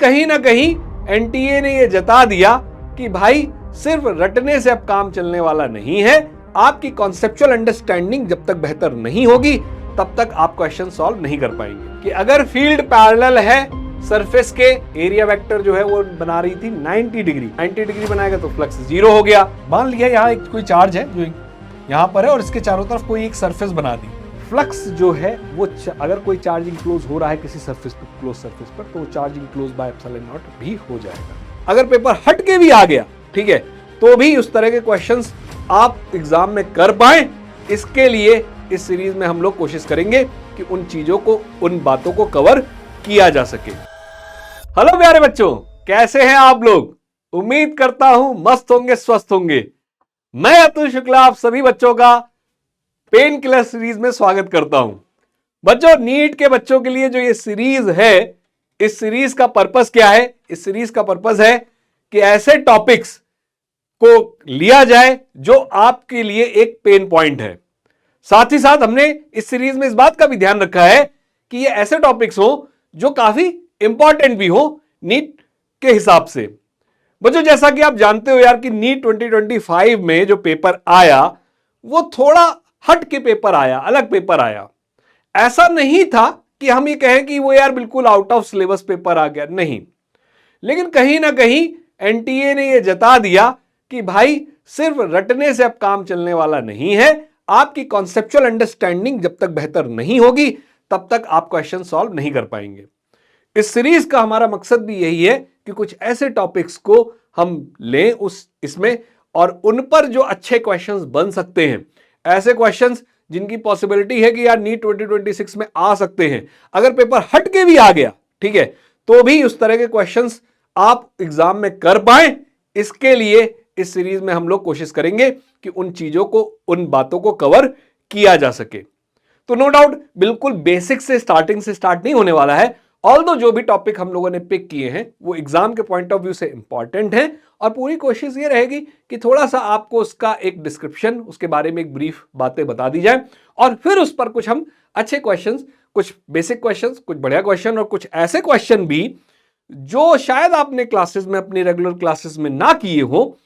कहीं ना कहीं एनटीए ने यह जता दिया कि भाई सिर्फ रटने से अब काम चलने वाला नहीं है। आपकी कॉन्सेप्चुअल अंडरस्टैंडिंग जब तक बेहतर नहीं होगी तब तक आप क्वेश्चन सॉल्व नहीं कर पाएंगे। कि अगर फील्ड पैरेलल है, सरफेस के एरिया वेक्टर जो है वो बना रही थी 90 डिग्री बनाएगा तो फ्लक्स 0 हो गया। मान लिया यहाँ एक कोई चार्ज है जो यहाँ पर है और इसके चारों तरफ कोई एक सरफेस बना दी। फ्लक्स जो है वो अगर कोई चार्ज इंक्लोज हो रहा है किसी सरफेस पर, क्लोज सरफेस पर, तो charge enclose by epsilon not भी हो जाएगा। अगर पेपर हट के भी आ गया, ठीक है, तो भी उस तरह के क्वेश्चंस आप एग्जाम में कर पाए, इसके लिए इस सीरीज में हम लोग कोशिश करेंगे कि उन चीजों को, उन बातों को कवर किया जा सके। हेलो प्यारे बच्चों, कैसे हैं आप लोग? उम्मीद करता हूं मस्त होंगे, स्वस्थ होंगे। मैं अतुल शुक्ला आप सभी बच्चों का पेन किलर सीरीज में स्वागत करता हूं। बच्चों, नीट के बच्चों के लिए जो ये सीरीज है, इस सीरीज का पर्पस क्या है? इस सीरीज का पर्पस है कि ऐसे टॉपिक्स को लिया जाए जो आपके लिए एक पेन पॉइंट है। साथ ही साथ हमने इस सीरीज में इस बात का भी ध्यान रखा है कि ये ऐसे टॉपिक्स हो जो काफी इंपॉर्टेंट भी हो नीट के हिसाब से। बच्चों, जैसा कि आप जानते हो यार कि नीट 2025 में जो पेपर आया वो थोड़ा हट के पेपर आया, अलग पेपर आया। ऐसा नहीं था कि हम ये कहें कि वो यार बिल्कुल आउट ऑफ सिलेबस पेपर आ गया, नहीं। लेकिन कहीं ना कहीं एनटीए ने यह जता दिया कि भाई सिर्फ रटने से अब काम चलने वाला नहीं है। आपकी कॉन्सेप्चुअल अंडरस्टैंडिंग जब तक बेहतर नहीं होगी तब तक आप क्वेश्चन सॉल्व नहीं कर पाएंगे। इस सीरीज का हमारा मकसद भी यही है कि कुछ ऐसे टॉपिक्स को हम लें इसमें और उन पर जो अच्छे क्वेश्चंस बन सकते हैं, ऐसे क्वेश्चंस जिनकी पॉसिबिलिटी है कि यार नीट 2026 में आ सकते हैं, अगर पेपर हट के भी आ गया, ठीक है, तो भी उस तरह के क्वेश्चंस आप एग्जाम में कर पाए, इसके लिए इस सीरीज में हम लोग कोशिश करेंगे कि उन चीजों को, उन बातों को कवर किया जा सके। तो नो डाउट बिल्कुल बेसिक से, स्टार्टिंग से स्टार्ट नहीं होने वाला है। ऑल्दो जो भी टॉपिक हम लोगों ने पिक किए हैं वो एग्जाम के पॉइंट ऑफ व्यू से इंपॉर्टेंट है और पूरी कोशिश ये रहेगी कि थोड़ा सा आपको उसका एक डिस्क्रिप्शन, उसके बारे में एक ब्रीफ बातें बता दी जाए और फिर उस पर कुछ हम अच्छे क्वेश्चंस, कुछ बेसिक क्वेश्चंस, कुछ बढ़िया क्वेश्चन और कुछ ऐसे क्वेश्चन भी जो शायद आपने क्लासेस में, अपनी रेगुलर क्लासेस में ना किए हो,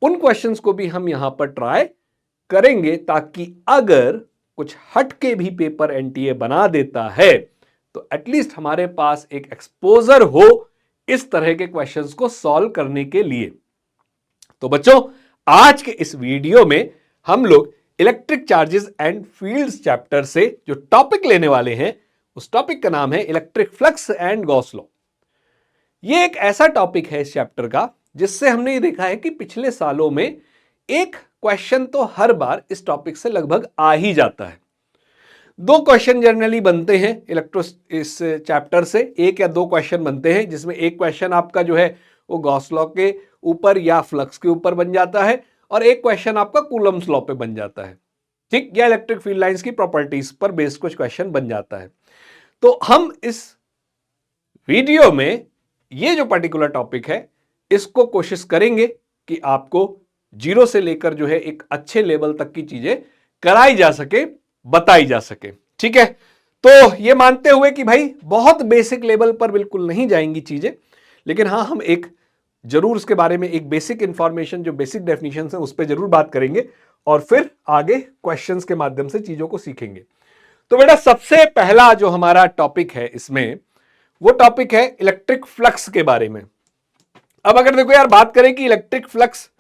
उन क्वेश्चंस को भी हम यहां पर ट्राई करेंगे, ताकि अगर कुछ हटके भी पेपर एनटीए बना देता है तो एटलीस्ट हमारे पास एक एक्सपोजर हो इस तरह के क्वेश्चंस को सॉल्व करने के लिए। तो बच्चों, आज के इस वीडियो में हम लोग electric charges and fields chapter से जो टॉपिक लेने वाले हैं, उस टॉपिक का नाम है electric flux and Gauss law. यह एक ऐसा टॉपिक है इस चैप्टर का जिससे हमने ये देखा है कि पिछले सालों में एक क्वेश्चन तो हर बार इस टॉपिक से लगभग आ ही जाता है। 2 क्वेश्चन जनरली बनते हैं इस चैप्टर से, 1 या 2 क्वेश्चन बनते हैं, जिसमें एक क्वेश्चन आपका जो है वो गॉस लॉ के ऊपर या फ्लक्स के ऊपर बन जाता है और एक क्वेश्चन आपका कूलम्स लॉ पे बन जाता है, ठीक, या इलेक्ट्रिक फील्ड लाइंस की प्रॉपर्टीज पर बेस्ड कुछ क्वेश्चन बन जाता है। तो हम इस वीडियो में ये जो पर्टिकुलर टॉपिक है इसको कोशिश करेंगे कि आपको 0 से लेकर जो है एक अच्छे लेवल तक की चीजें कराई जा सके, बताई जा सके, ठीक है। तो ये मानते हुए कि भाई बहुत बेसिक लेवल पर बिल्कुल नहीं जाएंगी चीजें, लेकिन हाँ, हम एक जरूर उसके बारे में एक बेसिक इंफॉर्मेशन, जो बेसिक डेफिनेशन है उस पर जरूर बात करेंगे और फिर आगे क्वेश्चंस के माध्यम से चीजों को सीखेंगे। तो बेटा, सबसे पहला जो हमारा टॉपिक है इसमें, वो टॉपिक है इलेक्ट्रिक फ्लक्स के बारे में। अब अगर देखो यार, बात करें कि इलेक्ट्रिक फ्लक्स,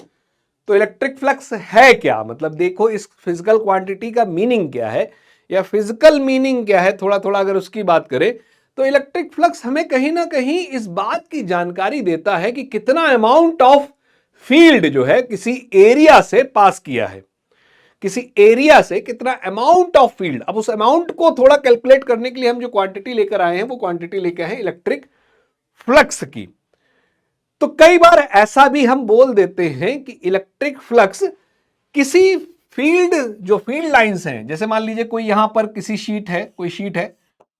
तो इलेक्ट्रिक फ्लक्स है क्या, मतलब देखो इस फिजिकल क्वांटिटी का मीनिंग क्या है या फिजिकल मीनिंग क्या है, थोड़ा थोड़ा अगर उसकी बात करें तो इलेक्ट्रिक फ्लक्स हमें कहीं ना कहीं इस बात की जानकारी देता है कि कितना अमाउंट ऑफ फील्ड जो है किसी एरिया से पास किया है, किसी एरिया से कितना अमाउंट ऑफ फील्ड। अब उस अमाउंट को थोड़ा कैलकुलेट करने के लिए हम जो क्वांटिटी लेकर आए हैं वो क्वांटिटी लेकर आए हैं इलेक्ट्रिक फ्लक्स की। तो कई बार ऐसा भी हम बोल देते हैं कि इलेक्ट्रिक फ्लक्स किसी फील्ड, जो फील्ड लाइंस हैं, जैसे मान लीजिए कोई यहां पर किसी शीट है, कोई शीट है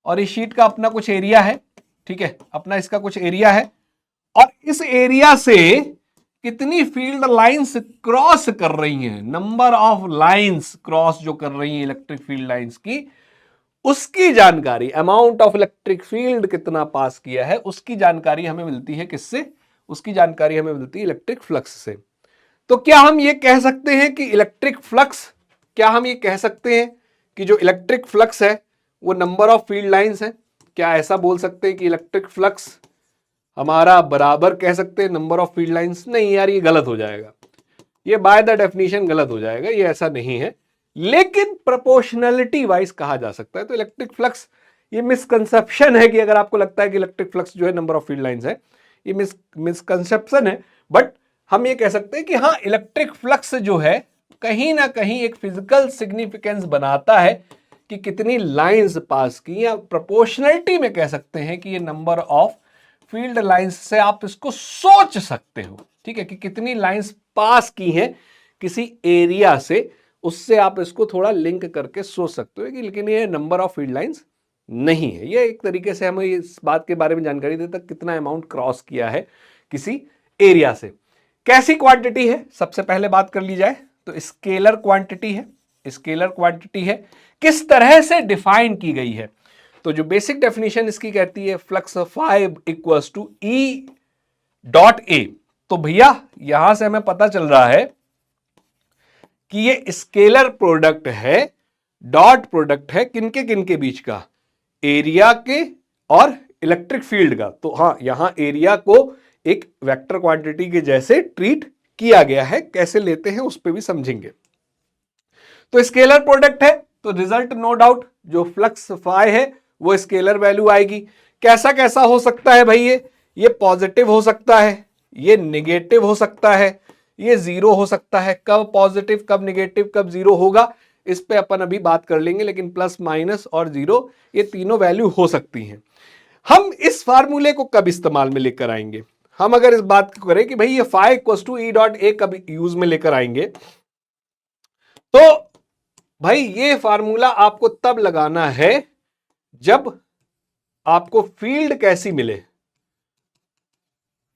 और इस शीट का अपना कुछ एरिया है, ठीक है, अपना इसका कुछ एरिया है और इस एरिया से कितनी फील्ड लाइंस क्रॉस कर रही हैं, नंबर ऑफ लाइंस क्रॉस जो कर रही हैं इलेक्ट्रिक फील्ड लाइंस की, उसकी जानकारी, अमाउंट ऑफ इलेक्ट्रिक फील्ड कितना पास किया है, उसकी जानकारी हमें मिलती है किससे? उसकी जानकारी हमें मिलती है इलेक्ट्रिक फ्लक्स से। तो क्या हम ये कह सकते हैं कि इलेक्ट्रिक फ्लक्स, क्या हम ये कह सकते हैं कि जो इलेक्ट्रिक फ्लक्स है वो नंबर ऑफ फील्ड लाइंस है? क्या ऐसा बोल सकते हैं कि इलेक्ट्रिक फ्लक्स हमारा बराबर कह सकते हैं नंबर ऑफ फील्ड लाइंस? नहीं यार, ये गलत हो जाएगा, ये बाय द डेफिनेशन गलत हो जाएगा, ये ऐसा नहीं है। लेकिन प्रोपोर्शनलिटी वाइज कहा जा सकता है। तो इलेक्ट्रिक फ्लक्स, ये मिसकंसेप्शन है कि अगर आपको लगता है कि इलेक्ट्रिक फ्लक्स जो है नंबर ऑफ फील्ड लाइंस है, ये मिसकंसेप्शन है। बट हम ये कह सकते हैं कि हाँ, इलेक्ट्रिक फ्लक्स जो है कहीं ना कहीं एक फिजिकल सिग्निफिकेंस बनाता है कि कितनी लाइंस पास की, या प्रोपोर्शनलिटी में कह सकते हैं कि ये नंबर ऑफ फील्ड लाइंस से आप इसको सोच सकते हो, ठीक है, कि कितनी लाइंस पास की हैं किसी एरिया से, उससे आप इसको थोड़ा लिंक करके सोच सकते हो कि लेकिन ये नंबर ऑफ फील्ड लाइंस नहीं है। ये एक तरीके से हमें इस बात के बारे में जानकारी देता कितना अमाउंट क्रॉस किया है किसी एरिया से। कैसी क्वांटिटी है, सबसे पहले बात कर ली जाए तो स्केलर क्वांटिटी है। स्केलर क्वांटिटी है, किस तरह से डिफाइन की गई है? तो जो बेसिक डेफिनेशन इसकी कहती है flux phi equals to E dot A. तो भैया यहां से हमें पता चल रहा है कि ये स्केलर प्रोडक्ट है, डॉट प्रोडक्ट है किनके बीच का? एरिया के और इलेक्ट्रिक फील्ड का। तो हाँ, यहां एरिया को एक वेक्टर क्वांटिटी के जैसे ट्रीट किया गया है, कैसे लेते हैं उस पर भी समझेंगे। तो स्केलर प्रोडक्ट है तो रिजल्ट नो डाउट जो फ्लक्स फाई है वो स्केलर वैल्यू आएगी। कैसा कैसा हो सकता है भाई? ये पॉजिटिव हो सकता है, ये निगेटिव हो सकता है, ये जीरो हो सकता है। कब पॉजिटिव, कब निगेटिव, कब जीरो होगा, इस पे अपन अभी बात कर लेंगे। लेकिन प्लस, माइनस और जीरो ये तीनों वैल्यू हो सकती हैं। हम इस फार्मूले को कब इस्तेमाल में लेकर आएंगे? हम अगर इस बात को करें कि भाई ये phi equals to E dot A कब यूज में लेकर आएंगे, तो भाई ये फार्मूला आपको तब लगाना है जब आपको फील्ड कैसी मिले,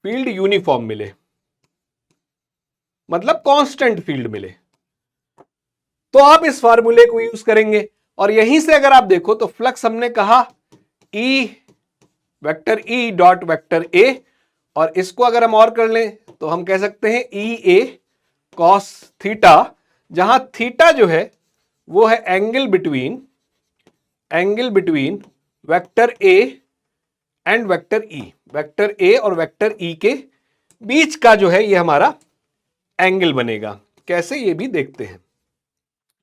फील्ड यूनिफॉर्म मिले, मतलब कांस्टेंट फील्ड मिले, तो आप इस फार्मूले को यूज करेंगे। और यहीं से अगर आप देखो तो फ्लक्स हमने कहा E vector E dot vector A, और इसको अगर हम और कर लें तो हम कह सकते हैं ई ए कॉस थीटा, जहां थीटा जो है वो है angle between vector A and vector E. Vector A और वेक्टर ई के बीच का जो है ये हमारा एंगल बनेगा। कैसे, ये भी देखते हैं।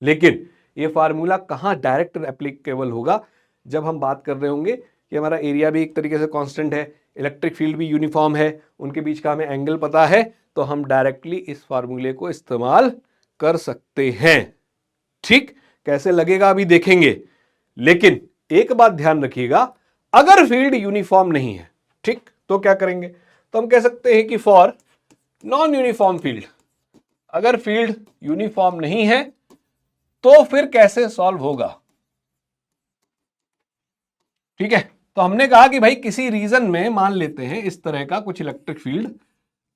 लेकिन ये फार्मूला कहां डायरेक्ट एप्लीकेबल होगा? जब हम बात कर रहे होंगे कि हमारा एरिया भी एक तरीके से कांस्टेंट है, इलेक्ट्रिक फील्ड भी यूनिफॉर्म है, उनके बीच का हमें एंगल पता है, तो हम डायरेक्टली इस फार्मूले को इस्तेमाल कर सकते हैं। ठीक, कैसे लगेगा अभी देखेंगे। लेकिन एक बात ध्यान रखिएगा, अगर फील्ड यूनिफॉर्म नहीं है, ठीक, तो क्या करेंगे? तो हम कह सकते हैं कि फॉर नॉन यूनिफॉर्म फील्ड, अगर फील्ड यूनिफॉर्म नहीं है तो फिर कैसे सॉल्व होगा? ठीक है, तो हमने कहा कि भाई किसी रीजन में मान लेते हैं इस तरह का कुछ इलेक्ट्रिक फील्ड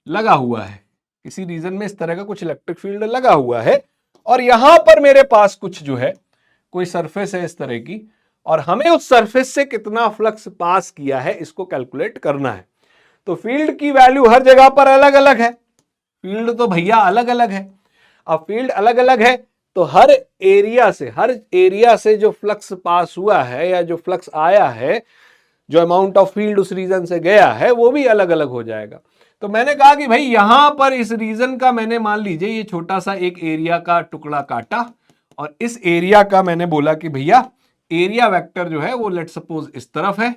लगा हुआ है, किसी रीजन में इस तरह का कुछ इलेक्ट्रिक फील्ड लगा हुआ है, और यहां पर मेरे पास कुछ जो है कोई सरफेस है इस तरह की, और हमें उस सरफेस से कितना फ्लक्स पास किया है इसको कैलकुलेट करना है। तो फील्ड की वैल्यू हर जगह पर अलग अलग है, फील्ड तो भैया अलग अलग है। अब फील्ड अलग अलग है तो हर एरिया से जो फ्लक्स पास हुआ है या जो फ्लक्स आया है, जो अमाउंट ऑफ फील्ड उस रीजन से गया है, वो भी अलग अलग हो जाएगा। तो मैंने कहा कि भाई यहां पर इस रीजन का मैंने मान लीजिए ये छोटा सा एक एरिया का टुकड़ा काटा, और इस एरिया का मैंने बोला कि भैया एरिया वेक्टर जो है वो लेट सपोज इस तरफ है।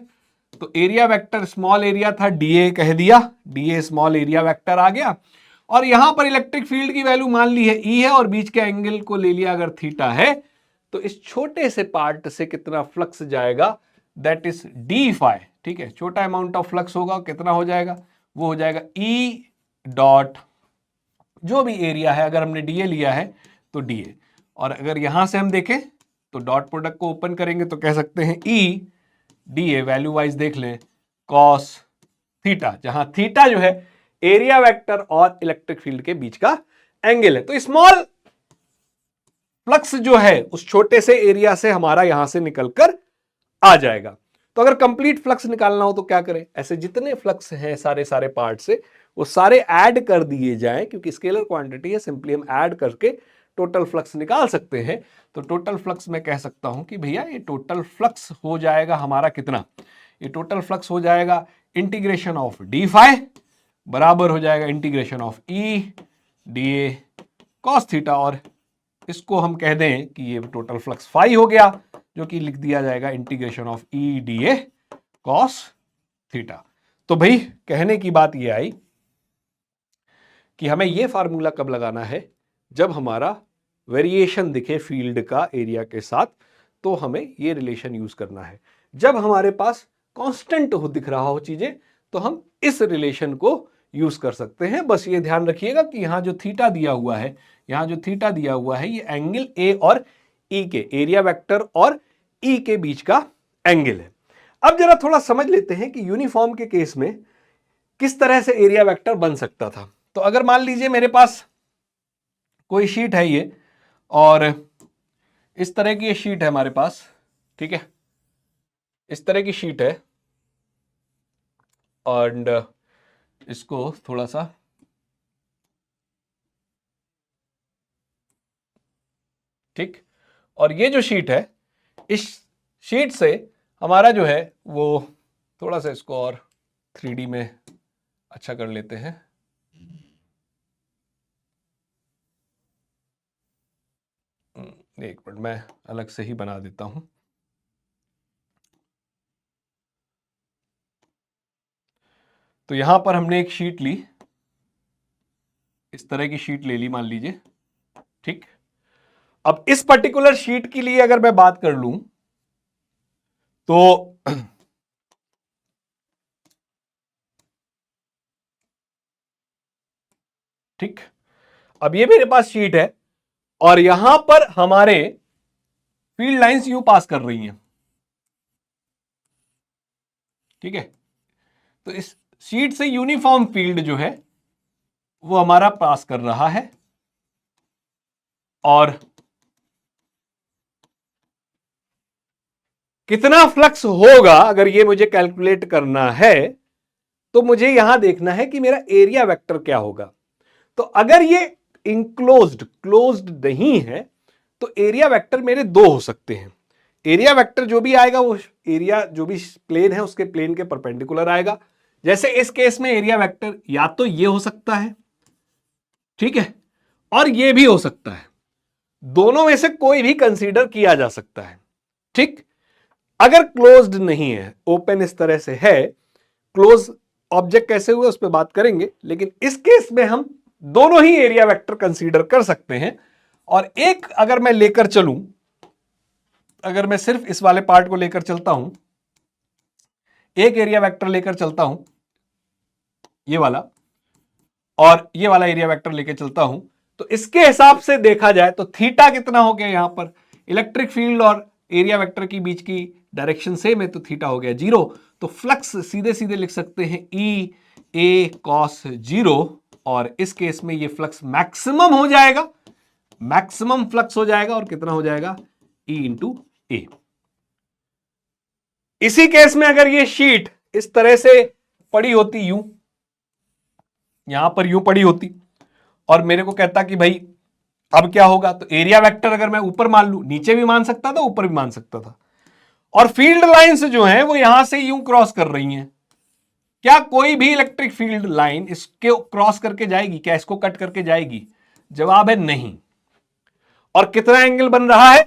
तो एरिया वेक्टर स्मॉल एरिया था, डीए कह दिया, डीए स्मॉल एरिया वेक्टर आ गया। और यहां पर इलेक्ट्रिक फील्ड की वैल्यू मान ली है ई है, और बीच के एंगल को ले लिया अगर थीटा है, तो इस छोटे से पार्ट से कितना फ्लक्स जाएगा, दैट इज डी फाई। ठीक है, छोटा अमाउंट ऑफ फ्लक्स होगा, कितना हो जाएगा? वो हो जाएगा ई डॉट जो भी एरिया है, अगर हमने डीए लिया है तो डीए, और अगर यहां से हम देखें तो डॉट प्रोडक्ट को ओपन करेंगे तो कह सकते हैं ई डीए, वैल्यू वाइज देख लें, कॉस थीटा, जहां थीटा जो है एरिया वेक्टर और इलेक्ट्रिक फील्ड के बीच का एंगल है। तो स्मॉल फ्लक्स जो है उस छोटे से एरिया से हमारा यहां से निकलकर आ जाएगा। तो अगर कंप्लीट फ्लक्स निकालना हो तो क्या करें, ऐसे जितने फ्लक्स हैं सारे सारे पार्ट से वो सारे ऐड कर दिए जाएं, क्योंकि स्केलर क्वांटिटी है, सिंपली हम ऐड करके टोटल फ्लक्स निकाल सकते हैं। तो टोटल फ्लक्स मैं कह सकता हूं कि भैया ये टोटल फ्लक्स हो जाएगा हमारा कितना, ये टोटल फ्लक्स हो जाएगा इंटीग्रेशन ऑफ डी फाई बराबर हो जाएगा integration of E D A cos theta, और इसको हम कह दें कि ये टोटल फ्लक्स फाई हो गया, जो कि लिख दिया जाएगा integration of E D A cos theta. तो भाई कहने की बात ये आई कि हमें ये फार्मूला कब लगाना है, जब हमारा वेरिएशन दिखे फील्ड का एरिया के साथ, तो हमें ये रिलेशन यूज करना है। जब हमारे पास कांस्टेंट हो दिख रहा हो चीजें, तो हम इस रिलेशन को यूज कर सकते हैं। बस ये ध्यान रखिएगा कि यहां जो थीटा दिया हुआ है, यहां जो थीटा दिया हुआ है, ये एंगल ए और ई के, एरिया वेक्टर और ई के बीच का एंगल है। अब जरा थोड़ा समझ लेते हैं कि यूनिफॉर्म के केस में किस तरह से एरिया वेक्टर बन सकता था। तो अगर मान लीजिए मेरे पास कोई शीट है ये, और इस तरह की ये शीट है हमारे पास, ठीक है, इस तरह की शीट है, और इसको थोड़ा सा ठीक, और ये जो शीट है, इस शीट से हमारा जो है वो थोड़ा सा इसको और 3D में अच्छा कर लेते हैं। एक मिनट, मैं अलग से ही बना देता हूं। तो यहां पर हमने एक शीट ली, इस तरह की शीट ले ली मान लीजिए, ठीक। अब इस पर्टिकुलर शीट के लिए अगर मैं बात कर लूं तो ठीक, अब ये मेरे पास शीट है और यहां पर हमारे फील्ड लाइंस यूं पास कर रही हैं, ठीक है। तो इस शीट से यूनिफॉर्म फील्ड जो है वो हमारा पास कर रहा है, और कितना फ्लक्स होगा अगर ये मुझे कैलकुलेट करना है, तो मुझे यहां देखना है कि मेरा एरिया वेक्टर क्या होगा। तो अगर ये क्लोज्ड नहीं है, तो एरिया वेक्टर मेरे दो हो सकते हैं। एरिया वेक्टर जो भी आएगा वो एरिया जो भी प्लेन है उसके प्लेन के परपेंडिकुलर आएगा। जैसे इस केस में एरिया वेक्टर या तो ये हो सकता है, ठीक है, और ये भी हो सकता है, दोनों में से कोई भी कंसीडर किया जा सकता है, ठीक। अगर क्लोज्ड नहीं है, ओपन इस तरह से है, क्लोज ऑब्जेक्ट कैसे हुआ उस पर बात करेंगे, लेकिन इस केस में हम दोनों ही एरिया वेक्टर कंसीडर कर सकते हैं। और एक अगर मैं लेकर चलूं, अगर मैं सिर्फ इस वाले पार्ट को लेकर चलता हूं, एक एरिया वेक्टर लेकर चलता हूं ये वाला, और ये वाला एरिया वेक्टर लेकर चलता हूं, तो इसके हिसाब से देखा जाए तो थीटा कितना हो गया, यहां पर इलेक्ट्रिक फील्ड और एरिया वेक्टर के बीच की डायरेक्शन सेम है, तो थीटा हो गया 0। तो फ्लक्स सीधे सीधे लिख सकते हैं ई ए कॉस 0, और इस केस में ये फ्लक्स मैक्सिमम हो जाएगा, मैक्सिमम फ्लक्स हो जाएगा, और कितना हो जाएगा ई इंटू ए। इसी केस में अगर ये शीट इस तरह से पड़ी होती, यूं यहां पर यूं पड़ी होती, और मेरे को कहता कि भाई अब क्या होगा, तो एरिया वेक्टर अगर मैं ऊपर मान लूं, नीचे भी मान सकता था, ऊपर भी मान सकता था, और फील्ड लाइंस जो हैं वो यहां से यूं क्रॉस कर रही हैं। क्या कोई भी इलेक्ट्रिक फील्ड लाइन इसके क्रॉस करके जाएगी, क्या इसको कट करके जाएगी? जवाब है नहीं। और कितना एंगल बन रहा है,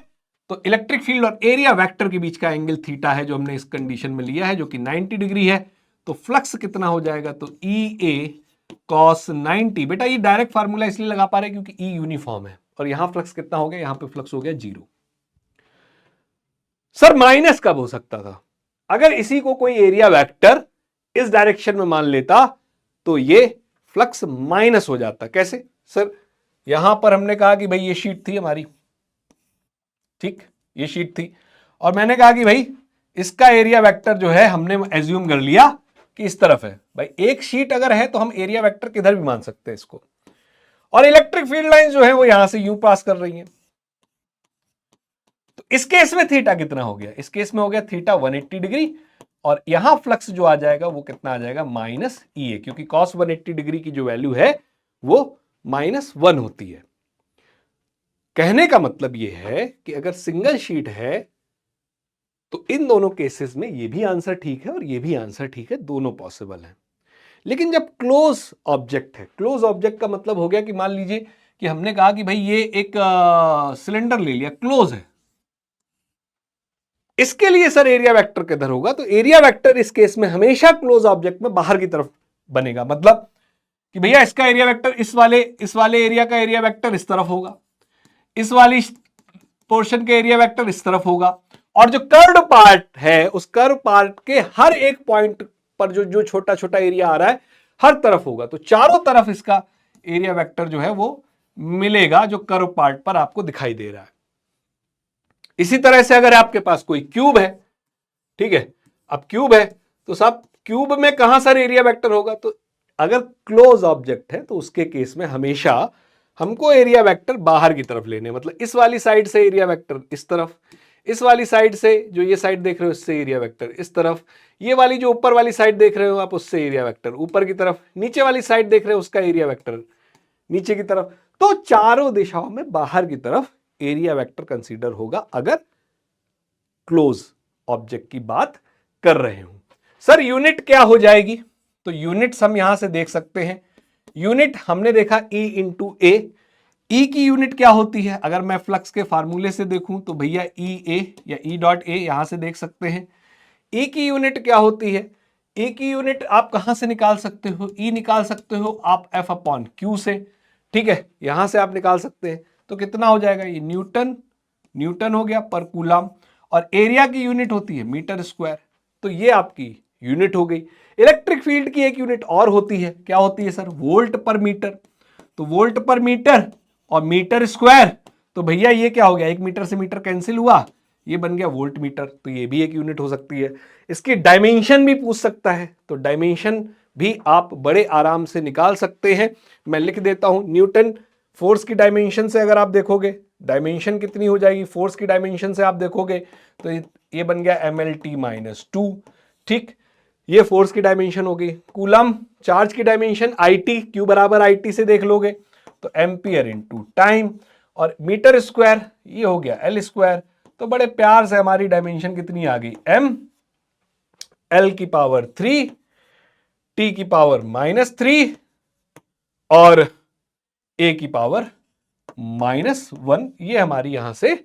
तो इलेक्ट्रिक फील्ड और एरिया वेक्टर के बीच का एंगल थीटा है, जो हमने इस कंडीशन में लिया है, जो कि 90 डिग्री है। तो फ्लक्स कितना हो जाएगा, तो ई ए कॉस 90। बेटा ये डायरेक्ट फार्मूला इसलिए लगा पा रहे हैं क्योंकि ई यूनिफॉर्म है, और यहां फ्लक्स कितना हो गया, यहां पे फ्लक्स हो गया 0। सर माइनस कब हो सकता था? अगर इसी को कोई एरिया वेक्टर इस डायरेक्शन में मान लेता तो ये फ्लक्स माइनस हो जाता। कैसे सर? यहां पर हमने कहा कि भाई ये शीट थी हमारी, ठीक, ये शीट थी, और मैंने कहा कि भाई इसका एरिया वेक्टर जो है हमने एज्यूम कर लिया कि इस तरफ है। भाई एक शीट अगर है तो हम एरिया वेक्टर किधर भी मान सकते हैं इसको, और इलेक्ट्रिक फील्ड लाइन जो है वो यहां से यूं पास कर रही है, इस केस में थीटा कितना हो गया, इस केस में हो गया थीटा 180 डिग्री, और यहां फ्लक्स जो आ जाएगा वो कितना आ जाएगा, माइनस ई ए, क्योंकि cos 180 डिग्री की जो वैल्यू है वो -1 होती है। कहने का मतलब ये है कि अगर सिंगल शीट है तो इन दोनों केसेस में ये भी आंसर ठीक है और ये भी आंसर ठीक है, दोनों पॉसिबल है। लेकिन जब क्लोज ऑब्जेक्ट है, क्लोज ऑब्जेक्ट का मतलब हो गया कि मान लीजिए कि हमने कहा कि भाई ये एक सिलेंडर ले लिया, क्लोज है, इसके लिए सर एरिया वेक्टर किधर होगा, तो एरिया वेक्टर इस केस में हमेशा क्लोज ऑब्जेक्ट में बाहर की तरफ बनेगा। मतलब कि भैया इसका एरिया वेक्टर इस वाले एरिया का एरिया वेक्टर इस तरफ होगा, इस वाली पोर्शन के एरिया वेक्टर इस तरफ होगा, और जो कर्व्ड पार्ट है उस कर्व पार्ट के हर एक पॉइंट पर जो छोटा छोटा एरिया आ रहा है हर तरफ होगा। तो चारों तरफ इसका एरिया वेक्टर जो है वो मिलेगा जो कर्व पार्ट पर आपको दिखाई दे रहा है। इसी तरह से अगर आपके पास कोई क्यूब है, ठीक है, अब क्यूब है तो साहब क्यूब में कहां सर एरिया वेक्टर होगा, तो अगर क्लोज ऑब्जेक्ट है तो उसके केस में हमेशा हमको एरिया वेक्टर बाहर की तरफ लेने, मतलब इस वाली साइड से एरिया वेक्टर इस तरफ, इस वाली साइड से जो ये साइड देख रहे हो इससे एरिया वेक्टर इस तरफ, ये वाली जो ऊपर वाली साइड देख रहे हो आप उससे एरिया वेक्टर ऊपर की तरफ, नीचे वाली साइड देख रहे हो उसका एरिया वेक्टर नीचे की तरफ। तो चारों दिशाओं में बाहर की तरफ एरिया वेक्टर कंसीडर होगा अगर क्लोज ऑब्जेक्ट की बात कर रहे हो। सर यूनिट क्या हो जाएगी, तो यूनिट्स हम यहां से देख सकते हैं। यूनिट हमने देखा E इंटू ए, ई की यूनिट क्या होती है, अगर मैं फ्लक्स के फार्मूले से देखूं तो भैया ई ए या ई डॉट ए यहां से देख सकते हैं। ई की यूनिट क्या होती है, ई की यूनिट आप कहां से निकाल सकते हो, ई निकाल सकते हो आप एफ अपॉन क्यू से, ठीक है, यहां से आप निकाल सकते हैं। तो कितना हो जाएगा, ये न्यूटन, न्यूटन हो गया पर कूलम, और एरिया की यूनिट होती है मीटर स्क्वायर, तो ये आपकी यूनिट हो गई। इलेक्ट्रिक फील्ड की एक यूनिट और होती है, क्या होती है सर, वोल्ट पर मीटर। तो वोल्ट पर मीटर और मीटर स्क्वायर, तो भैया ये क्या हो गया, एक मीटर से मीटर कैंसिल हुआ, ये बन गया वोल्ट मीटर, तो ये भी एक यूनिट हो सकती है। इसकी डायमेंशन भी पूछ सकता है, तो डायमेंशन भी आप बड़े आराम से निकाल सकते हैं। मैं लिख देता हूं, न्यूटन फोर्स की डायमेंशन से अगर आप देखोगे डायमेंशन कितनी हो जाएगी, फोर्स की डायमेंशन से आप देखोगे तो ये बन गया mlt-2, ठीक, ये फोर्स की डायमेंशन हो गई। कूलम चार्ज की डायमेंशन IT, Q बराबर IT से देख लोगे तो एम्पियर इंटू टाइम, और मीटर स्क्वायर ये हो गया L स्क्वायर। तो बड़े प्यार से हमारी डायमेंशन कितनी आ गई, m L की पावर 3 T की पावर -3 और A की पावर -1, ये हमारी यहां से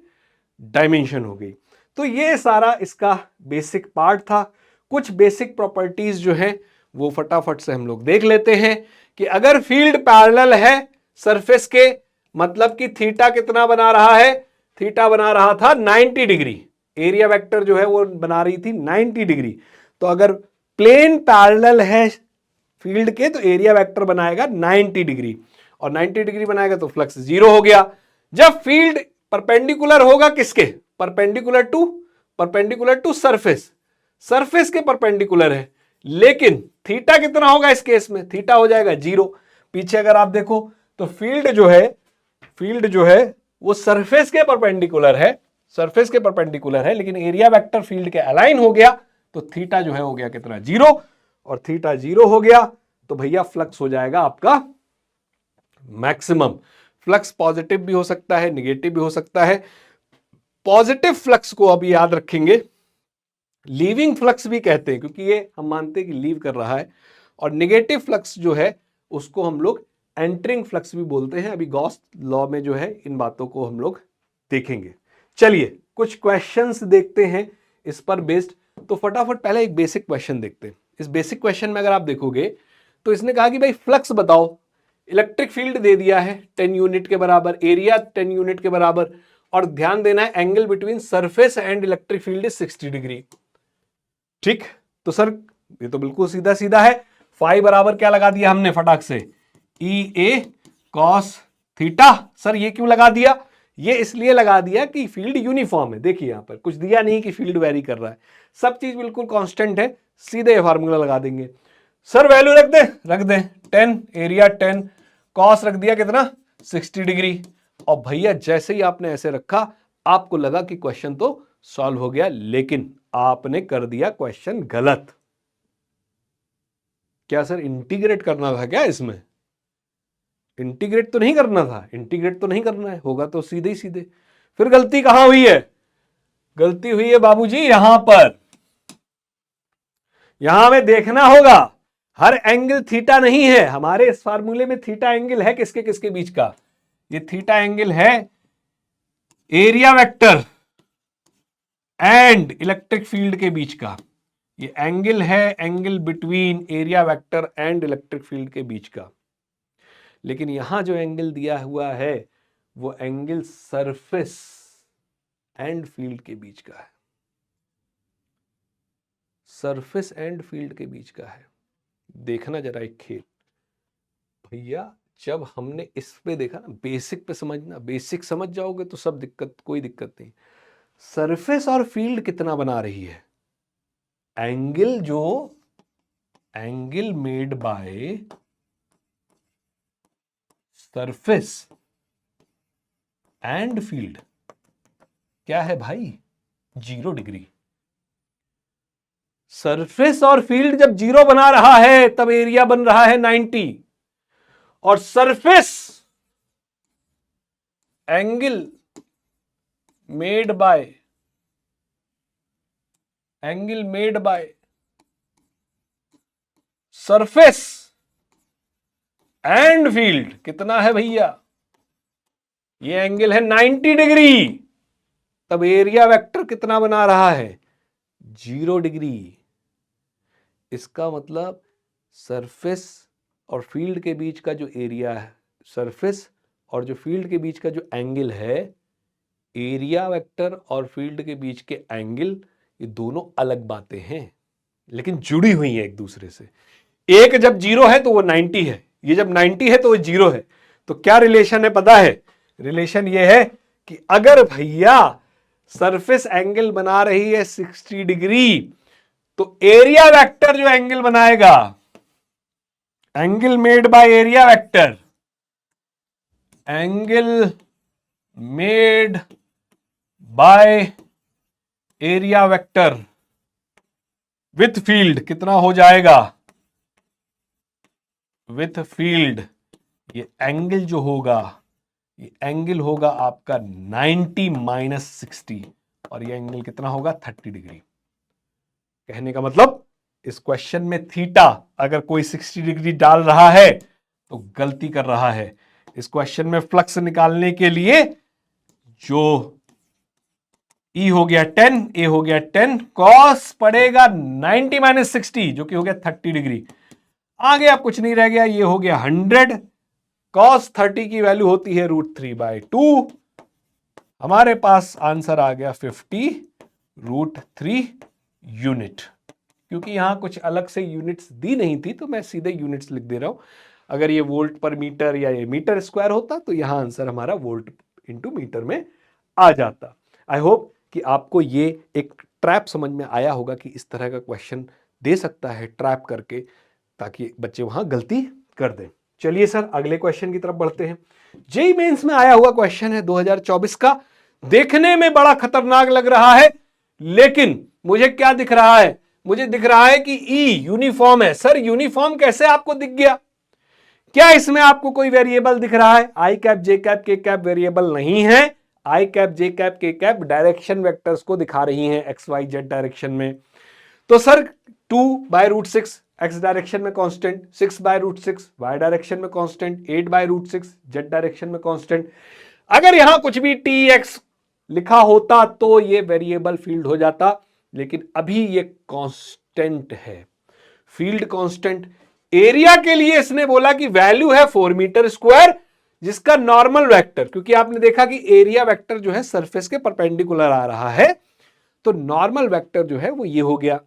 डायमेंशन हो गई। तो ये सारा इसका बेसिक पार्ट था। कुछ बेसिक प्रॉपर्टीज जो हैं वो फटाफट से हम लोग देख लेते हैं कि अगर फील्ड पैरेलल है सरफेस के, मतलब कि थीटा कितना बना रहा है, थीटा बना रहा था 90 डिग्री, एरिया वेक्टर जो है वो बना रही थी 90 डिग्री। तो अगर प्लेन पैरेलल है फील्ड के तो एरिया वेक्टर बनाएगा 90 डिग्री, और 90 डिग्री बनाएगा तो फ्लक्स 0 हो गया। जब फील्ड परपेंडिकुलर होगा किसके, परपेंडिकुलर टू सरफेस, सरफेस के परपेंडिकुलर है, लेकिन थीटा कितना होगा इस केस में, थीटा हो जाएगा 0। पीछे अगर आप देखो तो फील्ड जो है वो सरफेस के परपेंडिकुलर है, सरफेस के परपेंडिकुलर है, लेकिन एरिया वेक्टर फील्ड के अलाइन हो गया तो थीटा जो है हो गया कितना, 0, और थीटा 0 हो गया तो भैया फ्लक्स हो जाएगा आपका मैक्सिमम। फ्लक्स पॉजिटिव भी हो सकता है, निगेटिव भी हो सकता है। पॉजिटिव फ्लक्स को अभी याद रखेंगे लीविंग फ्लक्स भी कहते हैं, क्योंकि ये हम मानते हैं कि लीव कर रहा है, और नेगेटिव फ्लक्स जो है उसको हम लोग एंटरिंग फ्लक्स भी बोलते हैं। अभी गॉस लॉ में जो है इन बातों को हम लोग देखेंगे। चलिए कुछ क्वेश्चंस देखते हैं इस पर बेस्ड। तो फटाफट पहले एक बेसिक क्वेश्चन देखते हैं। इस बेसिक क्वेश्चन में अगर आप देखोगे तो इसने कहा कि भाई फ्लक्स बताओ, इलेक्ट्रिक फील्ड दे दिया है 10 यूनिट के बराबर, एरिया 10 यूनिट के बराबर, और ध्यान देना है angle between surface and electric field is 60 degree. ठीक, तो सर ये तो बिल्कुल सीधा सीधा है। फाई बराबर क्या लगा दिया हमने फटाक से, ई ए कॉस थीटा। सर ये क्यों लगा दिया, ये इसलिए लगा दिया कि फील्ड यूनिफॉर्म है। देखिए यहां पर कुछ दिया नहीं कि फील्ड वेरी कर रहा है, सब चीज बिल्कुल कांस्टेंट है, सीधे फार्मूला लगा देंगे। सर वैल्यू रख दे 10, एरिया 10, कॉस रख दिया कितना 60 डिग्री, और भैया जैसे ही आपने ऐसे रखा आपको लगा कि क्वेश्चन तो सॉल्व हो गया, लेकिन आपने कर दिया क्वेश्चन गलत। क्या सर इंटीग्रेट करना था क्या? इसमें इंटीग्रेट तो नहीं करना था, इंटीग्रेट तो नहीं करना है, होगा तो सीधे ही सीधे। फिर गलती कहां हुई है? गलती हुई है बाबूजी यहां पर। यहां हमें देखना होगा, हर एंगल थीटा नहीं है। हमारे इस फार्मूले में थीटा एंगल है किसके किसके बीच का? ये थीटा एंगल है area vector and electric field के बीच का। ये एंगल है angle between area vector and electric field के बीच का। लेकिन यहां जो एंगल दिया हुआ है वो एंगल सरफेस एंड फील्ड के बीच का है। सरफेस एंड फील्ड के बीच का है। देखना जरा एक खेल भैया, जब हमने इस पे देखा ना, बेसिक पे समझना, बेसिक समझ जाओगे तो सब कोई दिक्कत नहीं। सरफेस और फील्ड कितना बना रही है? Angle made by surface and field क्या है भाई? 0 डिग्री। सरफेस और फील्ड जब 0 बना रहा है तब एरिया बन रहा है 90। और surface angle made by surface and field कितना है भैया? ये एंगल है 90 डिग्री। तब एरिया वेक्टर कितना बना रहा है? 0 डिग्री। इसका मतलब सरफेस और फील्ड के बीच का जो एरिया है, सरफेस और जो फील्ड के बीच का जो एंगल है, एरिया वेक्टर और फील्ड के बीच के एंगल, ये दोनों अलग बातें हैं लेकिन जुड़ी हुई हैं एक दूसरे से। एक जब 0 है तो वो 90 है, ये जब 90 है तो वो 0 है। तो क्या रिलेशन है पता है? रिलेशन ये है कि अगर भैया सरफेस एंगल बना रही है 60 डिग्री, तो एरिया वेक्टर जो एंगल बनाएगा, angle made by area vector, angle made by area vector with field कितना हो जाएगा? विथ फील्ड ये एंगल जो होगा, ये एंगल होगा आपका 90 माइनस 60, और ये एंगल कितना होगा? 30 डिग्री। कहने का मतलब इस क्वेश्चन में थीटा अगर कोई 60 डिग्री डाल रहा है तो गलती कर रहा है। इस क्वेश्चन में फ्लक्स निकालने के लिए जो E हो गया 10, A हो गया 10, कॉस पड़ेगा 90 माइनस 60 जो कि हो गया 30 डिग्री। आगे अब कुछ नहीं रह गया, ये हो गया 100। कॉस 30 की वैल्यू होती है √3/2। हमारे पास आंसर आ गया 50√3 यूनिट। क्योंकि यहां कुछ अलग से यूनिट्स दी नहीं थी तो मैं सीधे यूनिट्स लिख दे रहा हूं। अगर ये वोल्ट पर मीटर या ये मीटर स्क्वायर होता तो यहां आंसर हमारा वोल्ट इंटू मीटर में आ जाता। आई होप कि आपको ये एक ट्रैप समझ में आया होगा कि इस तरह का क्वेश्चन दे सकता है ट्रैप करके, ताकि बच्चे वहां गलती कर दें। चलिए सर अगले क्वेश्चन की तरफ बढ़ते हैं। जेईई मेंस में आया हुआ क्वेश्चन है 2024 का। देखने में बड़ा खतरनाक लग रहा है, लेकिन मुझे क्या दिख रहा है? मुझे दिख रहा है कि ई यूनिफॉर्म है। सर यूनिफॉर्म कैसे आपको दिख गया? क्या इसमें आपको कोई वेरिएबल दिख रहा है? आई कैप, जे कैप, के कैप वेरिएबल नहीं है। आई कैप, जे कैप, के कैप डायरेक्शन वेक्टर्स को दिखा रही हैं एक्स वाई जेड डायरेक्शन में। तो सर 2/√6 एक्स डायरेक्शन में कांस्टेंट, 6/√6 वाई डायरेक्शन में कांस्टेंट, 8/√6 जेड डायरेक्शन में कांस्टेंट। अगर यहां कुछ भी टी एक्स लिखा होता तो ये वेरिएबल फील्ड हो जाता, लेकिन अभी ये कांस्टेंट है, फील्ड कांस्टेंट। एरिया के लिए इसने बोला कि वैल्यू है 4 मीटर स्क्वायर, जिसका नॉर्मल वेक्टर, क्योंकि आपने देखा कि एरिया वेक्टर जो है सरफेस के परपेंडिकुलर आ रहा है, तो नॉर्मल वेक्टर जो है वो ये हो गया।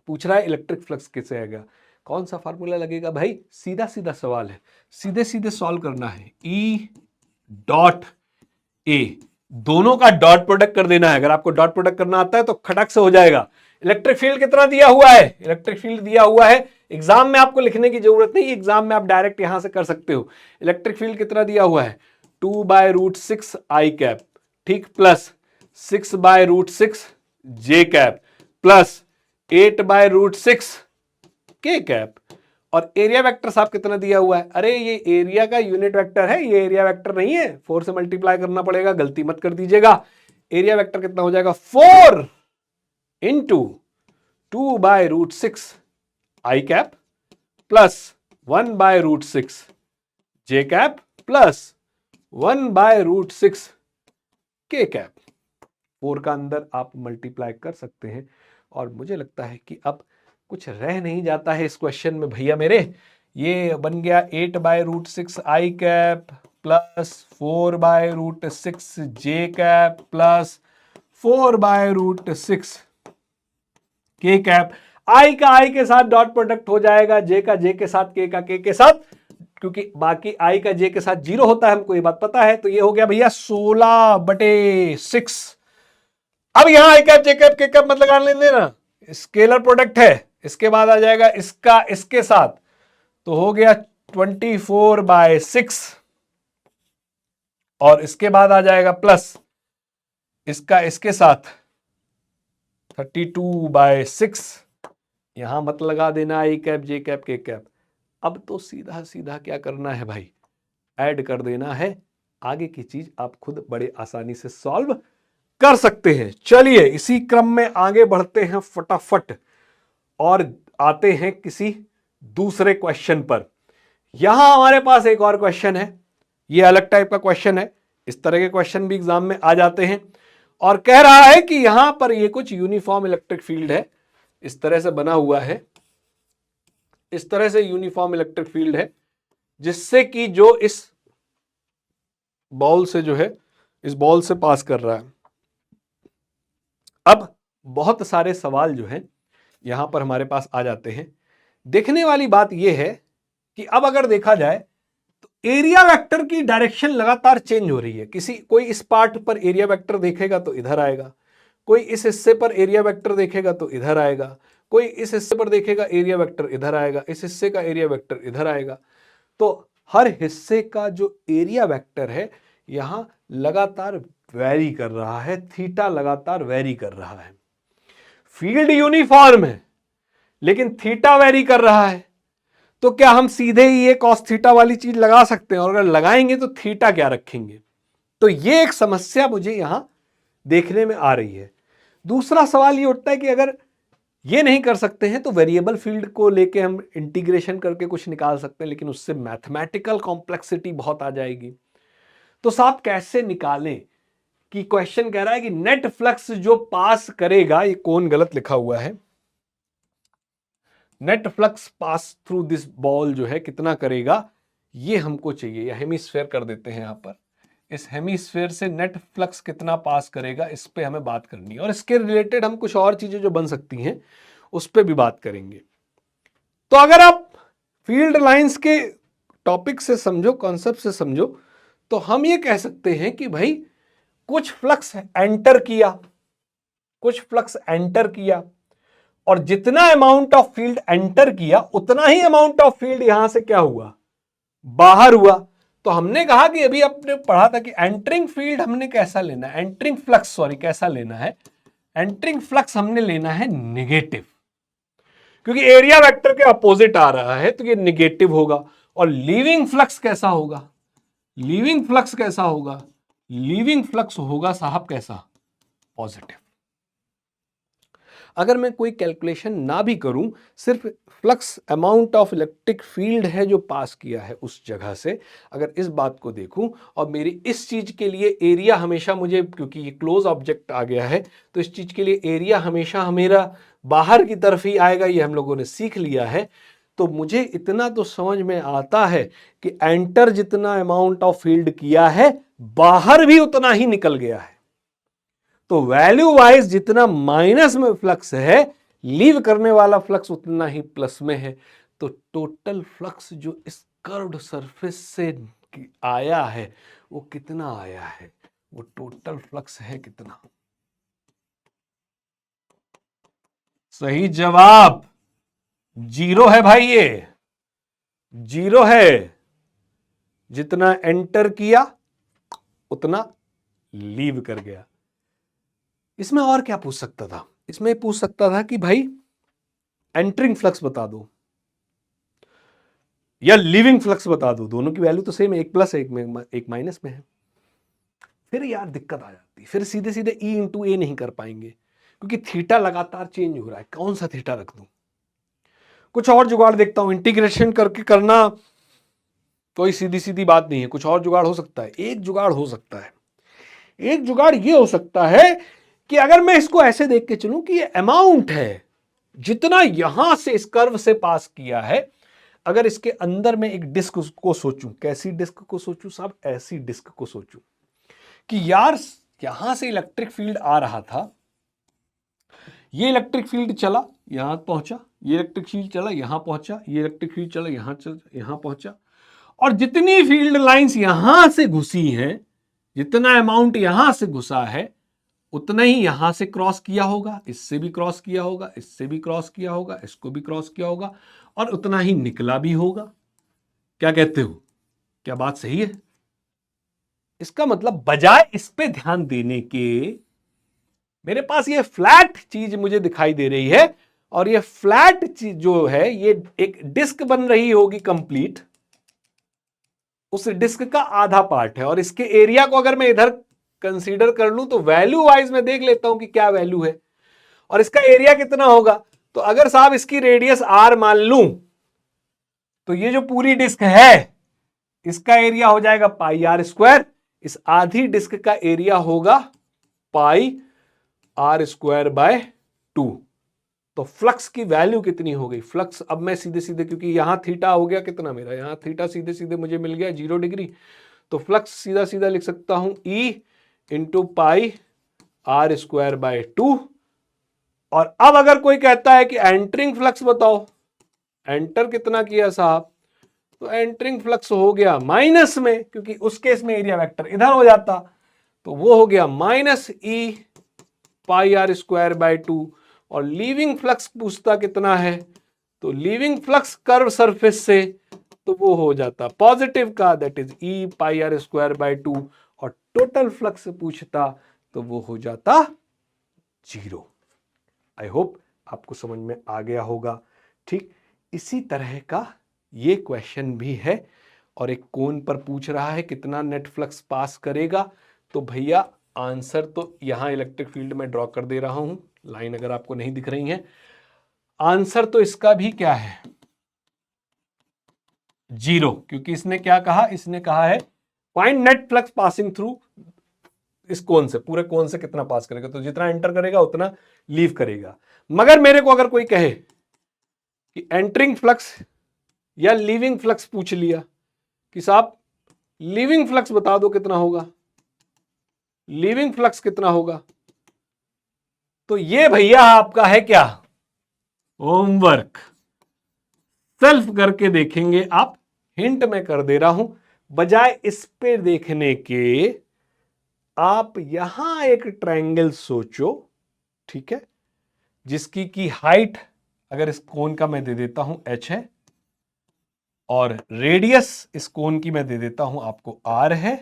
पूछ रहा है इलेक्ट्रिक फ्लक्स कैसे आएगा, कौन सा फार्मूला लगेगा भाई? सीधा सीधा सवाल है, सीधे सीधे सॉल्व करना है। E डॉट A, दोनों का डॉट प्रोडक्ट कर देना है। अगर आपको डॉट प्रोडक्ट करना आता है तो खटक से हो जाएगा। इलेक्ट्रिक फील्ड कितना दिया हुआ है? इलेक्ट्रिक फील्ड दिया हुआ है, एग्जाम में आपको लिखने की जरूरत नहीं, एग्जाम में आप डायरेक्ट यहां से कर सकते हो। इलेक्ट्रिक फील्ड कितना दिया हुआ है? 2/√6 आई कैप, ठीक, प्लस 6/√6 जे कैप प्लस 8/√6 के कैप। और एरिया वेक्टर साहब कितना दिया हुआ है? अरे ये एरिया का यूनिट वेक्टर है, ये एरिया वेक्टर नहीं है, 4 से मल्टीप्लाई करना पड़ेगा, गलती मत कर दीजिएगा। एरिया वेक्टर कितना हो जाएगा? 4 इंटू 2/√6 आई कैप प्लस 1/√6 जे कैप प्लस 1/√6 के कैप। 4 का अंदर आप मल्टीप्लाई कर सकते हैं। और मुझे लगता है कि अब कुछ रह नहीं जाता है इस क्वेश्चन में भैया मेरे। ये बन गया 8/√6 आई कैप प्लस 4/√6 जे कैप प्लस 4/√6 के कैप। आई का आई के साथ डॉट प्रोडक्ट हो जाएगा, जे का जे के साथ, के का के साथ, क्योंकि बाकी आई का जे के साथ 0 होता है, हमको ये बात पता है। तो ये हो गया भैया 16/6। अब यहां आई कैप जे कैप के कैप मत लगा लेंगे ना, स्केलर प्रोडक्ट है। इसके बाद आ जाएगा इसका इसके साथ, तो हो गया 24/6 और इसके बाद आ जाएगा प्लस इसका इसके साथ 32/6। यहां मत लगा देना आई कैप जे कैप के कैप। अब तो सीधा सीधा क्या करना है भाई, ऐड कर देना है। आगे की चीज आप खुद बड़े आसानी से सॉल्व कर सकते हैं। चलिए इसी क्रम में आगे बढ़ते हैं फटाफट और आते हैं किसी दूसरे क्वेश्चन पर। यहां हमारे पास एक और क्वेश्चन है, ये अलग टाइप का क्वेश्चन है। इस तरह के क्वेश्चन भी एग्जाम में आ जाते हैं। और कह रहा है कि यहां पर ये कुछ यूनिफॉर्म इलेक्ट्रिक फील्ड है, इस तरह से बना हुआ है, इस तरह से यूनिफॉर्म इलेक्ट्रिक फील्ड है, जिससे कि जो इस बॉल से जो है, इस बॉल से पास कर रहा है। अब बहुत सारे सवाल जो हैं यहां पर हमारे पास आ जाते हैं। देखने वाली बात यह है कि अब अगर देखा जाए तो एरिया वेक्टर की डायरेक्शन लगातार चेंज हो रही है। कोई इस पार्ट पर एरिया वेक्टर देखेगा तो इधर आएगा, कोई इस हिस्से पर एरिया वेक्टर देखेगा तो इधर आएगा, कोई इस हिस्से पर देखेगा एरिया वेक्टर इधर आएगा, इस हिस्से का एरिया वेक्टर इधर आएगा। तो हर हिस्से का जो एरिया वेक्टर है यहां लगातार वेरी कर रहा है, थीटा लगातार वेरी कर रहा है। फील्ड यूनिफॉर्म है लेकिन थीटा वेरी कर रहा है। तो क्या हम सीधे ही ये कॉस थीटा वाली चीज लगा सकते हैं? और अगर लगाएंगे तो थीटा क्या रखेंगे? तो ये एक समस्या मुझे यहां देखने में आ रही है। दूसरा सवाल ये उठता है कि अगर ये नहीं कर सकते हैं तो वेरिएबल फील्ड को लेके हम इंटीग्रेशन करके कुछ निकाल सकते हैं, लेकिन उससे मैथमेटिकल कॉम्प्लेक्सिटी बहुत आ जाएगी। तो साहब कैसे निकालें? कि क्वेश्चन कह रहा है कि नेट फ्लक्स जो पास करेगा, ये कौन गलत लिखा हुआ है, net flux pass through this ball जो है कितना करेगा, ये हमको चाहिए। या हेमिस्फेयर कर देते हैं यहां पर, इस हेमिस्फेयर से नेट फ्लक्स कितना पास करेगा, इस पे हमें बात करनी है। और इसके रिलेटेड हम कुछ और चीजें जो बन सकती हैं उस पे भी बात करेंगे। तो अगर आप फील्ड लाइंस के टॉपिक से समझो, कॉन्सेप्ट से समझो, तो हम ये कह सकते हैं कि भाई कुछ फ्लक्स एंटर किया, कुछ फ्लक्स एंटर किया, और जितना अमाउंट ऑफ फील्ड एंटर किया उतना ही अमाउंट ऑफ फील्ड यहां से क्या हुआ, बाहर हुआ। तो हमने कहा कि अभी आपने पढ़ा था कि एंटरिंग फील्ड हमने कैसा लेना है, एंटरिंग फ्लक्स सॉरी कैसा लेना है, एंटरिंग फ्लक्स हमने लेना है नेगेटिव, क्योंकि एरिया वेक्टर के अपोजिट आ रहा है तो ये नेगेटिव होगा। और लीविंग फ्लक्स कैसा होगा, लीविंग फ्लक्स कैसा होगा, लीविंग फ्लक्स होगा साहब कैसा, पॉजिटिव। अगर मैं कोई कैलकुलेशन ना भी करूं, सिर्फ flux amount of electric field है जो पास किया है उस जगह से, अगर इस बात को देखूं और मेरी इस चीज के लिए एरिया हमेशा मुझे, क्योंकि ये क्लोज ऑब्जेक्ट आ गया है तो इस चीज के लिए एरिया हमेशा मेरा बाहर की तरफ ही आएगा, ये हम लोगों ने सीख लिया है। तो मुझे इतना तो समझ में आता है कि एंटर जितना अमाउंट ऑफ फील्ड किया है बाहर भी उतना ही निकल गया है। तो वैल्यू वाइज जितना माइनस में फ्लक्स है, लीव करने वाला फ्लक्स उतना ही प्लस में है। तो टोटल फ्लक्स जो इस कर्व्ड सरफेस से आया है वो कितना आया है, वो टोटल फ्लक्स है कितना? सही जवाब 0 है भाई, ये 0 है। जितना एंटर किया उतना लीव कर गया। इसमें और क्या पूछ सकता था? इसमें पूछ सकता था कि भाई एंटरिंग फ्लक्स बता दो या लीविंग फ्लक्स बता दो, दोनों की वैल्यू तो सेम है, एक प्लस है एक माइनस में है। फिर यार दिक्कत आ जाती, फिर सीधे सीधे E इंटू ए नहीं कर पाएंगे क्योंकि थीटा लगातार चेंज हो रहा है, कौन सा थीटा रख दूं? कुछ और जुगाड़ देखता हूं, इंटीग्रेशन करके करना कोई सीधी सीधी बात नहीं है, कुछ और जुगाड़ हो सकता है। एक जुगाड़ हो सकता है, एक जुगाड़ ये हो सकता है कि अगर मैं इसको ऐसे देख के चलूं कि ये अमाउंट है जितना यहां से इस कर्व से पास किया है, अगर इसके अंदर में एक डिस्क को सोचूं, कैसी डिस्क को सोचूं साहब? ऐसी डिस्क को सोचूं कि यार यहां से इलेक्ट्रिक फील्ड आ रहा था, ये इलेक्ट्रिक फील्ड चला यहां पहुंचा, ये इलेक्ट्रिक फील्ड चला यहां पहुंचा, ये इलेक्ट्रिक फील्ड चला यहां पहुंचा, और जितनी फील्ड लाइंस यहां से घुसी हैं, जितना अमाउंट यहां से घुसा है, उतना ही यहां से क्रॉस किया होगा, इससे भी क्रॉस किया होगा, इससे भी क्रॉस किया होगा, इसको भी क्रॉस किया होगा, और उतना ही निकला भी होगा। क्या कहते हो? क्या बात सही है? इसका मतलब बजाय इस पे ध्यान देने के मेरे पास ये फ्लैट चीज मुझे दिखाई दे रही है, और ये फ्लैट चीज जो है ये एक डिस्क बन रही होगी कंप्लीट, उस डिस्क का आधा पार्ट है, और इसके एरिया को अगर मैं इधर कंसीडर कर लूं तो वैल्यू वाइज मैं देख लेता हूं कि क्या वैल्यू है और इसका एरिया कितना होगा। तो अगर साहब इसकी रेडियस r मान लूं तो ये जो पूरी डिस्क है इसका एरिया हो जाएगा पाई आर स्क्वायर, इस आधी डिस्क का एरिया होगा पाई आर स्क्वायर बाय 2। तो फ्लक्स की वैल्यू कितनी हो गई? फ्लक्स अब मैं सीधे सीधे, क्योंकि यहां थीटा हो गया कितना मेरा, यहां थीटा सीधे सीधे मुझे मिल गया 0 डिग्री, तो फ्लक्स सीधा सीधा लिख सकता हूं E into pi R square by 2। और अब अगर कोई कहता है कि एंटरिंग फ्लक्स बताओ, एंटर कितना किया साहब, तो एंटरिंग फ्लक्स हो गया माइनस में, क्योंकि उस केस में एरिया वेक्टर इधर हो जाता, तो वो हो गया minus E pi R square by 2। और लीविंग फ्लक्स पूछता कितना है, तो लीविंग फ्लक्स कर्व सरफेस से, तो वो हो जाता पॉजिटिव का, that is E pi R square by 2। और टोटल फ्लक्स पूछता तो वो हो जाता 0। आई होप आपको समझ में आ गया होगा। ठीक इसी तरह का ये क्वेश्चन भी है, और एक कोन पर पूछ रहा है कितना नेट फ्लक्स पास करेगा। तो भैया आंसर तो यहां इलेक्ट्रिक फील्ड में ड्रॉ कर दे रहा हूं, लाइन अगर आपको नहीं दिख रही है, आंसर तो इसका भी क्या है 0, क्योंकि इसने क्या कहा, इसने कहा है find net flux passing through इस कोन से, पूरे कोन से कितना पास करेगा, तो जितना एंटर करेगा उतना लीव करेगा। मगर मेरे को अगर कोई कहे कि एंटरिंग फ्लक्स या लीविंग फ्लक्स पूछ लिया कि साहब लीविंग फ्लक्स बता दो कितना होगा, लीविंग फ्लक्स कितना होगा, तो ये भैया आपका है क्या होमवर्क, सेल्फ करके देखेंगे आप। हिंट मैं कर दे रहा हूं, बजाय इस पे देखने के आप यहां एक ट्रायंगल सोचो, ठीक है, जिसकी की हाइट अगर इस कोन का मैं दे देता हूं h है, और रेडियस इस कोन की मैं दे देता हूं आपको r है।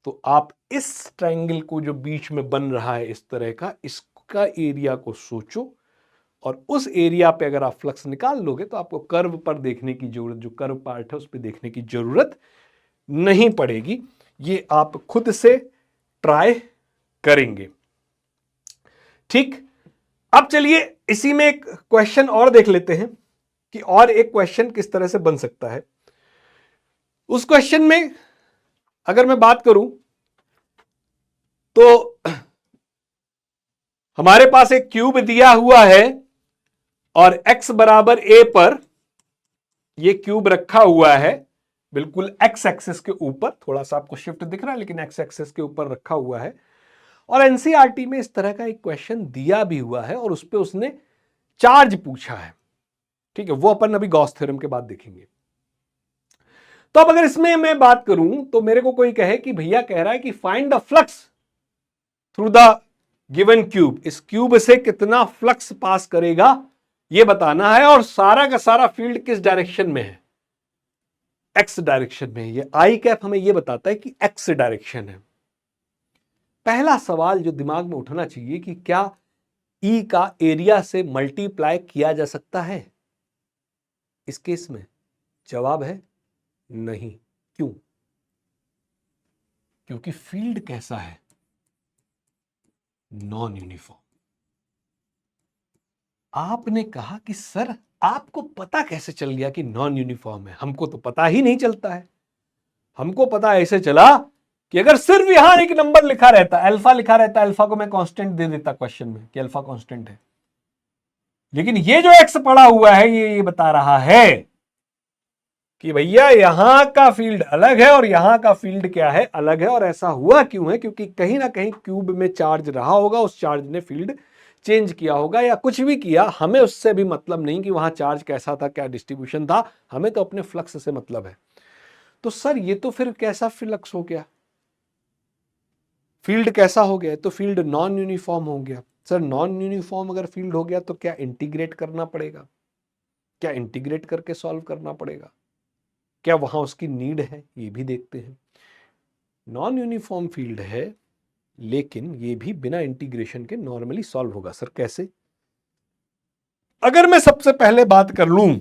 तो आप इस ट्रायंगल को जो बीच में बन रहा है इस तरह का, इसका एरिया को सोचो, और उस एरिया पे अगर आप फ्लक्स निकाल लोगे तो आपको कर्व पर देखने की जरूरत, जो कर्व पार्ट है उस पर देखने की जरूरत नहीं पड़ेगी। ये आप खुद से ट्राई करेंगे। ठीक, अब चलिए इसी में एक क्वेश्चन और देख लेते हैं कि और एक क्वेश्चन किस तरह से बन सकता है। उस क्वेश्चन में अगर मैं बात करूं तो हमारे पास एक क्यूब दिया हुआ है और x बराबर a पर ये क्यूब रखा हुआ है, बिल्कुल x एक्सिस के ऊपर, थोड़ा सा आपको शिफ्ट दिख रहा है लेकिन x एक्सिस के ऊपर रखा हुआ है। और एनसीईआरटी में इस तरह का एक क्वेश्चन दिया भी हुआ है और उस पे उसने चार्ज पूछा है। ठीक है, वो अपन अभी गॉस थ्योरम के बाद देखेंगे। तो अब अगर इसमें मैं बात करूं तो मेरे को कोई कहे कि भैया कह रहा है कि find the flux through the given cube, इस क्यूब से कितना फ्लक्स पास करेगा ये बताना है, और सारा का सारा फील्ड किस डायरेक्शन में है, एक्स डायरेक्शन में है। ये आई कैप हमें ये बताता है कि एक्स डायरेक्शन है। पहला सवाल जो दिमाग में उठना चाहिए कि क्या ई का एरिया से मल्टीप्लाई किया जा सकता है? इस केस में जवाब है नहीं। क्यों? क्योंकि फील्ड कैसा है? Non uniform. आपने कहा कि सर आपको पता कैसे चल गया कि नॉन यूनिफॉर्म है? हमको तो पता ही नहीं चलता है। हमको पता ऐसे चला कि अगर सिर्फ यहां एक नंबर लिखा रहता, अल्फा लिखा रहता, अल्फा को मैं कांस्टेंट दे देता क्वेश्चन में कि अल्फा कांस्टेंट है, लेकिन ये जो एक्स पड़ा हुआ है ये बता रहा है कि भैया यहां का फील्ड अलग है और यहां का फील्ड क्या है, अलग है। और ऐसा हुआ क्यों है? क्योंकि कहीं ना कहीं क्यूब में चार्ज रहा होगा, उस चार्ज ने फील्ड चेंज किया होगा या कुछ भी किया, हमें उससे भी मतलब नहीं कि वहां चार्ज कैसा था, क्या डिस्ट्रीब्यूशन था, हमें तो अपने फ्लक्स से मतलब है। तो सर ये तो फिर कैसा फ्लक्स हो गया, फील्ड कैसा हो गया? तो फील्ड नॉन यूनिफॉर्म हो गया। सर नॉन यूनिफॉर्म अगर फील्ड हो गया तो क्या इंटीग्रेट करना पड़ेगा? क्या इंटीग्रेट करके सॉल्व करना पड़ेगा? क्या वहां उसकी नीड है? ये भी देखते हैं। नॉन यूनिफॉर्म फील्ड है लेकिन ये भी बिना इंटीग्रेशन के नॉर्मली सॉल्व होगा। सर कैसे? अगर मैं सबसे पहले बात कर लूं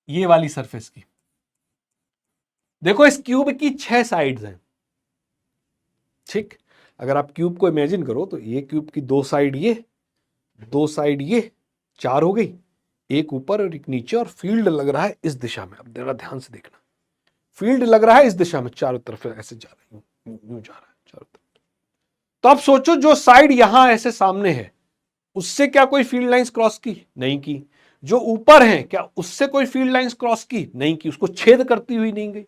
ये वाली सरफेस की, देखो इस क्यूब की 6 साइड्स हैं, ठीक? अगर आप क्यूब को इमेजिन करो तो ये क्यूब की 2 साइड, ये 2 साइड, ये 4 हो गई, एक ऊपर और एक नीचे, और फील्ड लग रहा है इस दिशा में। अब जरा ध्यान से देखना, फील्ड लग रहा है इस दिशा में, चारों तरफ ऐसे जा रहा है, यूं जा रहा है चारों तरफ। तो आप सोचो जो साइड यहां ऐसे सामने है उससे क्या कोई फील्ड लाइंस क्रॉस की? नहीं की। जो ऊपर है क्या उससे कोई फील्ड लाइंस क्रॉस की? नहीं की, उसको छेद करती हुई नहीं गई।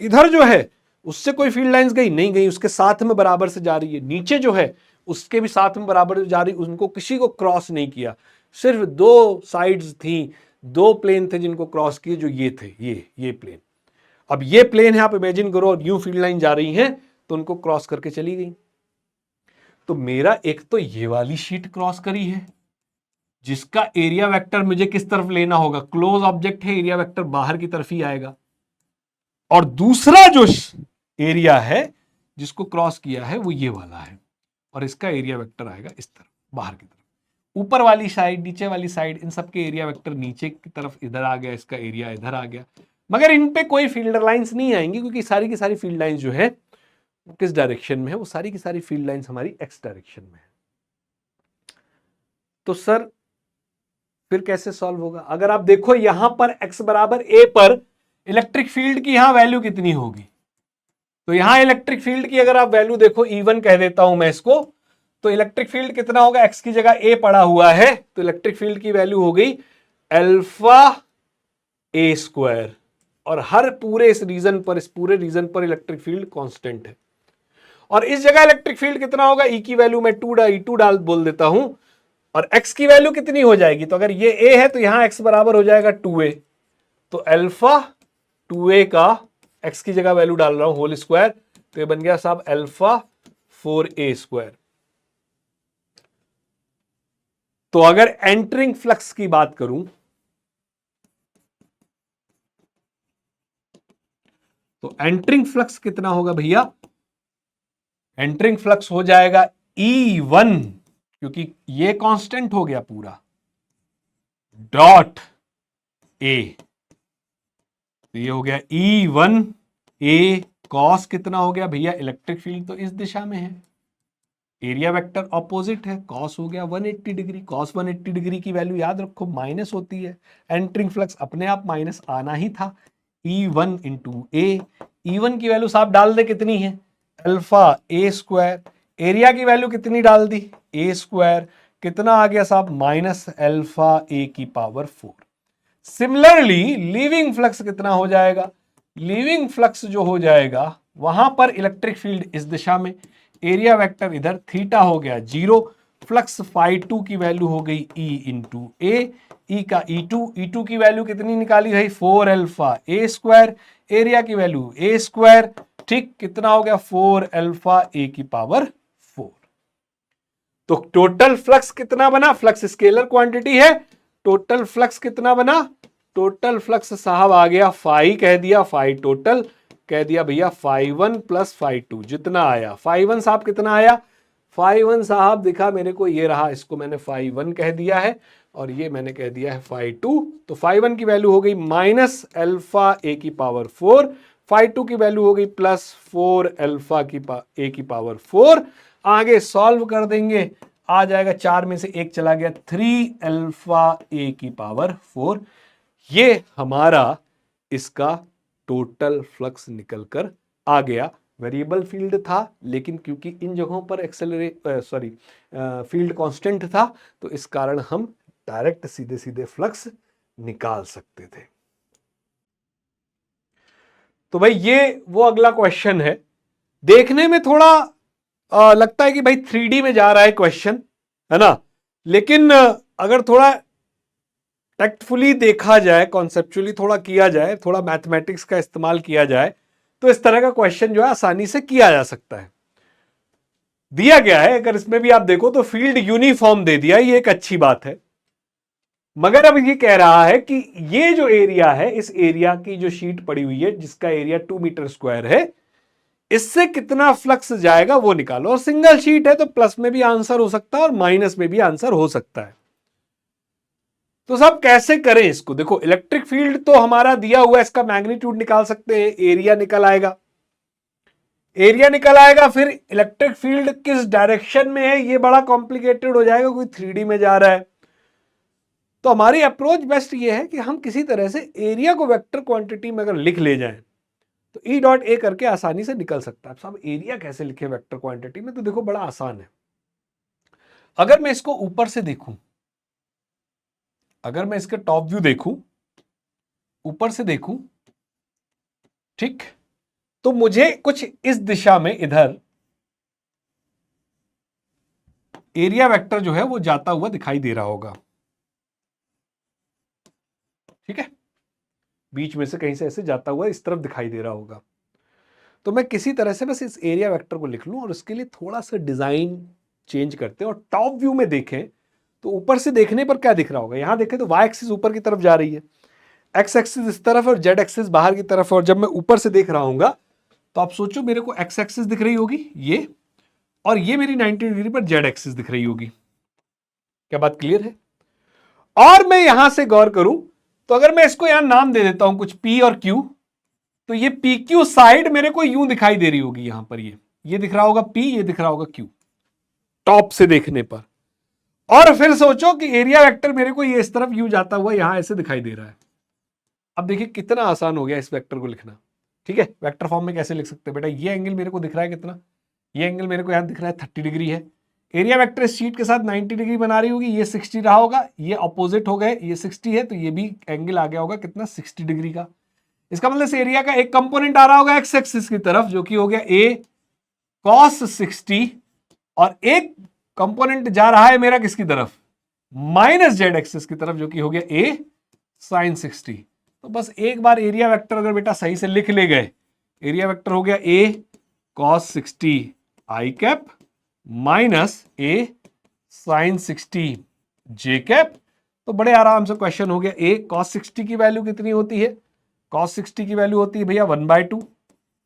इधर जो है उससे कोई फील्ड लाइंस गई? नहीं गई, उसके साथ में बराबर से जा रही है। नीचे जो है उसके भी साथ में बराबर जा रही, उनको किसी को क्रॉस नहीं किया। सिर्फ 2 साइड्स थी, 2 प्लेन थे जिनको क्रॉस किए, जो ये थे, ये प्लेन। अब ये प्लेन है, आप इमेजिन करो, और यूं फील्ड लाइन जा रही हैं तो उनको क्रॉस करके चली गई। तो मेरा एक तो ये वाली शीट क्रॉस करी है जिसका एरिया वेक्टर मुझे किस तरफ लेना होगा? क्लोज ऑब्जेक्ट है, एरिया वेक्टर बाहर की तरफ ही आएगा। और दूसरा जो एरिया है जिसको क्रॉस किया है वो ये वाला है, और इसका एरिया वेक्टर आएगा इस तरफ, बाहर की तरफ। ऊपर वाली साइड, नीचे वाली साइड, इन सबके एरिया वेक्टर नीचे की तरफ इधर आ गया, इसका एरिया इधर आ गया। मगर इन पे कोई फील्ड लाइंस नहीं आएंगी क्योंकि सारी की सारी फील्ड लाइंस जो है वो किस डायरेक्शन में है? वो सारी की सारी फील्ड लाइंस हमारी एक्स डायरेक्शन में है। तो सर फिर कैसे सॉल्व होगा? अगर आप देखो यहां पर x बराबर a पर इलेक्ट्रिक फील्ड की यहां वैल्यू कितनी होगी, तो यहां इलेक्ट्रिक फील्ड की अगर आप वैल्यू देखो, E1 कह देता हूं मैं इसको, तो इलेक्ट्रिक फील्ड कितना होगा? x की जगह a पड़ा हुआ है तो इलेक्ट्रिक फील्ड की वैल्यू हो गई अल्फा a स्क्वायर। और हर पूरे इस रीजन पर, इस पूरे रीजन पर इलेक्ट्रिक फील्ड कांस्टेंट है। और इस जगह इलेक्ट्रिक फील्ड कितना होगा? E की वैल्यू मैं 2 डाल बोल देता हूं, और x की वैल्यू कितनी हो जाएगी? तो अगर ये a है तो यहां x बराबर हो जाएगा 2a, तो अल्फा 2a का x की जगह वैल्यू डाल रहा हूं होल स्क्वायर, तो ये बन गया साहब अल्फा 4a स्क्वायर। तो अगर एंटरिंग फ्लक्स की बात करूं तो एंटरिंग फ्लक्स कितना होगा भैया? एंटरिंग फ्लक्स हो जाएगा E1, क्योंकि ये कांस्टेंट हो गया पूरा, डॉट a, तो ये हो गया E1 a कॉस कितना हो गया भैया? इलेक्ट्रिक फील्ड तो इस दिशा में है, एरिया वेक्टर ऑपोजिट है, कॉस हो गया 180 डिग्री। कॉस 180 डिग्री की वैल्यू याद रखो माइनस होती है, एंटरिंग फ्लक्स अपने आप माइनस आना ही था। E1 इंटू ए, E1 की वैल्यू साहब डाल दे कितनी है? Alpha a square. एरिया की वैल्यू कितनी डाल दी? a square. कितना आ गया साहब? माइनस अल्फा a की पावर 4। सिमिलरली लीविंग फ्लक्स कितना हो जाएगा? लीविंग फ्लक्स जो हो जाएगा वहां पर इलेक्ट्रिक फील्ड इस दिशा में, एरिया वेक्टर इधर, थीटा हो गया 0, फ्लक्स φ2 की वैल्यू हो गई E इंटू ए, ई का E2 की वैल्यू कितनी निकाली भाई? 4 अल्फा a स्क्वायर, एरिया की वैल्यू a स्क्वायर, ठीक, कितना हो गया? 4 अल्फा a की पावर 4। तो टोटल फ्लक्स कितना बना? फ्लक्स स्केलर क्वांटिटी है, टोटल फ्लक्स कितना बना? टोटल फ्लक्स साहब आ गया फाई, कह दिया फाई टोटल, कह दिया भैया phi 1 प्लस phi 2 जितना आया। phi 1 साहब कितना आया? phi 1 साहब दिखा मेरे को ये रहा, इसको मैंने phi 1 कह दिया है और ये मैंने कह दिया है phi 2। तो phi 1 की वैल्यू हो गई माइनस अल्फा ए की पावर 4, phi 2 की वैल्यू हो गई प्लस 4 अल्फा की ए की पावर 4। आगे सॉल्व कर देंगे, आ जाएगा 4 में से 1 चला गया, 3 अल्फा ए की पावर 4। ये हमारा इसका टोटल फ्लक्स निकल कर आ गया। वेरिएबल फील्ड था, लेकिन क्योंकि इन जगहों पर फील्ड कांस्टेंट था, तो इस कारण हम डायरेक्ट सीधे सीधे फ्लक्स निकाल सकते थे। तो भाई ये वो अगला क्वेश्चन है। देखने में थोड़ा लगता है कि भाई 3D में जा रहा है क्वेश्चन, है ना, लेकिन अगर थोड़ा टैक्टफुली देखा जाए, कॉन्सेप्चुअली थोड़ा किया जाए, थोड़ा मैथमेटिक्स का इस्तेमाल किया जाए, तो इस तरह का क्वेश्चन जो है आसानी से किया जा सकता है। दिया गया है, अगर इसमें भी आप देखो तो फील्ड यूनिफॉर्म दे दिया, ये एक अच्छी बात है। मगर अब ये कह रहा है कि ये जो एरिया है, इस एरिया की जो शीट पड़ी हुई है जिसका एरिया 2 मीटर स्क्वायर है, इससे कितना फ्लक्स जाएगा वो निकालो। और सिंगल शीट है तो प्लस में भी आंसर हो सकता है और माइनस में भी आंसर हो सकता है। तो साहब कैसे करें इसको? देखो, इलेक्ट्रिक फील्ड तो हमारा दिया हुआ है, इसका मैग्नीट्यूड निकाल सकते हैं, एरिया निकल आएगा। एरिया निकल आएगा, फिर इलेक्ट्रिक फील्ड किस डायरेक्शन में है ये बड़ा कॉम्प्लिकेटेड हो जाएगा, कोई 3D में जा रहा है। तो हमारी अप्रोच बेस्ट ये है कि हम किसी तरह से एरिया को वेक्टर क्वांटिटी में अगर लिख ले जाएं तो ई डॉट ए करके आसानी से निकल सकता है। साहब एरिया कैसे लिखे वेक्टर क्वांटिटी में? तो देखो बड़ा आसान है। अगर मैं इसको ऊपर से देखूं, अगर मैं इसके टॉप व्यू देखूं, ऊपर से देखूं, ठीक, तो मुझे कुछ इस दिशा में इधर एरिया वेक्टर जो है वो जाता हुआ दिखाई दे रहा होगा। ठीक है, बीच में से कहीं से ऐसे जाता हुआ इस तरफ दिखाई दे रहा होगा। तो मैं किसी तरह से बस इस एरिया वेक्टर को लिख लूं और उसके लिए थोड़ा सा डिजाइन चेंज करते हैं और टॉप व्यू में देखें तो ऊपर से देखने पर क्या दिख रहा होगा। यहां देखें तो वाई एक्सिस ऊपर की तरफ जा रही है, एक्स एक्सिस इस तरफ और जेड एक्सिस बाहर की तरफ। और जब मैं ऊपर से देख रहा हूंगा तो आप सोचो मेरे को एक्स एक्सिस दिख रही होगी ये, और ये मेरी 90 डिग्री पर जेड एक्सिस दिख रही होगी। क्या बात क्लियर है? और मैं यहां से गौर करूं तो अगर मैं इसको यहां नाम दे देता हूं कुछ पी और क्यू, तो ये पी क्यू साइड मेरे को यूं दिखाई दे रही होगी। यहां पर ये दिख रहा होगा पी, ये दिख रहा होगा क्यू टॉप से देखने पर। और फिर सोचो कि एरिया वेक्टर मेरे को ये इस तरफ यूं जाता हुआ यहां ऐसे दिखाई दे रहा है। अब देखिए कितना आसान हो गया इस वेक्टर को लिखना। ठीक है, वेक्टर फॉर्म में कैसे लिख सकते हैं बेटा? ये एंगल मेरे को दिख रहा है कितना, ये एंगल मेरे को यहां दिख रहा है 30 डिग्री है। एरिया वेक्टर इस शीट के साथ 90 डिग्री बना रही होगी, ये 60 रहा होगा, ये अपोजिट हो गए, ये 60 है, तो ये भी एंगल आ गया होगा कितना, 60 डिग्री का। इसका मतलब इस एरिया का एक कंपोनेंट आ रहा होगा एक्स एक्सिस की तरफ जो कि हो गया ए कॉस 60, और एक कंपोनेंट जा रहा है मेरा किसकी तरफ, माइनस जेड एक्सिस की तरफ जो कि हो गया ए साइन 60। तो बस एक बार एरिया वेक्टर अगर बेटा सही से लिख ले गए, एरिया वेक्टर हो गया ए कॉस 60 आई कैप माइनस ए साइन 60 जे कैप, तो बड़े आराम से क्वेश्चन हो गया। ए कॉस 60 की वैल्यू कितनी होती है? कॉस 60 की वैल्यू होती है भैया 1/2,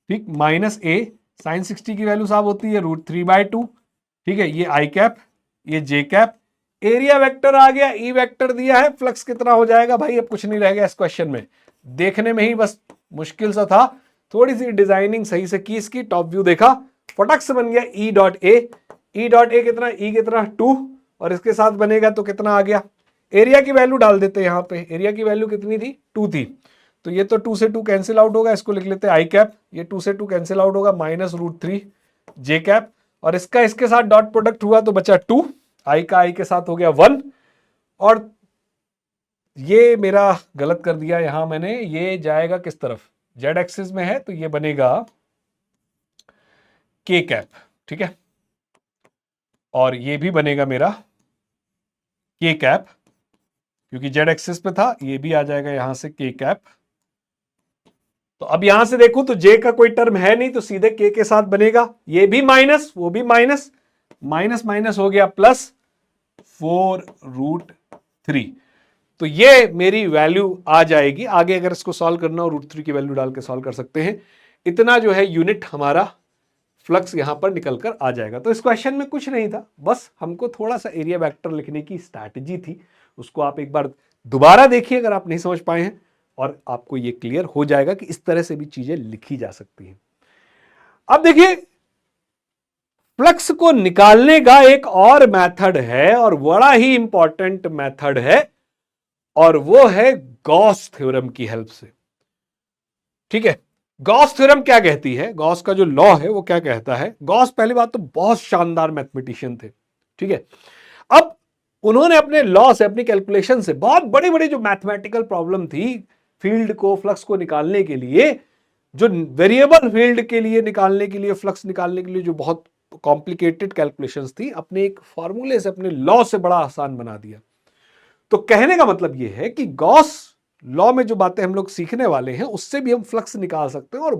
ठीक, माइनस ए साइन 60 की वैल्यू साहब होती है √3/2। ठीक है, ये आई कैप, ये जे कैप, एरिया वेक्टर आ गया, ई वेक्टर दिया है, फ्लक्स कितना हो जाएगा भाई? अब कुछ नहीं रहेगा इस क्वेश्चन में, देखने में ही बस मुश्किल सा था, थोड़ी सी डिजाइनिंग सही से की इसकी, टॉप व्यू देखा, फटक से बन गया ई डॉट ए। ई डॉट ए कितना, ई कितना 2, और इसके साथ बनेगा तो कितना आ गया, एरिया की वैल्यू डाल देते हैं यहाँ पे, एरिया की वैल्यू कितनी थी, 2 थी, तो ये तो 2 से 2 कैंसिल आउट होगा, इसको लिख लेते हैं आई कैप, ये 2 से 2 कैंसिल आउट होगा, माइनस √3 जे कैप, और इसका इसके साथ डॉट प्रोडक्ट हुआ तो बचा 2, आई का आई के साथ हो गया 1, और ये मेरा गलत कर दिया यहां मैंने, ये जाएगा किस तरफ, जेड एक्सिस में है, तो ये बनेगा के कैप। ठीक है, और ये भी बनेगा मेरा के कैप, क्योंकि जेड एक्सिस पे था, ये भी आ जाएगा यहां से के कैप। तो अब यहां से देखूं तो जे का कोई टर्म है नहीं, तो सीधे के के साथ बनेगा, ये भी माइनस, वो भी माइनस, माइनस माइनस हो गया प्लस 4√3। तो ये मेरी वैल्यू आ जाएगी। आगे अगर इसको सॉल्व करना हो √3 की वैल्यू डाल के सॉल्व कर सकते हैं। इतना जो है यूनिट हमारा फ्लक्स यहां पर निकल कर आ जाएगा। तो इस क्वेश्चन में कुछ नहीं था, बस हमको थोड़ा सा एरिया वेक्टर लिखने की स्ट्रैटेजी थी। उसको आप एक बार दोबारा देखिए अगर आप नहीं समझ पाए हैं, और आपको ये क्लियर हो जाएगा कि इस तरह से भी चीजें लिखी जा सकती हैं। अब देखिए, फ्लक्स को निकालने का एक और मेथड है, और बड़ा ही इंपॉर्टेंट मेथड है, और वो है गॉस थ्योरम की हेल्प से। ठीक है, गॉस थ्योरम क्या कहती है, गॉस का जो लॉ है वो क्या कहता है। गॉस पहली बात तो बहुत शानदार मैथमेटिशियन थे। ठीक है, अब उन्होंने अपने लॉ से, अपनी कैलकुलेशन से बहुत बड़ी बड़ी जो मैथमेटिकल प्रॉब्लम थी फील्ड को, फ्लक्स को निकालने के लिए, जो वेरिएबल फील्ड के लिए निकालने के लिए, फ्लक्स निकालने के लिए जो बहुत कॉम्प्लिकेटेड कैलकुलेशंस थी, अपने एक फॉर्मूले से, अपने लॉ से बड़ा आसान बना दिया। तो कहने का मतलब यह है कि गॉस लॉ में जो बातें हम लोग सीखने वाले हैं उससे भी हम फ्लक्स निकाल सकते हैं, और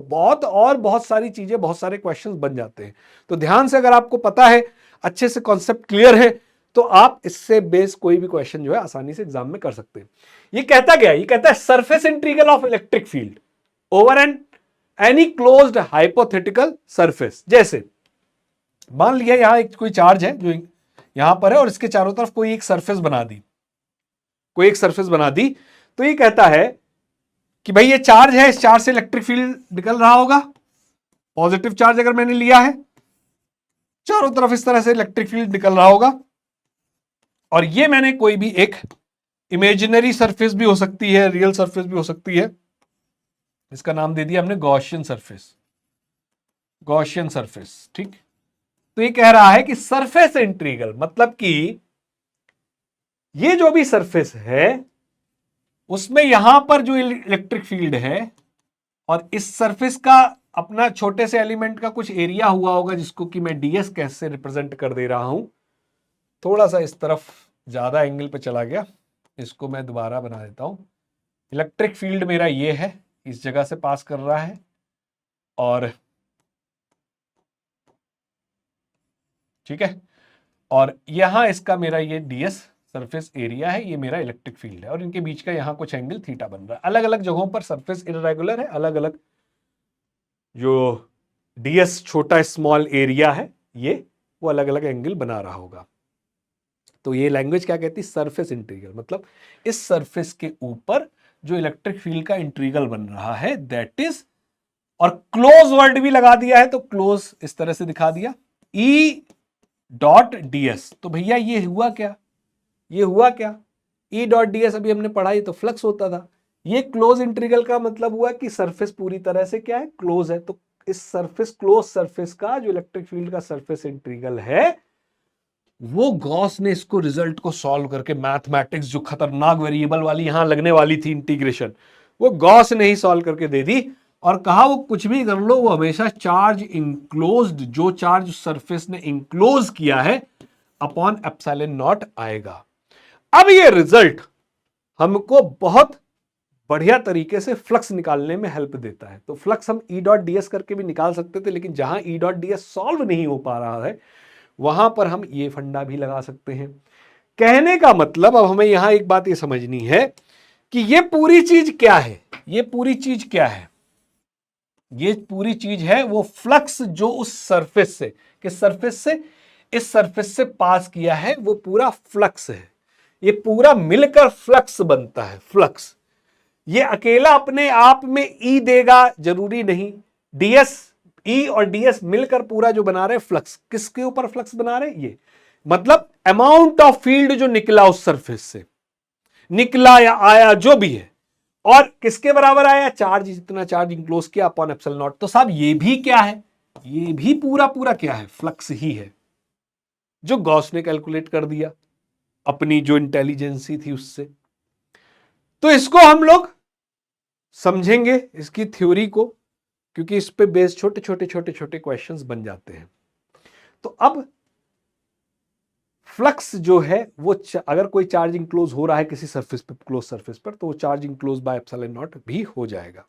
बहुत सारी चीजें, बहुत सारे क्वेश्चंस बन जाते हैं। तो ध्यान से, अगर आपको पता है, अच्छे से कॉन्सेप्ट क्लियर है, तो आप इससे बेस कोई भी क्वेश्चन जो है आसानी से एग्जाम में कर सकते हैं। ये कहता क्या है, ये कहता है surface integral of electric field over any closed hypothetical surface. जैसे मान लिया यहां एक कोई चार्ज है जो यहां पर है, और इसके चारों तरफ कोई एक सरफेस बना दी, कोई एक सरफेस बना दी, तो ये कहता है कि भाई ये चार्ज है, इस चार्ज से इलेक्ट्रिक फील्ड निकल रहा होगा। पॉजिटिव चार्ज अगर मैंने लिया है, चारों तरफ इस तरह से इलेक्ट्रिक फील्ड निकल रहा होगा। और ये मैंने कोई भी एक इमेजिनरी सरफेस भी हो सकती है, रियल सरफेस भी हो सकती है, इसका नाम दे दिया हमने गॉसियन सरफेस, गॉसियन सरफेस। ठीक, तो ये कह रहा है कि सरफेस इंटीग्रल मतलब कि ये जो भी सरफेस है उसमें यहां पर जो इलेक्ट्रिक फील्ड है, और इस सरफेस का अपना छोटे से एलिमेंट का कुछ एरिया हुआ होगा जिसको कि मैं डीएस कैसे रिप्रेजेंट कर दे रहा हूं। थोड़ा सा इस तरफ ज्यादा एंगल पे चला गया, इसको मैं दोबारा बना देता हूं। इलेक्ट्रिक फील्ड मेरा ये है, इस जगह से पास कर रहा है, और ठीक है, और यहां इसका मेरा ये डीएस सरफेस एरिया है, ये मेरा इलेक्ट्रिक फील्ड है, और इनके बीच का यहां कुछ एंगल थीटा बन रहा है। अलग अलग जगहों पर सरफेस इरेगुलर है, अलग अलग जो डीएस छोटा स्मॉल एरिया है ये, वो अलग अलग एंगल बना रहा होगा। तो ये लैंग्वेज क्या कहती है, सरफेस इंटीग्रल, मतलब इस सरफेस के ऊपर जो इलेक्ट्रिक फील्ड का इंटीग्रल बन रहा है, दैट इज, और क्लोज वर्ड भी लगा दिया है, तो क्लोज इस तरह से दिखा दिया, ई डॉट डीएस। तो भैया ये हुआ क्या, ये हुआ क्या, ई डॉट डीएस अभी हमने पढ़ा, ये तो फ्लक्स होता था। ये क्लोज इंटीग्रल का मतलब हुआ कि सरफेस पूरी तरह से क्या है, क्लोज है। तो इस सरफेस, क्लोज सरफेस का जो इलेक्ट्रिक फील्ड का सरफेस इंटीग्रल है, वो गॉस ने इसको रिजल्ट को सॉल्व करके, मैथमेटिक्स जो खतरनाक वेरिएबल वाली यहां लगने वाली थी इंटीग्रेशन, वो गॉस ने ही सॉल्व करके दे दी, और कहा वो कुछ भी कर लो, वो हमेशा चार्ज इंक्लोज्ड, जो चार्ज सरफेस ने इंक्लोज किया है, अपॉन एप्सिलॉन नॉट आएगा। अब ये रिजल्ट हमको बहुत बढ़िया तरीके से फ्लक्स निकालने में हेल्प देता है। तो फ्लक्स हम ई डॉट डीएस करके भी निकाल सकते थे, लेकिन जहां ई डॉट डीएस सॉल्व नहीं हो पा रहा है वहां पर हम ये फंडा भी लगा सकते हैं। कहने का मतलब, अब हमें यहां एक बात ये समझनी है कि ये पूरी चीज क्या है, ये पूरी चीज क्या है, ये पूरी चीज है वो फ्लक्स जो उस सरफेस से, किस सरफेस से, इस सरफेस से पास किया है, वो पूरा फ्लक्स है। ये पूरा मिलकर फ्लक्स बनता है, फ्लक्स। ये अकेला अपने आप में ई देगा जरूरी नहीं, डीएस, ई और डीएस मिलकर पूरा जो बना रहे फ्लक्स, किसके ऊपर फ्लक्स बना रहे, ये मतलब अमाउंट ऑफ फील्ड जो निकला उस सरफेस से, निकला या आया जो भी है, और किसके बराबर आया, चार्ज, जितना चार्ज इंक्लोज किया अपॉन एप्सिलॉन नॉट। तो साहब ये भी क्या है, ये भी पूरा पूरा क्या है, फ्लक्स ही है, जो गॉस ने कैलकुलेट कर दिया अपनी जो इंटेलिजेंसी थी उससे। तो इसको हम लोग समझेंगे, इसकी थ्योरी को, क्योंकि इस पे बेस छोटे छोटे छोटे छोटे क्वेश्चंस बन जाते हैं। तो अब फ्लक्स जो है वो, अगर कोई चार्ज इंक्लोज हो रहा है किसी सरफेस पे, क्लोज सरफेस पर, तो वो charge enclose by epsilon not भी हो जाएगा।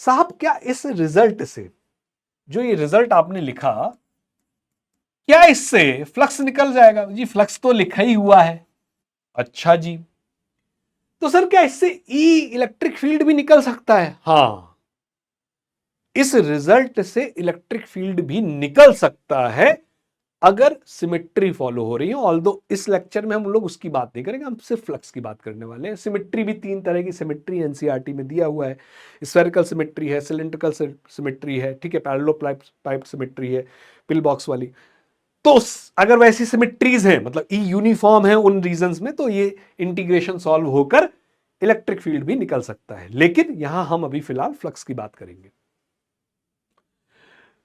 साहब क्या इस रिजल्ट से, जो ये रिजल्ट आपने लिखा, क्या इससे फ्लक्स निकल जाएगा? जी फ्लक्स तो लिखा ही हुआ है। अच्छा जी, तो सर क्या इससे ई इलेक्ट्रिक फील्ड भी निकल सकता है? हाँ, इस रिजल्ट से इलेक्ट्रिक फील्ड भी निकल सकता है अगर सिमेट्री फॉलो हो रही है। ऑल्दो इस लेक्चर में हम लोग उसकी बात नहीं करेंगे, हम सिर्फ फ्लक्स की बात करने वाले हैं। सिमेट्री भी 3 तरह की सिमेट्री एनसीईआरटी में दिया हुआ है। स्फेरिकल सिमेट्री है, सिलिंड्रिकल सिमेट्री है, ठीक है, पैरेललोपाइप सिमेट्री है, पिल बॉक्स वाली। तो अगर वैसी सिमेट्रीज हैं, मतलब ई यूनिफॉर्म है उन रीजंस में, तो ये इंटीग्रेशन सॉल्व होकर इलेक्ट्रिक फील्ड भी निकल सकता है। लेकिन यहां हम अभी फिलहाल फ्लक्स की बात करेंगे।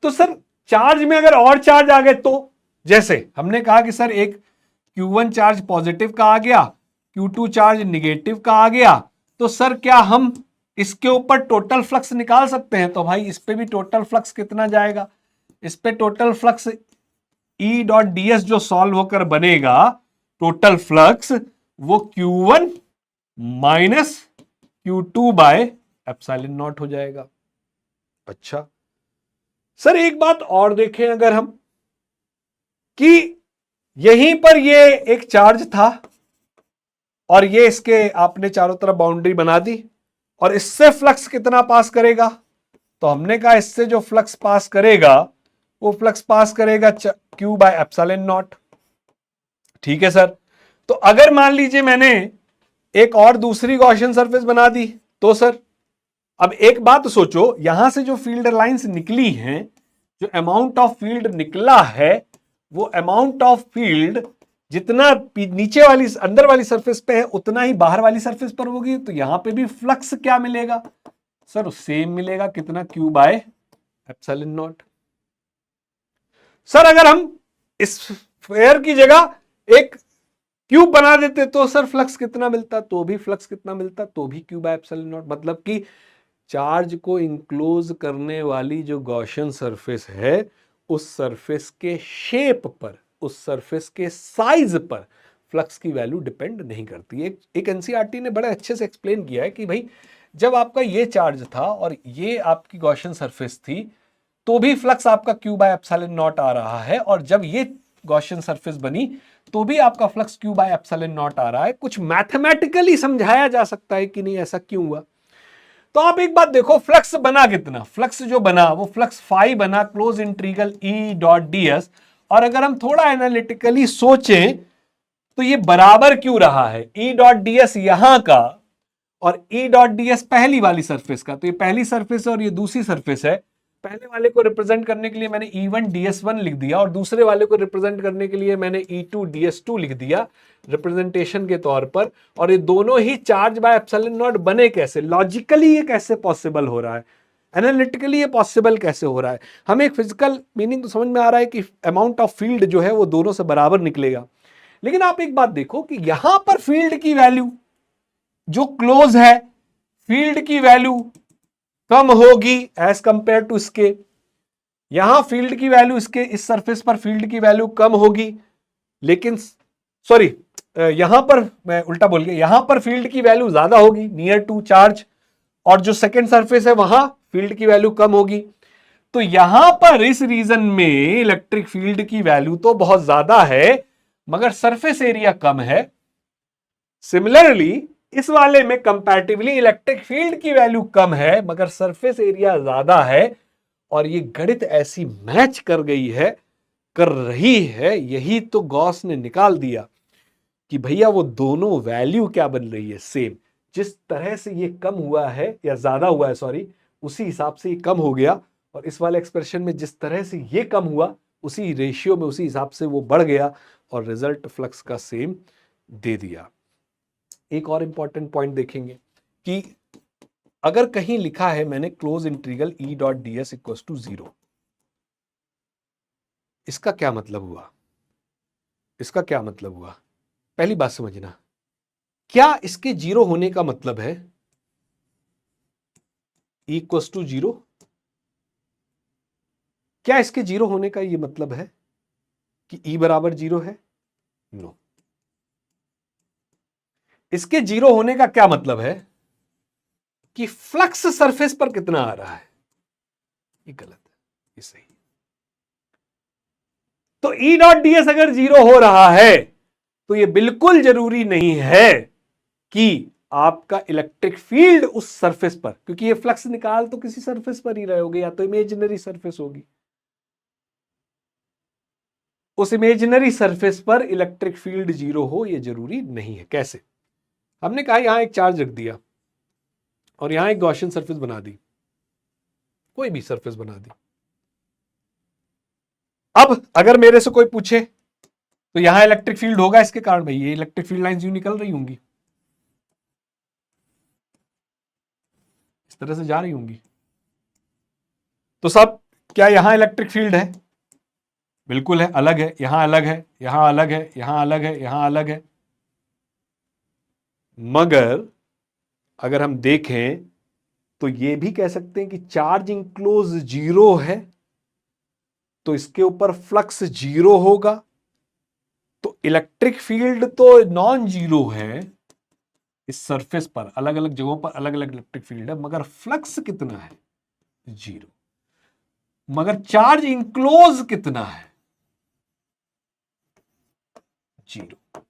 तो सर चार्ज में अगर और चार्ज आ गए, तो जैसे हमने कहा कि सर एक Q1 चार्ज पॉजिटिव का आ गया, Q2 चार्ज निगेटिव का आ गया, तो सर क्या हम इसके ऊपर टोटल फ्लक्स निकाल सकते हैं? तो भाई इस पे भी टोटल फ्लक्स कितना जाएगा? इस पे total flux E dot ds जो सॉल्व होकर बनेगा टोटल फ्लक्स, वो Q1 minus Q2 bye epsilon not हो जाएगा। अच्छा सर एक बात और देखें अगर हम, कि यहीं पर ये एक चार्ज था और ये इसके आपने चारों तरफ बाउंड्री बना दी, और इससे फ्लक्स कितना पास करेगा? तो हमने कहा इससे जो फ्लक्स पास करेगा वो फ्लक्स पास करेगा Q बाय एप्सिलॉन नॉट। ठीक है सर, तो अगर मान लीजिए मैंने एक और दूसरी गॉसियन सरफेस बना दी, तो सर अब एक बात सोचो, यहां से जो फील्ड लाइंस निकली हैं, जो अमाउंट ऑफ फील्ड निकला है, वो अमाउंट ऑफ फील्ड जितना नीचे वाली अंदर वाली सरफेस पे है उतना ही बाहर वाली सरफेस पर होगी। तो यहां पे भी फ्लक्स क्या मिलेगा सर? सेम मिलेगा, कितना? Q by epsilon not. Sir अगर हम इस स्फीयर की जगह एक क्यूब बना देते तो सर फ्लक्स कितना मिलता? तो भी फ्लक्स कितना मिलता? तो भी Q बाय एप्सिलॉन नॉट। मतलब कि चार्ज को इंक्लोज करने वाली जो गॉसियन सरफेस है, उस सरफेस के शेप पर, उस सरफेस के साइज पर फ्लक्स की वैल्यू डिपेंड नहीं करती। एक एनसीईआरटी ने बड़े अच्छे से एक्सप्लेन किया है कि भाई जब आपका ये चार्ज था और ये आपकी गॉसियन सरफेस थी, तो भी फ्लक्स आपका Q बाय एप्सिलॉन नॉट आ रहा है, और जब ये गॉसियन सरफेस बनी तो भी आपका flux Q by epsilon not आ रहा है। कुछ मैथमेटिकली समझाया जा सकता है कि नहीं ऐसा क्यों हुआ? तो आप एक बात देखो, फ्लक्स बना कितना? फ्लक्स जो बना वो फ्लक्स फाई बना, close integral E dot ds। और अगर हम थोड़ा एनालिटिकली सोचें तो ये बराबर क्यों रहा है? E डॉट ds यहां का और E डॉट ds पहली वाली सरफेस का। तो ये पहली सरफेस है और ये दूसरी सरफेस है। पहले वाले को रिप्रेजेंट करने के लिए मैंने E1 ds1 लिख दिया, और दूसरे वाले को रिप्रेजेंट करने के लिए मैंने E2 ds2 लिख दिया रिप्रेजेंटेशन के तौर पर। और ये दोनों ही चार्ज बाय एप्सिलॉन नॉट बने कैसे? लॉजिकली ये कैसे पॉसिबल हो रहा है? एनालिटिकली ये पॉसिबल कैसे हो रहा है? हमें एक फिजिकल मीनिंग तो समझ में आ रहा है कि अमाउंट ऑफ फील्ड जो है वो दोनों से बराबर निकलेगा। लेकिन आप एक बात देखो कि यहां पर फील्ड की वैल्यू जो क्लोज है, फील्ड की वैल्यू कम होगी एज कंपेयर टू इसके। यहां फील्ड की वैल्यू, इसके इस सरफेस पर फील्ड की वैल्यू कम होगी, लेकिन सॉरी यहां पर मैं उल्टा बोल गया, यहां पर फील्ड की वैल्यू ज्यादा होगी नियर टू चार्ज, और जो सेकेंड सरफेस है वहां फील्ड की वैल्यू कम होगी। तो यहां पर इस रीजन में इलेक्ट्रिक फील्ड की वैल्यू तो बहुत ज्यादा है, मगर सरफेस एरिया कम है। सिमिलरली इस वाले में कंपैरेटिवली इलेक्ट्रिक फील्ड की वैल्यू कम है, मगर सरफेस एरिया ज्यादा है। और ये गणित ऐसी मैच कर रही है, यही तो गॉस ने निकाल दिया कि भैया वो दोनों वैल्यू क्या बन रही है? सेम। जिस तरह से ये कम हुआ है या ज्यादा हुआ है, सॉरी, उसी हिसाब से ये कम हो गया, और इस वाले एक्सप्रेशन में जिस तरह से ये कम हुआ उसी रेशियो में, उसी हिसाब से वो बढ़ गया, और रिजल्ट फ्लक्स का सेम दे दिया। एक और इंपॉर्टेंट पॉइंट देखेंगे कि अगर कहीं लिखा है मैंने close integral E dot ds equals to 0, इसका क्या मतलब हुआ? इसका क्या मतलब हुआ? पहली बात समझना, क्या इसके 0 होने का मतलब है E इक्वल्स टू 0? क्या इसके 0 होने का यह मतलब है कि E बराबर 0 है? नो। इसके 0 होने का क्या मतलब है कि फ्लक्स सरफेस पर कितना आ रहा है? ये गलत है, ये सही। तो E डॉट ds अगर 0 हो रहा है तो ये बिल्कुल जरूरी नहीं है कि आपका इलेक्ट्रिक फील्ड उस सरफेस पर, क्योंकि ये फ्लक्स निकाल तो किसी सरफेस पर ही रहे होगे, या तो इमेजिनरी सरफेस होगी, उस इमेजिनरी सरफेस पर इलेक्ट्रिक फील्ड जीरो हो ये जरूरी नहीं है। कैसे? हमने कहा यहां एक चार्ज रख दिया और यहां एक गॉसियन सरफेस बना दी, कोई भी सरफेस बना दी। अब अगर मेरे से कोई पूछे तो यहां इलेक्ट्रिक फील्ड होगा इसके कारण, भाई ये इलेक्ट्रिक फील्ड लाइंस यूं निकल रही होंगी, इस तरह से जा रही होंगी, तो सब क्या यहां इलेक्ट्रिक फील्ड है? बिल्कुल है, अलग है, यहां अलग है, यहां अलग है, यहां अलग है, यहां अलग है। मगर अगर हम देखें तो ये भी कह सकते हैं कि चार्ज इंक्लोज जीरो है तो इसके ऊपर फ्लक्स जीरो होगा, तो इलेक्ट्रिक फील्ड तो नॉन जीरो है, इस सरफेस पर अलग अलग जगहों पर अलग अलग इलेक्ट्रिक फील्ड है, मगर फ्लक्स कितना है? जीरो। मगर चार्ज इंक्लोज कितना है? जीरो।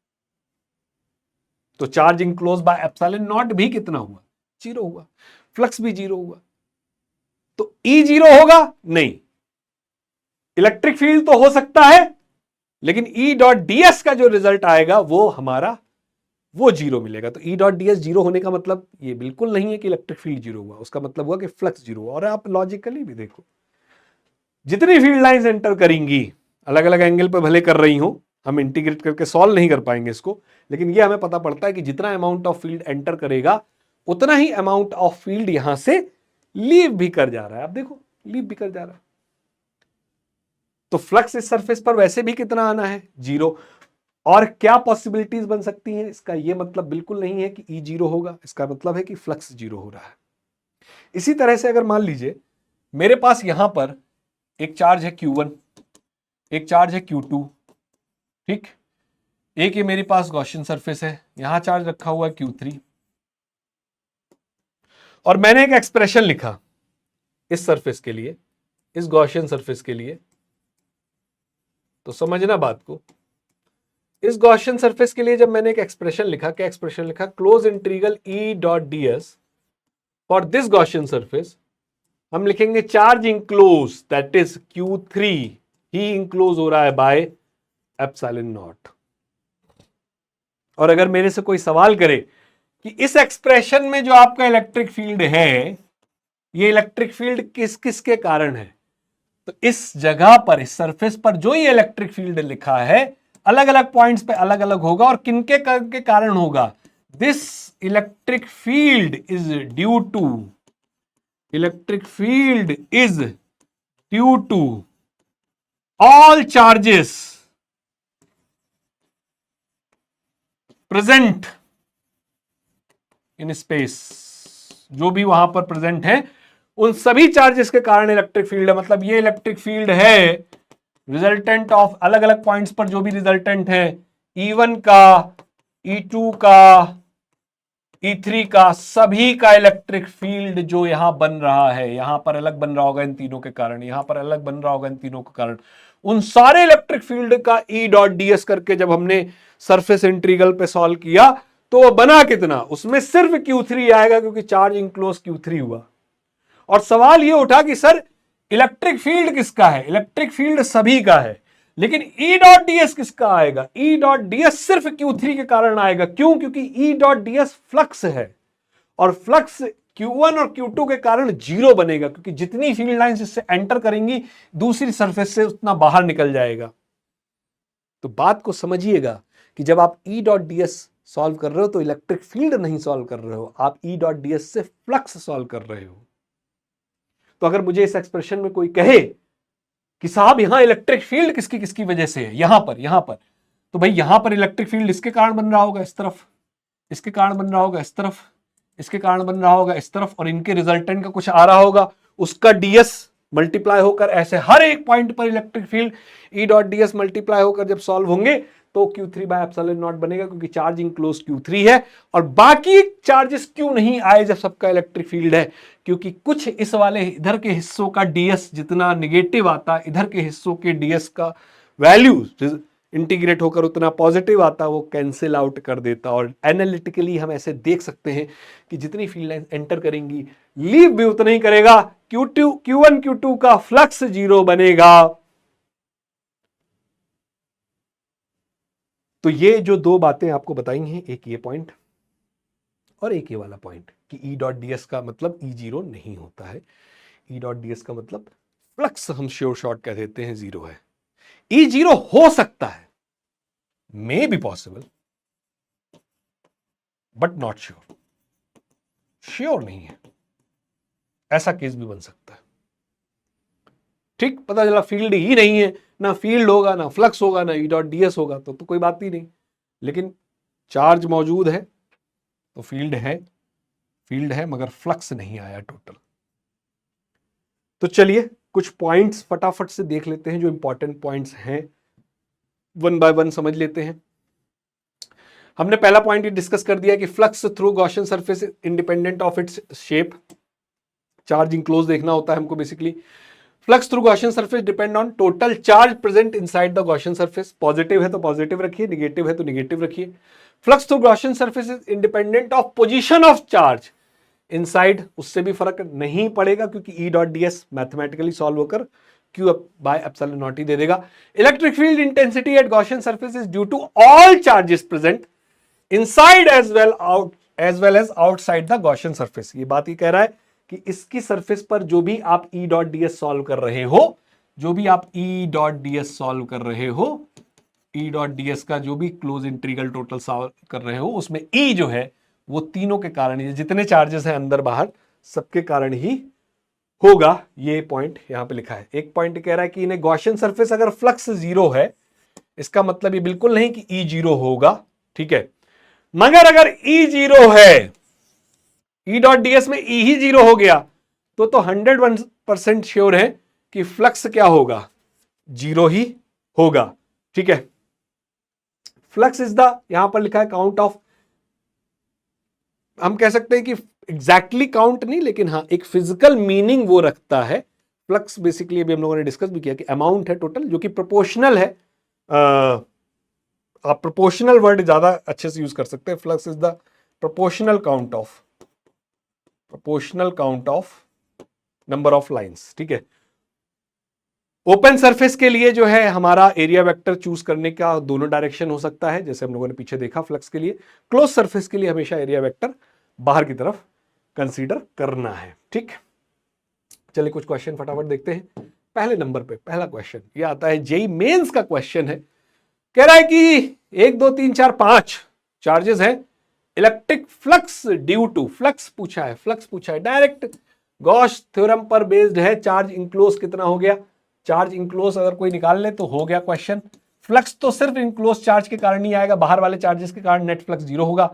तो charge enclose by epsilon not भी कितना हुआ? जीरो हुआ। फ्लक्स भी जीरो हुआ, तो ई जीरो होगा? नहीं। इलेक्ट्रिक फील्ड तो हो सकता है, लेकिन ई डॉट डीएस का जो रिजल्ट आएगा वो हमारा वो जीरो मिलेगा। तो ई डॉट डीएस जीरो होने का मतलब ये बिल्कुल नहीं है कि इलेक्ट्रिक फील्ड जीरो हुआ, उसका मतलब हुआ कि फ्लक्स जीरो हुआ। और आप लॉजिकली भी देखो, जितनी फील्ड लाइंस एंटर करेंगी, अलग अलग एंगल पे भले कर रही हो, हम इंटीग्रेट करके सॉल्व नहीं कर पाएंगे इसको, लेकिन ये हमें पता पड़ता है कि जितना अमाउंट ऑफ फील्ड एंटर करेगा उतना ही अमाउंट ऑफ फील्ड यहां से लीव भी कर जा रहा है। आप देखो, लीव भी कर जा रहा है। तो फ्लक्स इस सरफेस पर वैसे भी कितना आना है? जीरो। और क्या पॉसिबिलिटीज बन सकती हैं? इसका यह मतलब बिल्कुल नहीं है कि ई जीरो होगा, इसका मतलब है कि फ्लक्स जीरो हो रहा है। इसी तरह से अगर मान लीजिए मेरे पास यहां पर एक चार्ज है Q1, एक चार्ज है Q2, ठीक, एक ये मेरे पास गॉसियन सरफेस है, यहां चार्ज रखा हुआ है Q3, और मैंने एक एक्सप्रेशन लिखा इस सरफेस के लिए, इस गॉसियन सरफेस के लिए। तो समझना बात को, इस गॉसियन सरफेस के लिए जब मैंने एक एक्सप्रेशन लिखा, क्या एक्सप्रेशन लिखा? Close integral E dot DS for this Gaussian surface, हम लिखेंगे charge enclose that is Q3 he enclose हो रहा है बाय एप्सिलॉन नॉट। और अगर मेरे से कोई सवाल करे कि इस एक्सप्रेशन में जो आपका इलेक्ट्रिक फील्ड है, ये इलेक्ट्रिक फील्ड किस किस के कारण है, तो इस जगह पर, इस सरफेस पर जो ये इलेक्ट्रिक फील्ड लिखा है अलग अलग पॉइंट्स पे अलग अलग होगा, और किनके के कारण होगा? This electric field is due to, electric field is due to all charges present in space, जो भी वहां पर प्रेजेंट है उन सभी चार्जेस के कारण इलेक्ट्रिक फील्ड है। मतलब ये इलेक्ट्रिक फील्ड है रिजल्टेंट ऑफ अलग अलग पॉइंट्स पर जो भी रिजल्टेंट है, E1 का, E2 का, E3 का, सभी का इलेक्ट्रिक फील्ड जो यहां बन रहा है, यहां पर अलग बन रहा होगा इन तीनों के कारण, यहां पर अलग बन रहा होगा इन तीनों के कारण, उन सारे इलेक्ट्रिक फील्ड का ई डॉट डीएस करके जब हमने सरफेस इंटीग्रल पे सॉल्व किया तो वो बना कितना? उसमें सिर्फ Q3 आएगा, क्योंकि चार्ज इंक्लोज Q3 हुआ। और सवाल ये उठा कि सर इलेक्ट्रिक फील्ड किसका है? इलेक्ट्रिक फील्ड सभी का है, लेकिन ई डॉट डीएस किसका आएगा? ई डॉट डीएस सिर्फ Q3 के कारण आएगा। क्यों? क्योंकि ई डॉट डीएस फ्लक्स है, और फ्लक्स Q1 और Q2 के कारण जीरो बनेगा, क्योंकि जितनी फील्ड लाइंस इससे एंटर करेंगी दूसरी सरफेस से उतना बाहर निकल जाएगा। तो बात को समझिएगा कि जब आप ई डॉट डीएस सॉल्व कर रहे हो तो इलेक्ट्रिक फील्ड नहीं सॉल्व कर रहे हो, आप ई डॉट डीएस से फ्लक्स सॉल्व कर रहे हो। तो अगर मुझे इस एक्सप्रेशन में कोई कहे कि साहब यहां इलेक्ट्रिक फील्ड किसकी किसकी वजह से है, यहां पर, तो भाई यहां पर इलेक्ट्रिक फील्ड इसके कारण बन रहा होगा इस तरफ, इसके कारण बन रहा होगा इस तरफ, इसके कारण बन रहा होगा इस तरफ, और इनके रिजल्टेंट का कुछ आ रहा होगा, उसका डीएस मल्टीप्लाई होकर ऐसे हर एक पॉइंट पर electric field E dot DS multiply होकर जब सॉल्व होंगे तो Q3 बाय एप्सिलॉन नॉट बनेगा, क्योंकि चार्ज इंक्लोज Q3 है। और बाकी चार्जेस क्यों नहीं आए जब सबका इलेक्ट्रिक फील्ड है? क्योंकि कुछ इस वाले इधर के हिस्सों का डीएस जितना निगेटिव आता, इधर के हिस्सों के डीएस का वैल्यू इंटीग्रेट होकर उतना पॉजिटिव आता वो कैंसिल आउट कर देता। और एनालिटिकली हम ऐसे देख सकते हैं कि जितनी फील्ड लाइन एंटर करेंगी लीव भी उतना ही करेगा, Q1 Q2 का फ्लक्स 0 बनेगा। तो ये जो दो बातें आपको बताई हैं, एक ये पॉइंट और एक ये वाला पॉइंट कि ई डॉट डी एस का मतलब E0 नहीं होता है। ई डॉट डी एस का मतलब फ्लक्स हम श्योर शॉर्ट कह देते हैं 0 है। E0 हो सकता है, may be possible, but not sure. Sure नहीं है, ऐसा केस भी बन सकता है। ठीक, पता चला फील्ड ही नहीं है, ना फील्ड होगा, ना फ्लक्स होगा, ना ई डॉट डी एस होगा, तो कोई बात ही नहीं। लेकिन चार्ज मौजूद है तो फील्ड है मगर फ्लक्स नहीं आया टोटल। तो चलिए कुछ पॉइंट्स फटाफट से देख लेते हैं, जो इंपॉर्टेंट पॉइंट्स हैं, वन बाय वन समझ लेते हैं। हमने पहला पॉइंट ये डिस्कस कर दिया कि flux through Gaussian surface independent of its shape. Charge enclose देखना होता है हमको basically. Flux through Gaussian surface depend on total charge present inside the Gaussian surface. Positive है तो पॉजिटिव रखिए, निगेटिव है तो निगेटिव रखिए। Flux through Gaussian surface is independent of position of charge inside, उससे भी फर्क नहीं पड़ेगा क्योंकि ई dot D S mathematically solve होकर Q by epsilon naught ही दे देगा। Electric field intensity at Gaussian surface is due to all charges present inside as well as outside the Gaussian surface. ये बात ही कह रहा है कि इसकी सरफेस पर जो भी आप ई डॉट डी एस सॉल्व कर रहे हो, ई डॉट डी एस का जो भी क्लोज इंटीग्रल टोटल सॉल्व कर रहे हो, उसमें ई जो है वो तीनों के कारण ही, जितने चार्जेस हैं अंदर बाहर सबके कारण ही होगा। ये पॉइंट यहां पे लिखा है। एक पॉइंट कह रहा है कि इन्हें गॉसियन सरफेस अगर फ्लक्स 0 है, इसका मतलब ये बिल्कुल नहीं कि ई 0 होगा, ठीक है। मगर अगर ई 0 है, ई डॉट डी एस में ई ही 0 हो गया तो 101% श्योर है कि फ्लक्स क्या होगा, 0 ही होगा, ठीक है। फ्लक्स इज द, यहां पर लिखा है काउंट ऑफ, हम कह सकते हैं कि एग्जैक्टली काउंट नहीं, लेकिन हाँ एक फिजिकल मीनिंग वो रखता है। फ्लक्स बेसिकली अभी हम लोगों ने डिस्कस भी किया कि अमाउंट है टोटल, जो कि प्रोपोर्शनल है। आप प्रोपोर्शनल वर्ड ज्यादा अच्छे से यूज कर सकते हैं। Flux is the proportional count of number of lines, ठीक है। ओपन सरफेस के लिए जो है हमारा एरिया वेक्टर चूज करने का दोनों डायरेक्शन हो सकता है, जैसे हम लोगों ने पीछे देखा फ्लक्स के लिए। क्लोज सरफेस के लिए हमेशा एरिया वेक्टर बाहर की तरफ कंसीडर करना है, ठीक। चलिए कुछ क्वेश्चन फटाफट देखते हैं। पहले नंबर पे पहला क्वेश्चन ये आता है, जेई मेंस का क्वेश्चन है। कह रहा है कि 1 2 3 4 5 चार्जेस हैं, electric flux due to, flux पूछा है डायरेक्ट गॉस थ्योरम पर बेस्ड है। चार्ज इंक्लोज कितना हो गया, चार्ज इंक्लोज अगर कोई निकाल ले तो हो गया क्वेश्चन। फ्लक्स तो सिर्फ इंक्लोज चार्ज के कारण ही आएगा, बाहर वाले चार्जेस के कारण नेट फ्लक्स 0 होगा।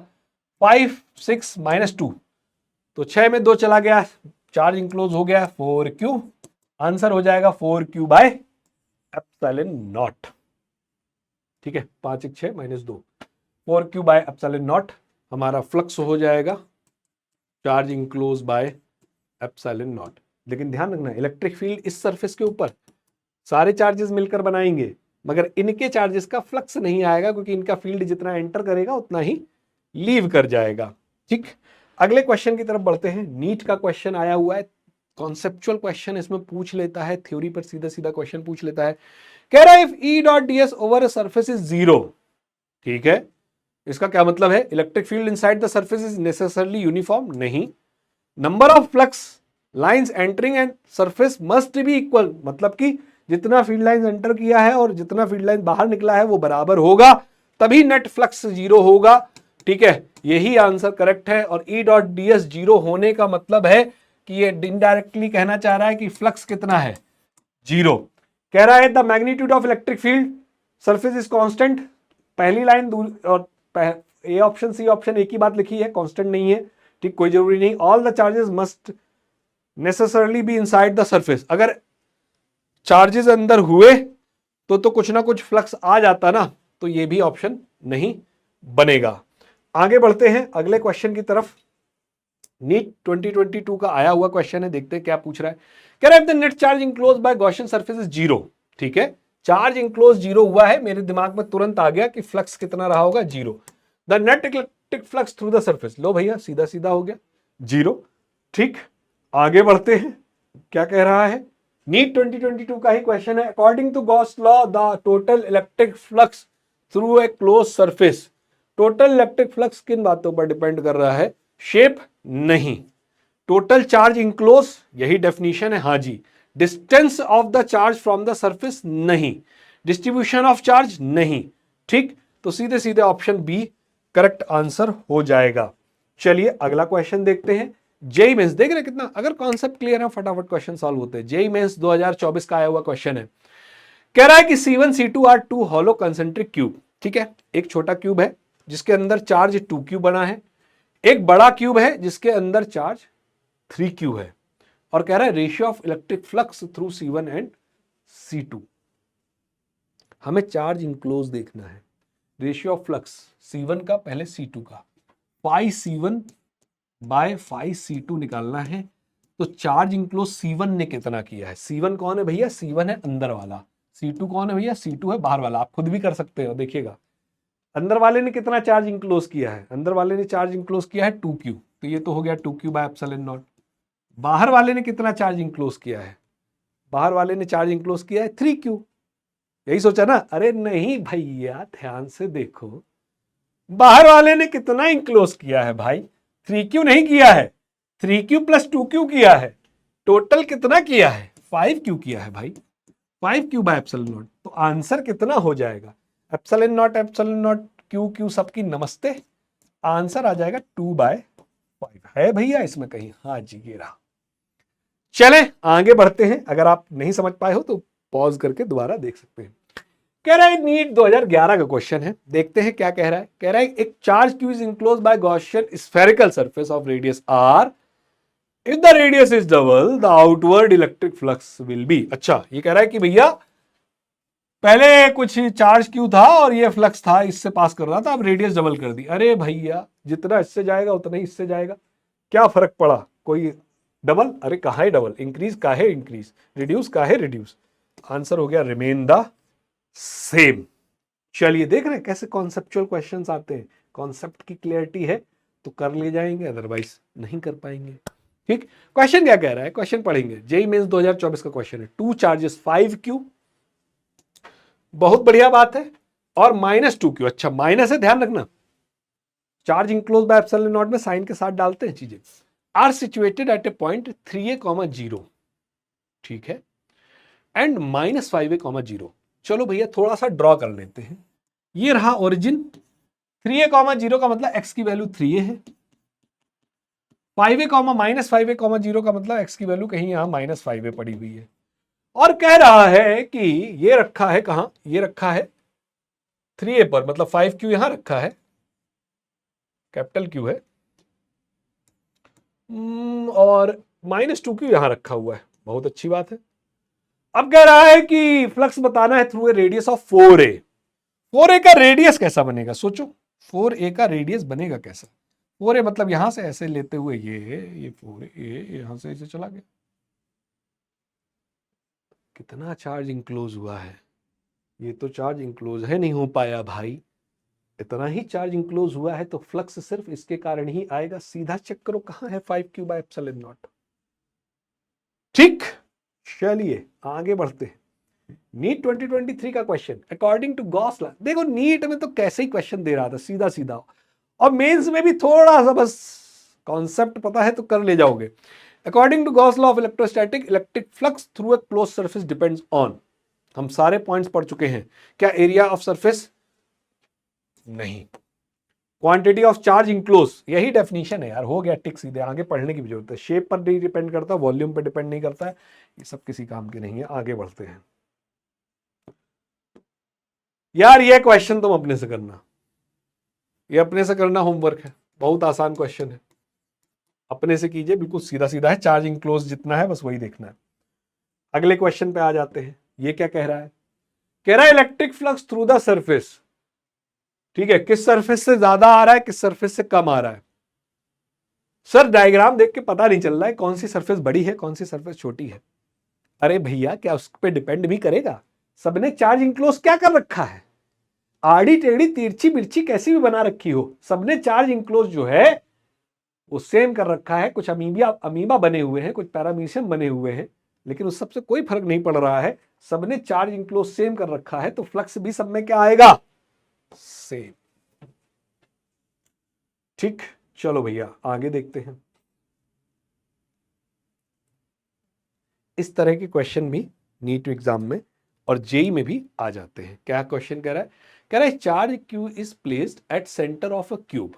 5 6 -2 तो 6 में 2 चला गया, चार्ज इंक्लोज हो गया 4Q। आंसर हो जाएगा 4Q बाय एप्सिलॉन नॉट, ठीक है। 5 1 6 -2 4Q बाय एप्सिलॉन नॉट हमारा फ्लक्स हो जाएगा, charge enclose by epsilon not. लेकिन ध्यान रखना, इलेक्ट्रिक फील्ड इस सरफेस के ऊपर सारे चार्जेस मिलकर बनाएंगे, मगर इनके चार्जेस का फ्लक्स नहीं आएगा क्योंकि इनका फील्ड जितना एंटर करेगा उतना ही लीव कर जाएगा, ठीक। अगले क्वेश्चन की तरफ बढ़ते हैं। नीट का क्वेश्चन आया हुआ है, कॉन्सेप्चुअल क्वेश्चन इसमें पूछ लेता है, थ्योरी पर सीधा सीधा क्वेश्चन पूछ लेता है। कह रहा है if E dot D S over a surface is 0, ठीक है। इसका क्या मतलब है, electric field inside the surface is necessarily uniform, नहीं। Number of flux lines entering and surface must be equal, मतलब कि जितना फील्ड लाइन एंटर किया है और जितना फील्ड लाइन बाहर निकला है वो बराबर होगा, तभी नेट फ्लक्स 0 होगा, ठीक है। यही आंसर करेक्ट है। और ई डॉट डी एस 0 होने का मतलब है कि ये इनडायरेक्टली कहना चाह रहा है कि फ्लक्स कितना है, 0। कह रहा है the magnitude of electric field surface is constant, पहली लाइन और ए ऑप्शन सी ऑप्शन एक ही बात लिखी है, कांस्टेंट नहीं है, ठीक, कोई जरूरी नहीं। All the charges must necessarily be inside the surface, अगर चार्जेस अंदर हुए तो कुछ ना कुछ फ्लक्स आ जाता ना, तो ये भी ऑप्शन नहीं बनेगा। आगे बढ़ते हैं अगले क्वेश्चन की तरफ। नीट 2022 का आया हुआ क्वेश्चन है, देखते हैं क्या पूछ रहा है। कह रहा है the net charge enclose by Gaussian surface is 0, ठीक है। चार्ज इंक्लोज जीरो हुआ है, मेरे दिमाग में तुरंत आ गया कि फ्लक्स कितना रहा होगा, zero. The net electric flux through the surface, लो भैया सीधा सीधा हो गया, जीरो। ठीक, आगे बढ़ते हैं, क्या कह रहा है, नीट 2022 का ही क्वेश्चन है। According to Gauss law the total electric flux through a close surface, total electric flux किन बातों पर डिपेंड कर रहा है, शेप नहीं, टोटल चार्ज इंक्लोज यही डेफिनेशन है, हाँ जी, distance of the charge from the surface नहीं, डिस्ट्रीब्यूशन ऑफ चार्ज नहीं। ठीक, तो सीधे सीधे ऑप्शन बी करेक्ट आंसर हो जाएगा। चलिए अगला क्वेश्चन देखते हैं। जेई मेंस, देख रहे कितना, अगर कॉन्सेप्ट क्लियर है फटाफट क्वेश्चन सॉल्व होते हैं। जेई मेंस 2024 का आया हुआ क्वेश्चन है, कह रहा है कि C1 C2 are two hollow concentric cube. ठीक है, एक छोटा क्यूब है जिसके अंदर चार्ज 2Q बना है, एक बड़ा क्यूब है जिसके अंदर चार्ज 3Q है, और कह रहा है ratio of electric flux through C1 and C2। हमें चार्ज इंक्लोज देखना है, रेशियो ऑफ फ्लक्स C1 का पहले C2 का, phi C1 bye phi C2 निकालना है। तो चार्ज इंक्लोज C1 ने कितना किया है, C1 कौन है भैया, C1 है अंदर वाला, C2 कौन है भैया, C2 है बाहर वाला। आप खुद भी कर सकते हो, देखिएगा अंदर वाले ने कितना चार्ज इंक्लोज किया है, अंदर वाले ने चार्ज इंक्लोज किया है 2Q, तो ये तो हो गया 2Q बाय एप्सिलॉन नॉट। बाहर वाले ने कितना चार्ज इंक्लोज किया है, बाहर वाले ने चार्ज इंक्लोज किया है 3Q। यही सोचा ना, अरे नहीं भैया ध्यान से देखो, बाहर वाले ने कितना इंक्लोज किया है भाई, 3Q नहीं किया है, 3Q प्लस 2Q किया है, टोटल कितना किया है, 5Q किया है भाई, 5Q बाय एप्सिलॉन नॉट। तो आंसर कितना हो जाएगा, एप्सिलॉन नॉट क्यू क्यू सबकी नमस्ते, आंसर आ जाएगा 2/5 है भैया इसमें कहीं, हाँ जी ये रहा। चले आगे बढ़ते हैं, अगर आप नहीं समझ पाए हो तो पॉज करके दोबारा देख सकते हैं। कह रहा है नीट 2011 का क्वेश्चन है, देखते हैं क्या कह रहा है। कह रहा है एक charge Q is enclose by Gaussian spherical surface of radius r, if the radius is double the outward electric flux will be. अच्छा, ये कह रहा है कि भैया पहले कुछ चार्ज क्यू था और ये फ्लक्स था, इससे पास कर रहा था, अब रेडियस डबल कर दी। अरे भैया जितना इससे जाएगा उतना ही इससे जाएगा, क्या फर्क पड़ा, कोई डबल, अरे कहा है डबल, इंक्रीज का है इंक्रीज, रिड्यूस का है रिड्यूस, आंसर हो गया रिमेन द सेम। चलिए देख रहे हैं कैसे कॉन्सेप्चुअल क्वेश्चंस आते हैं, कॉन्सेप्ट की क्लियरिटी है तो कर ले जाएंगे, अदरवाइज नहीं कर पाएंगे। ठीक, क्वेश्चन क्या कह रहा है, क्वेश्चन पढ़ेंगे, जेई मेंस 2024 का क्वेश्चन है, 2 चार्जेस 5Q, बहुत बढ़िया बात है, और -2Q, अच्छा माइनस है ध्यान रखना, charge enclose by epsilon naught में साइन के साथ डालते हैं चीजें, are situated at a point 3a, 0, ठीक है, एंड -5a, 0। चलो भैया थोड़ा सा ड्रॉ कर लेते हैं, ये रहा ओरिजिन, 3a, 0 का मतलब x की वैल्यू 3a है, 5a, -5a, 0 का मतलब x की वैल्यू कहीं यहां -5a पड़ी हुई है, और कह रहा है कि ये रखा है कहां, ये रखा है 3a पर, मतलब 5Q यहां रखा है, कैपिटल Q है, और -2Q यहां रखा हुआ है, बहुत अच्छी बात है। अब कह रहा है कि फ्लक्स बताना है through a radius of 4a। 4a का रेडियस कैसा बनेगा, सोचो 4a का रेडियस बनेगा कैसा, 4a मतलब यहां से ऐसे लेते हुए ये 4a यहां से ऐसे चला गया, कितना चार्ज इंक्लोज हुआ है, ये तो चार्ज इंक्लोज है नहीं हो पाया भाई, इतना ही चार्ज इंक्लोज हुआ है तो फ्लक्स सिर्फ इसके कारण ही आएगा, सीधा चेक करो कहां है 5Q बाय एप्सिलॉन नॉट। ठीक, चलिए आगे बढ़ते हैं, नीट 2023 का question, according to Gauss law, देखो नीट में तो कैसे ही क्वेश्चन दे रहा था सीधा सीधा, और मेंस में भी थोड़ा सा बस कॉन्सेप्ट पता है तो कर ले जाओगे। According to Gauss law of electrostatic, electric flux through a close surface depends on, हम सारे पॉइंट्स पढ़ चुके हैं, क्या एरिया ऑफ सरफेस, नहीं, क्वांटिटी ऑफ चार्ज इंक्लोज, यही डेफिनेशन है यार, हो गया टिक, सीधे आगे पढ़ने की भी जरूरत है, शेप पर नहीं डिपेंड करता, वॉल्यूम पर डिपेंड नहीं करता है, ये सब किसी काम के नहीं है। आगे बढ़ते हैं यार, ये क्वेश्चन तुम अपने से करना, ये अपने से करना होमवर्क है, बहुत आसान क्वेश्चन है, अपने से कीजिए, बिल्कुल सीधा सीधा है, चार्ज इंक्लोज जितना है बस वही देखना है। अगले क्वेश्चन पे आ जाते हैं, ये क्या कह रहा है, कह रहा है electric flux through the surface, ठीक है, किस सरफेस से ज्यादा आ रहा है, किस सरफेस से कम आ रहा है। सर डायग्राम देख के पता नहीं चल रहा है कौन सी सरफेस बड़ी है कौन सी सरफेस छोटी है। अरे भैया क्या उस पर डिपेंड भी करेगा, सबने चार्ज इंक्लोज क्या कर रखा है, आड़ी टेढ़ी तिरछी बिरछी कैसी भी बना रखी हो, सबने चार्ज इंक्लोज जो है वो सेम कर रखा है। कुछ अमीबा बने हुए हैं, कुछ पैरामीशियम बने हुए हैं, लेकिन उस सबसे कोई फर्क नहीं पड़ रहा है, सबने चार्ज इंक्लोज सेम कर रखा है, तो फ्लक्स भी सब में क्या आएगा, सेम। ठीक, चलो भैया आगे देखते हैं। इस तरह के क्वेश्चन भी नीट एग्जाम में और जेई में भी आ जाते हैं। क्या क्वेश्चन कह रहा है, कह रहा है charge Q is placed at centre of a cube.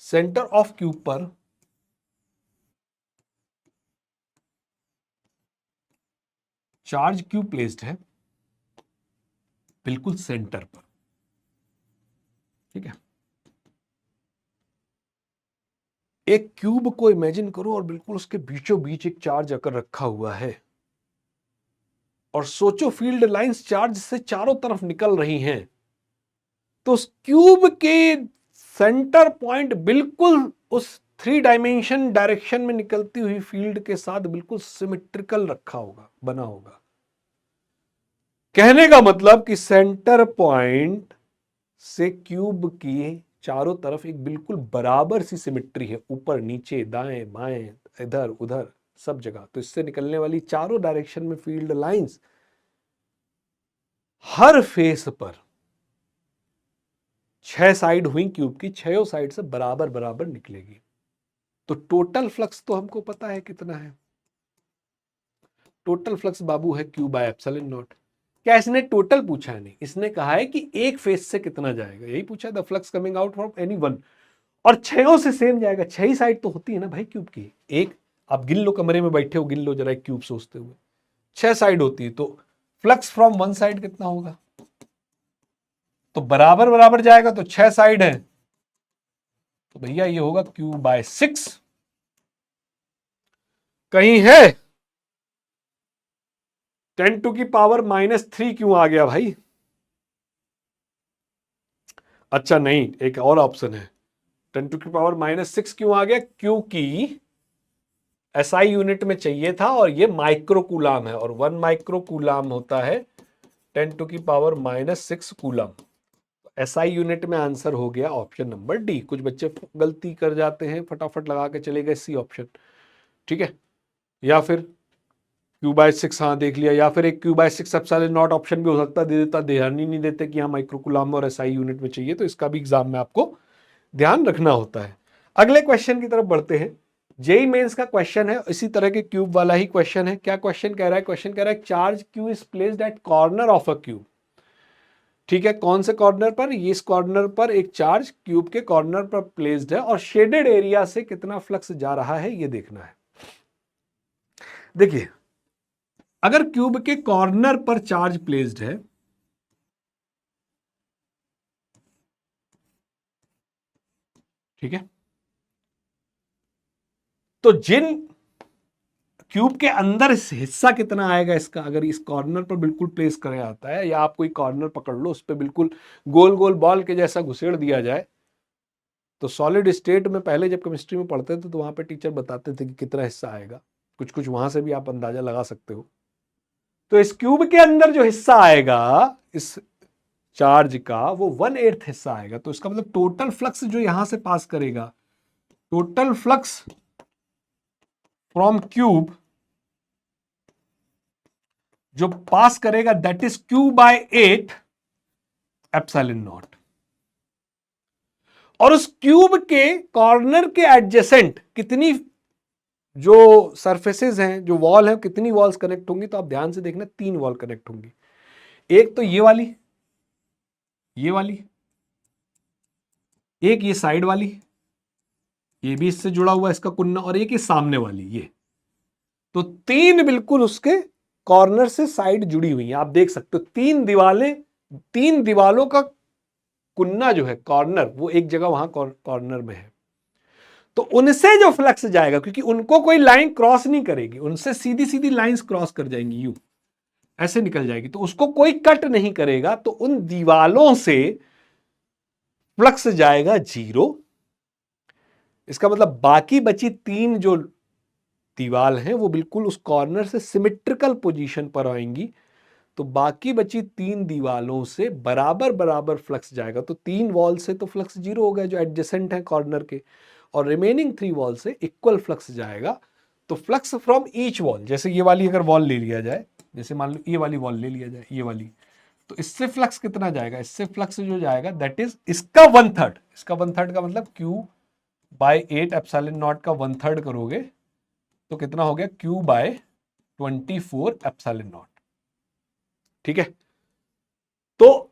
Centre of cube पर चार्ज क्यू प्लेस्ड है, बिल्कुल सेंटर पर, ठीक है। एक क्यूब को इमेजिन करो और बिल्कुल उसके बीचों बीच एक चार्ज आकर रखा हुआ है, और सोचो फील्ड लाइंस चार्ज से चारों तरफ निकल रही हैं, तो उस क्यूब के सेंटर पॉइंट बिल्कुल उस 3 डायमेंशन डायरेक्शन में निकलती हुई फील्ड के साथ बिल्कुल सिमेट्रिकल रखा होगा, बना होगा। कहने का मतलब कि सेंटर पॉइंट से क्यूब की चारों तरफ एक बिल्कुल बराबर सी सिमेट्री है, ऊपर नीचे दाएं बाएं इधर उधर सब जगह। तो इससे निकलने वाली चारों डायरेक्शन में फील्ड लाइंस हर फेस पर 6 साइड हुई क्यूब की, 6 साइड से बराबर बराबर निकलेगी। तो टोटल फ्लक्स तो हमको पता है कितना है, टोटल फ्लक्स बाबू है Q बाय एप्सिलॉन नॉट। क्या इसने टोटल पूछा है, नहीं, इसने कहा है कि एक फेस से कितना जाएगा, यही पूछा है, the flux coming out from any one, और 6 से सेम जाएगा। 6 साइड तो होती है ना भाई क्यूब की, एक आप गिन लो, कमरे में बैठे हो गिन लो जरा एक क्यूब सोचते हुए, 6 साइड होती है, तो फ्लक्स फ्रॉम वन साइड कितना होगा, तो बराबर बराबर जाएगा, तो 6 साइड है, तो भैया ये होगा Q बाय 6। कहीं है 10⁻³ क्यों आ गया भाई, अच्छा नहीं, एक और ऑप्शन है 10⁻⁻6 क्यों आ गया, क्योंकि एसआई यूनिट में चाहिए था और ये माइक्रोकूलाम है, और 1 माइक्रोकूलाम होता है 10⁻⁻6 कूलाम। एसआई यूनिट में आंसर हो गया ऑप्शन नंबर डी। कुछ बच्चे गलती कर जाते हैं, फटाफट लगा के चले गए सी ऑप्शन, ठीक है, या फिर Q/6 हाँ देख लिया, या फिर एक Q/6 एप्सिलॉन नॉट ऑप्शन भी हो सकता, दे देता, ध्यान ही नहीं देते कि हाँ माइक्रोकूलाम और एसआई यूनिट में चाहिए, तो इसका भी एग्जाम में आपको ध्यान रखना होता है। अगले क्वेश्चन की तरफ बढ़ते हैं। जेई मेंस का क्वेश्चन है, इसी तरह के क्यूब वाला ही क्वेश्चन है। क्या क्वेश्चन कह रहा है, क्वेश्चन कह रहा है charge Q is placed at corner of a cube. ठीक है, कौन से कॉर्नर पर, ये इस कॉर्नर पर एक चार्ज क्यूब के कॉर्नर पर प्लेस्ड है, और शेडेड एरिया से कितना फ्लक्स जा रहा है ये देखना है। देखिए, अगर क्यूब के कॉर्नर पर चार्ज प्लेस्ड है, ठीक है, तो जिन क्यूब के अंदर हिस्सा कितना आएगा इसका, अगर इस कॉर्नर पर बिल्कुल प्लेस करे आता है, या आप कोई कॉर्नर पकड़ लो, उस पर बिल्कुल गोल गोल बॉल के जैसा घुसेड़ दिया जाए, तो सॉलिड स्टेट में पहले जब केमिस्ट्री में पढ़ते थे तो वहां पे टीचर बताते थे कि कितना हिस्सा आएगा, कुछ कुछ वहां से भी आप अंदाजा लगा सकते हो। तो इस क्यूब के अंदर जो हिस्सा आएगा इस चार्ज का, वो 1/8 हिस्सा आएगा। तो इसका मतलब टोटल फ्लक्स जो यहां से पास करेगा, टोटल फ्लक्स फ्रॉम क्यूब जो पास करेगा, that is Q/8 epsilon not. और उस क्यूब के कॉर्नर के एडजेसेंट कितनी जो सरफेसेस हैं, जो वॉल है, कितनी वॉल्स कनेक्ट होंगी, तो आप ध्यान से देखना 3 वॉल कनेक्ट होंगी। एक तो ये वाली, ये वाली, एक ये साइड वाली, ये भी इससे जुड़ा हुआ इसका कुन्ना, और एक ये सामने वाली, ये तो 3 बिल्कुल उसके कॉर्नर से साइड जुड़ी हुई है। आप देख सकते हो 3 दीवारें, 3 दीवालों का कुन्ना जो है कॉर्नर, वो एक जगह वहां कॉर्नर में है। तो उनसे जो फ्लक्स जाएगा, क्योंकि उनको कोई लाइन क्रॉस नहीं करेगी, उनसे सीधी सीधी लाइंस क्रॉस कर जाएंगी, यू ऐसे निकल जाएगी, तो उसको कोई कट नहीं करेगा, तो उन दीवालों से फ्लक्स जाएगा 0। इसका मतलब बाकी बची 3 जो दीवाल हैं वो बिल्कुल उस कॉर्नर से सिमेट्रिकल पोजीशन पर आएंगी, तो बाकी बची 3 दीवालों से बराबर बराबर फ्लक्स जाएगा। तो 3 वॉल से तो फ्लक्स 0 हो गया जो एडजेसेंट है कॉर्नर के, और रिमेनिंग 3 वॉल से इक्वल फ्लक्स जाएगा। तो फ्लक्स फ्रॉम ईच वॉल, जैसे ये वाली अगर वॉल ले लिया जाए, जैसे मान लो ये वाली वॉल ले लिया जाए, ये वाली, तो इससे फ्लक्स कितना जाएगा, इससे फ्लक्स जो जाएगा दैट इज इसका 1/3। इसका 1/3 का मतलब Q/8 एप्सिलॉन नॉट का 1/3 करोगे तो कितना हो गया, Q/24 एप्सिलॉन नॉट। ठीक है, तो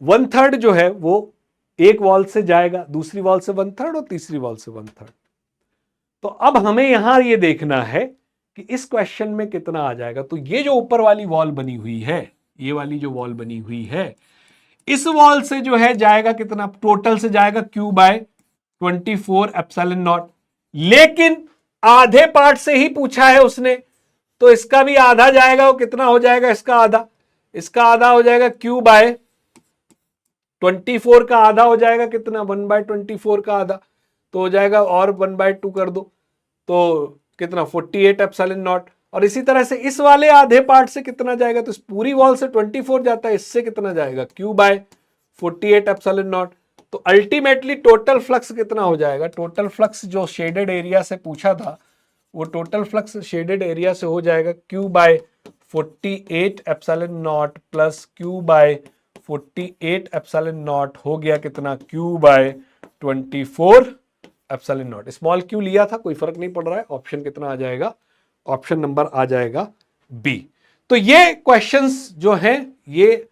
1/3 जो है वो एक वॉल से जाएगा, दूसरी वॉल से 1/3 और तीसरी वॉल से 1/3। तो अब हमें यहां ये देखना है कि इस क्वेश्चन में कितना आ जाएगा। तो ये जो ऊपर वाली वॉल बनी हुई है, ये वाली जो वॉल बनी हुई है, इस वॉल से जो है जाएगा कितना, टोटल से जाएगा Q/24 एप्सिलॉन नॉट। लेकिन आधे पार्ट से ही पूछा है उसने, तो इसका भी आधा जाएगा। वो कितना हो जाएगा, इसका आधा, इसका आधा हो जाएगा Q/24 का आधा हो जाएगा कितना, 1/24 का आधा, तो हो जाएगा, और 1/2 कर दो तो कितना, 48 एप्सिलॉन नॉट। और इसी तरह से इस वाले आधे पार्ट से कितना जाएगा, तो इस पूरी वॉल से 24 जाता है, इससे कितना जाएगा, Q/48 एप्सिलॉन नॉट। तो अल्टीमेटली टोटल फ्लक्स कितना हो जाएगा, टोटल फ्लक्स जो शेडेड एरिया से पूछा था, वो टोटल फ्लक्स शेडेड एरिया से हो जाएगा Q/48 epsilon not plus Q/48 epsilon not हो गया कितना, Q/24 epsilon not. Small q लिया था, कोई फर्क नहीं पड़ रहा है। ऑप्शन कितना आ जाएगा, ऑप्शन नंबर आ जाएगा बी। तो ये क्वेश्चंस जो हैं ये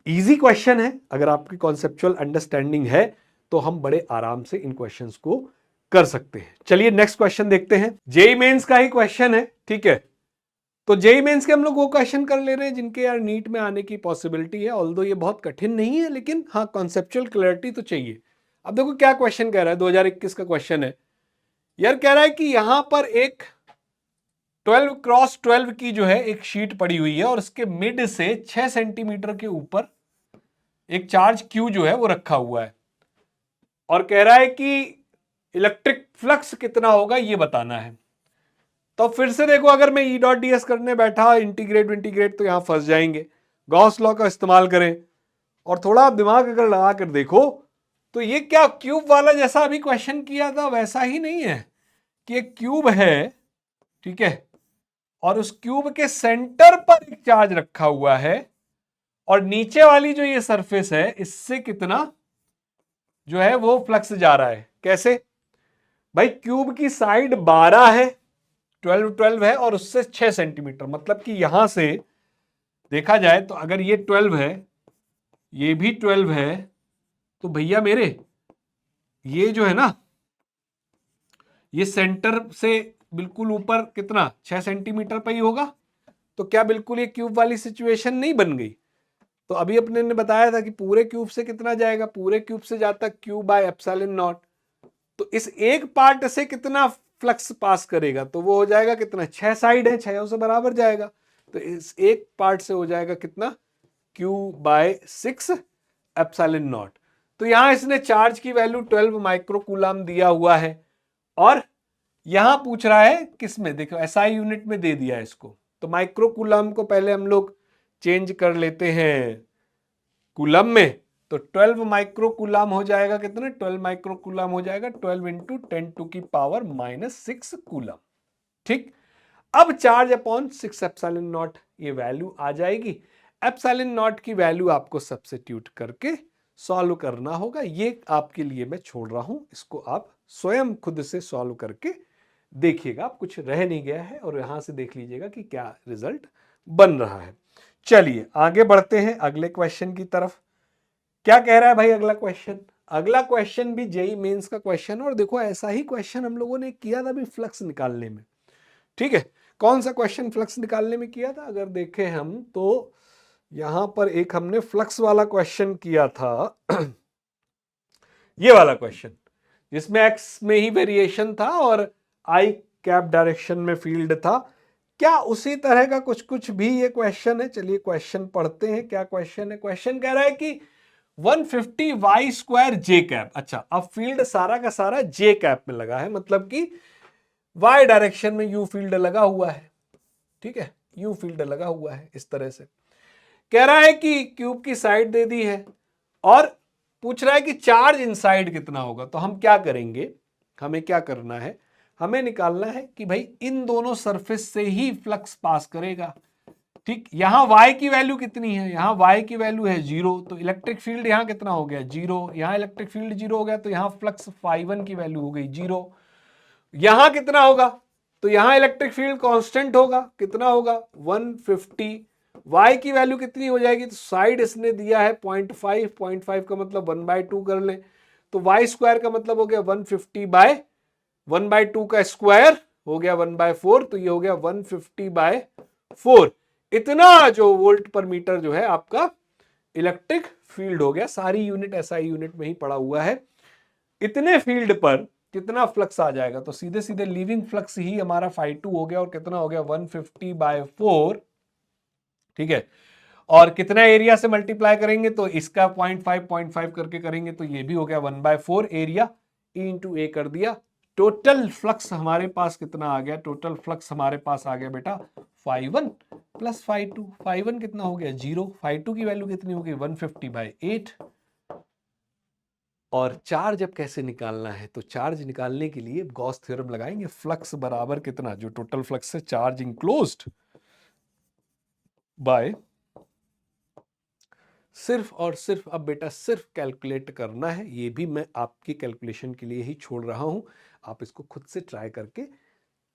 इजी क्वेश्चन है। अगर आपकी कॉन्सेप्चुअल अंडरस्टैंडिंग है तो हम बड़े आराम से इन क्वेश्चंस को कर सकते हैं। चलिए नेक्स्ट क्वेश्चन देखते हैं। जेईई मेंस का ही क्वेश्चन है, ठीक है। तो जेईई मेंस के हम लोग वो क्वेश्चन कर ले रहे हैं जिनके यार नीट में आने की पॉसिबिलिटी है, ऑल्दो ये बहुत कठिन नहीं है, लेकिन हाँ कॉन्सेप्चुअल क्लैरिटी तो चाहिए। अब देखो क्या क्वेश्चन कह रहा है, 2021 का क्वेश्चन है यार। कह रहा है कि यहां पर एक 12x12 की जो है एक शीट पड़ी हुई है और उसके मिड से 6 सेंटीमीटर के ऊपर एक चार्ज Q जो है वो रखा हुआ है, और कह रहा है कि इलेक्ट्रिक फ्लक्स कितना होगा ये बताना है। तो फिर से देखो, अगर मैं E.ds करने बैठा इंटीग्रेट तो यहां फंस जाएंगे। गॉस लॉ का इस्तेमाल करें और थोड़ा दिमाग अगर लगा कर देखो तो ये क्या क्यूब वाला जैसा अभी क्वेश्चन किया था वैसा ही नहीं है कि एक क्यूब है, ठीक है, और उस क्यूब के सेंटर पर एक चार्ज रखा हुआ है और नीचे वाली जो ये सरफेस है इससे कितना जो है वो फ्लक्स जा रहा है। कैसे भाई, क्यूब की साइड 12 है, 12 है और उससे 6 सेंटीमीटर, मतलब कि यहां से देखा जाए तो अगर ये 12 है, ये भी 12 है, तो भैया मेरे ये जो है ना, ये सेंटर से बिल्कुल ऊपर कितना 6 सेंटीमीटर पर ही होगा। तो क्या बिल्कुल ये क्यूब वाली सिचुएशन नहीं बन गई। तो अभी अपने ने बताया था कि पूरे क्यूब से कितना जाएगा, पूरे क्यूब से जाता Q/एप्सिलॉन नॉट। तो इस एक पार्ट से कितना फ्लक्स पास करेगा, तो वो हो जाएगा कितना, 6 साइड है, 6 से बराबर जाएगा, तो इस एक पार्ट से हो जाएगा कितना, Q/6 एप्सिलॉन नॉट। तो यहां इसने चार्ज की वैल्यू 12 माइक्रोकूलम दिया हुआ है और यहां पूछ रहा है किसमें, देखो एसआई यूनिट में दे दिया है इसको। तो माइक्रोकूलम को पहले हम लोग चेंज कर लेते हैं कूलम में, तो 12 माइक्रोकूलम हो जाएगा कितना, 12 माइक्रोकूलम हो जाएगा 12 इंटू 10⁻⁻⁶ कूलम। ठीक, अब चार्ज अपॉन 6 एप्सिलॉन नॉट ये वैल्यू आ जाएगी। एप्सिलॉन नॉट की वैल्यू आपको सब्स्टिट्यूट करके सॉल्व करना होगा। ये आपके लिए मैं छोड़ रहा हूं, इसको आप स्वयं खुद से सॉल्व करके देखिएगा, आप कुछ रह नहीं गया है, और यहां से देख लीजिएगा कि क्या रिजल्ट बन रहा है। चलिए आगे बढ़ते हैं अगले क्वेश्चन की तरफ। क्या कह रहा है भाई अगला क्वेश्चन, अगला क्वेश्चन भी जेईई मेंस का क्वेश्चन, और देखो ऐसा ही क्वेश्चन हम लोगों ने किया था भी फ्लक्स निकालने में। ठीक है, कौन सा क्वेश्चन फ्लक्स निकालने में किया था, अगर देखें हम तो यहां पर एक हमने फ्लक्स वाला क्वेश्चन किया था ये वाला क्वेश्चन, जिसमें एक्स में ही वेरिएशन था और आई कैप डायरेक्शन में फील्ड था। क्या उसी तरह का कुछ कुछ भी ये क्वेश्चन है। चलिए क्वेश्चन पढ़ते हैं, क्या क्वेश्चन है। क्वेश्चन कह रहा है कि 150 वाई स्क्वायर जे कैप। अच्छा, अब फील्ड सारा का सारा जे कैप में लगा है, मतलब कि वाई डायरेक्शन में यू फील्ड लगा हुआ है। ठीक है, यू फील्ड लगा हुआ है इस तरह से। कह रहा है कि क्यूब की साइड दे दी है और पूछ रहा है कि चार्ज इनसाइड कितना होगा। तो हम क्या करेंगे, हमें क्या करना है, हमें निकालना है कि भाई इन दोनों सरफेस से ही फ्लक्स पास करेगा। ठीक, यहां y की वैल्यू कितनी है, यहां y की वैल्यू है 0, तो इलेक्ट्रिक फील्ड यहां कितना हो गया 0, यहां इलेक्ट्रिक फील्ड 0 हो गया, तो यहां फ्लक्स φ1 की वैल्यू हो गई 0। यहां कितना होगा, तो यहां इलेक्ट्रिक फील्ड कांस्टेंट होगा, कितना होगा 150। y की वैल्यू कितनी हो जाएगी, तो साइड इसने दिया है 0.5, 0.5 का मतलब 1/2 कर लें, तो y स्क्वायर का मतलब हो गया 150/1/2 का स्क्वायर हो गया 1/4, तो ये हो गया 150/4। इतना जो वोल्ट पर मीटर जो है आपका इलेक्ट्रिक फील्ड हो गया। सारी यूनिट एसआई यूनिट में ही पड़ा हुआ है। इतने फील्ड पर कितना फ्लक्स आ जाएगा, तो सीधे सीधे लीविंग फ्लक्स ही हमारा φ2 हो गया, और कितना हो गया 150/4। ठीक है, और कितना एरिया से मल्टीप्लाई करेंगे, तो इसका 0.5 करके करेंगे, तो ये भी हो गया 1/4 एरिया इंटू ए कर दिया। टोटल फ्लक्स हमारे पास कितना आ गया, टोटल फ्लक्स हमारे पास आ गया बेटा φ1 प्लस φ2। φ1 कितना हो गया 0, φ2 की वैल्यू कितनी हो गई 150/8। और चार्ज अब कैसे निकालना है, तो चार्ज निकालने के लिए गॉस थ्योरम लगाएंगे। फ्लक्स बराबर कितना, जो टोटल फ्लक्स है चार्ज इंक्लोज्ड बाय, सिर्फ और सिर्फ अब बेटा सिर्फ कैलकुलेट करना है। ये भी मैं आपकी कैलकुलेशन के लिए ही छोड़ रहा हूं, आप इसको खुद से ट्राई करके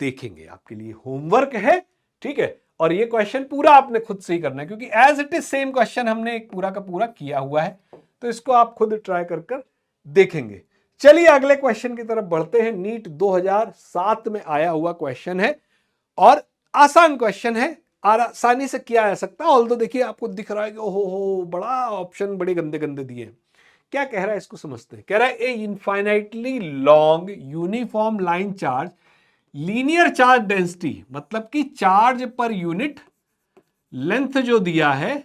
देखेंगे, आपके लिए होमवर्क है। ठीक है, और ये क्वेश्चन पूरा आपने खुद से ही करना है, क्योंकि as it is same question हमने एक पूरा का पूरा किया हुआ है, तो इसको आप खुद ट्राई कर देखेंगे। चलिए अगले क्वेश्चन की तरफ बढ़ते हैं। नीट 2007 में आया हुआ क्वेश्चन है और आसान क्वेश्चन है, आसानी से किया जा सकता है। ऑल्दो देखिए आपको दिख रहा है कि ओहो हो बड़ा ऑप्शन बड़े गंदे गंदे दिए हैं। क्या कह रहा है इसको समझते हैं। कह रहा है a infinitely long uniform line charge linear charge density, मतलब कि चार्ज पर यूनिट लेंथ जो दिया है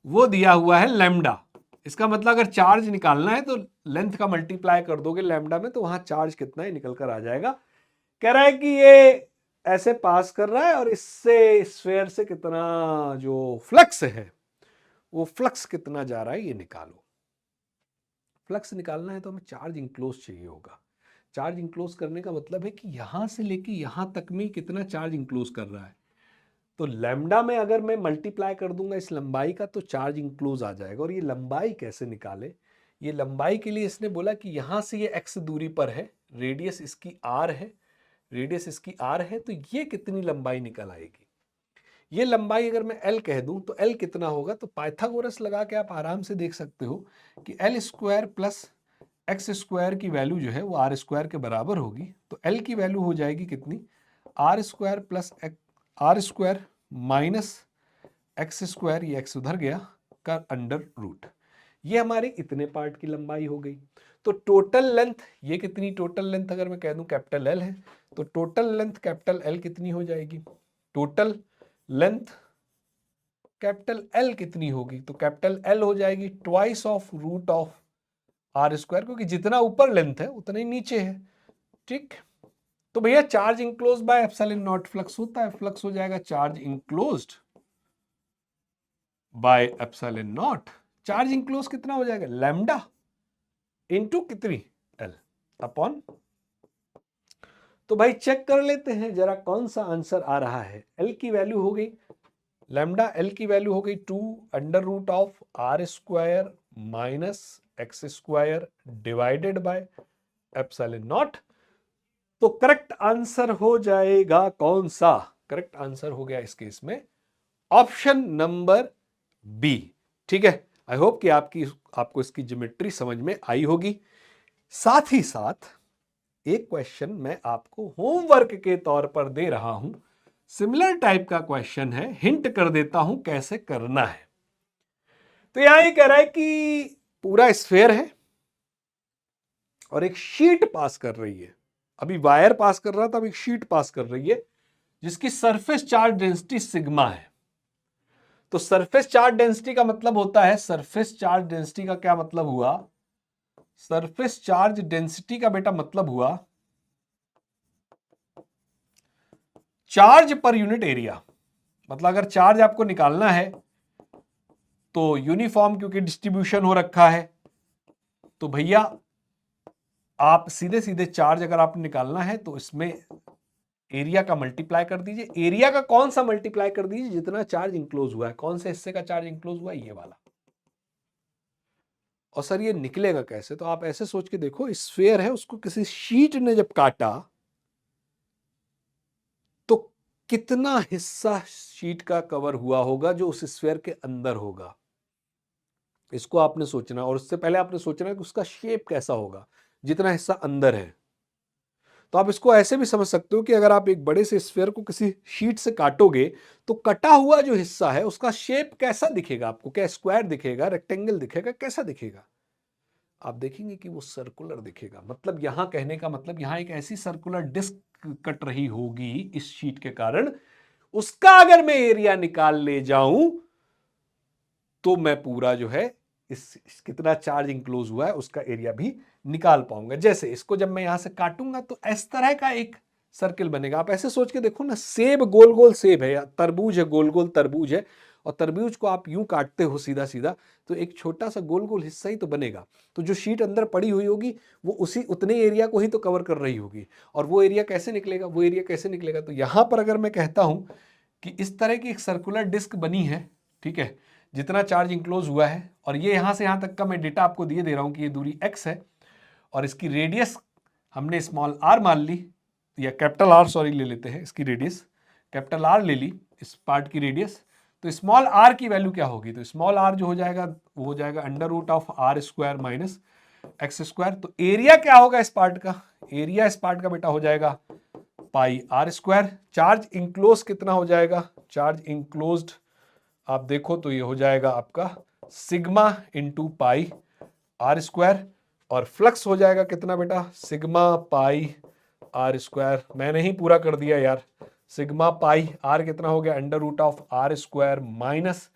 वो दिया हुआ है लैम्डा। इसका मतलब अगर चार्ज निकालना है तो लेंथ का मल्टीप्लाई कर दोगे लैम्डा में, तो वहां चार्ज कितना है निकल कर आ जाएगा। कह रहा है कि ये ऐसे पास कर रहा है और इससे स्फेयर से कितना जो फ्लक्स है वो फ्लक्स कितना जा रहा है ये निकालो। फ्लक्स निकालना है तो हमें चार्ज इंक्लोज चाहिए होगा। चार्ज इंक्लोज करने का मतलब है कि यहां से लेके यहां तक में कितना चार्ज इंक्लोज कर रहा है। तो लैम्डा में अगर मैं मल्टीप्लाई कर दूंगा इस लंबाई का तो चार्ज इंक्लोज आ जाएगा। और ये लंबाई कैसे निकाले, ये लंबाई के लिए इसने बोला कि यहां से ये x दूरी पर है, रेडियस इसकी r है, रेडियस इसकी r है, तो ये कितनी लंबाई निकल आएगी। ये लंबाई अगर मैं l कह दूं तो l कितना होगा, तो पाइथागोरस लगा के आप आराम से देख सकते हो कि l square plus X square की वैल्यू जो है वो आर स्क्वायर के बराबर होगी। तो l की वैल्यू हो जाएगी कितनी, R square plus R square minus X square, ये एक्स उधर गया, का अंडर रूट। ये हमारे इतने पार्ट की लंबाई हो गई। तो टोटल लेंथ, ये कितनी टोटल लेंथ अगर मैं कह दूं कैपिटल एल है, तो टोटल लेंथ कैपिटल एल कितनी हो जाएगी, टोटल लेंथ कैपिटल एल कितनी होगी, तो कैपिटल एल हो जाएगी twice of root of R square, क्योंकि जितना ऊपर लेंथ है उतना ही नीचे है। ठीक, तो भैया charge enclose by epsilon not flux होता है, फ्लक्स हो जाएगा charge enclosed bye epsilon not. Charge enclose कितना हो जाएगा, लैम्डा इनटू कितनी एल अपॉन। तो भाई चेक कर लेते हैं जरा कौन सा आंसर आ रहा है। एल की वैल्यू हो गई लैम्डा, एल की वैल्यू हो गई 2 under root of R square minus X square divided by epsilon naught. तो करेक्ट आंसर हो जाएगा कौन सा, करेक्ट आंसर हो गया इस केस में ऑप्शन नंबर बी। ठीक है, आई होप कि आपको इसकी ज्योमेट्री समझ में आई होगी। साथ ही साथ एक क्वेश्चन मैं आपको होमवर्क के तौर पर दे रहा हूं, सिमिलर टाइप का क्वेश्चन है, हिंट कर देता हूं कैसे करना है। तो यहां ये कह रहा है कि पूरा स्फेयर है और एक शीट पास कर रही है, अभी वायर पास कर रहा था, अब एक शीट पास कर रही है जिसकी सरफेस चार्ज डेंसिटी सिग्मा है। तो सरफेस चार्ज डेंसिटी का मतलब होता है, सरफेस चार्ज डेंसिटी का क्या मतलब हुआ, सरफेस चार्ज डेंसिटी का बेटा मतलब हुआ चार्ज पर यूनिट एरिया, मतलब अगर चार्ज आपको निकालना है तो यूनिफॉर्म क्योंकि डिस्ट्रीब्यूशन हो रखा है, तो भैया आप सीधे सीधे चार्ज अगर आप निकालना है तो इसमें एरिया का मल्टीप्लाई कर दीजिए। एरिया का कौन सा मल्टीप्लाई कर दीजिए? जितना चार्ज इंक्लोज हुआ है। कौन से हिस्से का चार्ज इंक्लोज हुआ है? ये वाला। और सर ये निकलेगा कैसे? तो आप ऐसे सोच के देखो, स्फीयर है, उसको किसी शीट ने जब काटा तो कितना हिस्सा शीट का कवर हुआ होगा जो उस स्फीयर के अंदर होगा, इसको आपने सोचना। और उससे पहले आपने सोचना कि उसका शेप कैसा होगा जितना हिस्सा अंदर है। तो आप इसको ऐसे भी समझ सकते हो कि अगर आप एक बड़े से स्फीयर को किसी शीट से काटोगे तो कटा हुआ जो हिस्सा है उसका शेप कैसा दिखेगा आपको? क्या स्क्वायर दिखेगा, रेक्टेंगल दिखेगा, कैसा दिखेगा? आप देखेंगे कि वो सर्कुलर दिखेगा। मतलब यहां कहने का मतलब, यहां एक ऐसी सर्कुलर डिस्क कट रही होगी इस शीट के कारण, उसका अगर मैं एरिया निकाल ले जाऊं तो मैं पूरा जो है इस कितना चार्ज इंक्लोज हुआ है उसका एरिया भी निकाल पाऊंगा। जैसे इसको जब मैं यहां से काटूंगा तो इस तरह का एक सर्किल बनेगा। आप ऐसे सोच के देखो ना, सेब गोल गोल सेब है या तरबूज है गोल गोल तरबूज है, और तरबूज को आप यूं काटते हो सीधा सीधा तो एक छोटा सा गोल गोल हिस्सा ही तो बनेगा। तो जो शीट अंदर पड़ी हुई होगी वो उसी उतने एरिया को ही तो कवर कर रही होगी। और वो एरिया कैसे निकलेगा? वो एरिया कैसे निकलेगा? तो यहां पर अगर मैं कहता हूं कि इस तरह की एक सर्कुलर डिस्क बनी है, ठीक है, जितना चार्ज इंक्लोज हुआ है, और ये यहां से यहां तक का मैं डेटा आपको दिए दे रहा हूं कि ये दूरी x है और इसकी रेडियस हमने स्मॉल r मान ली, या कैपिटल R सॉरी ले लेते हैं, इसकी रेडियस कैपिटल R ले ली, इस पार्ट की रेडियस। तो स्मॉल r की वैल्यू क्या होगी? तो स्मॉल r जो हो जाएगा वो हो जाएगा under root of r square minus X square. तो एरिया क्या होगा इस पार्ट का? एरिया इस पार्ट का बेटा हो जाएगा पाई आर स्क्वायर। चार्ज इंक्लोज कितना हो जाएगा? चार्ज इंक्लोज्ड आप देखो तो ये हो जाएगा आपका sigma into pi R square, और फ्लक्स हो जाएगा कितना बेटा? Sigma pi R square. मैंने ही पूरा कर दिया यार। सिग्मा पाई आर कितना हो गया? Under root of R square minus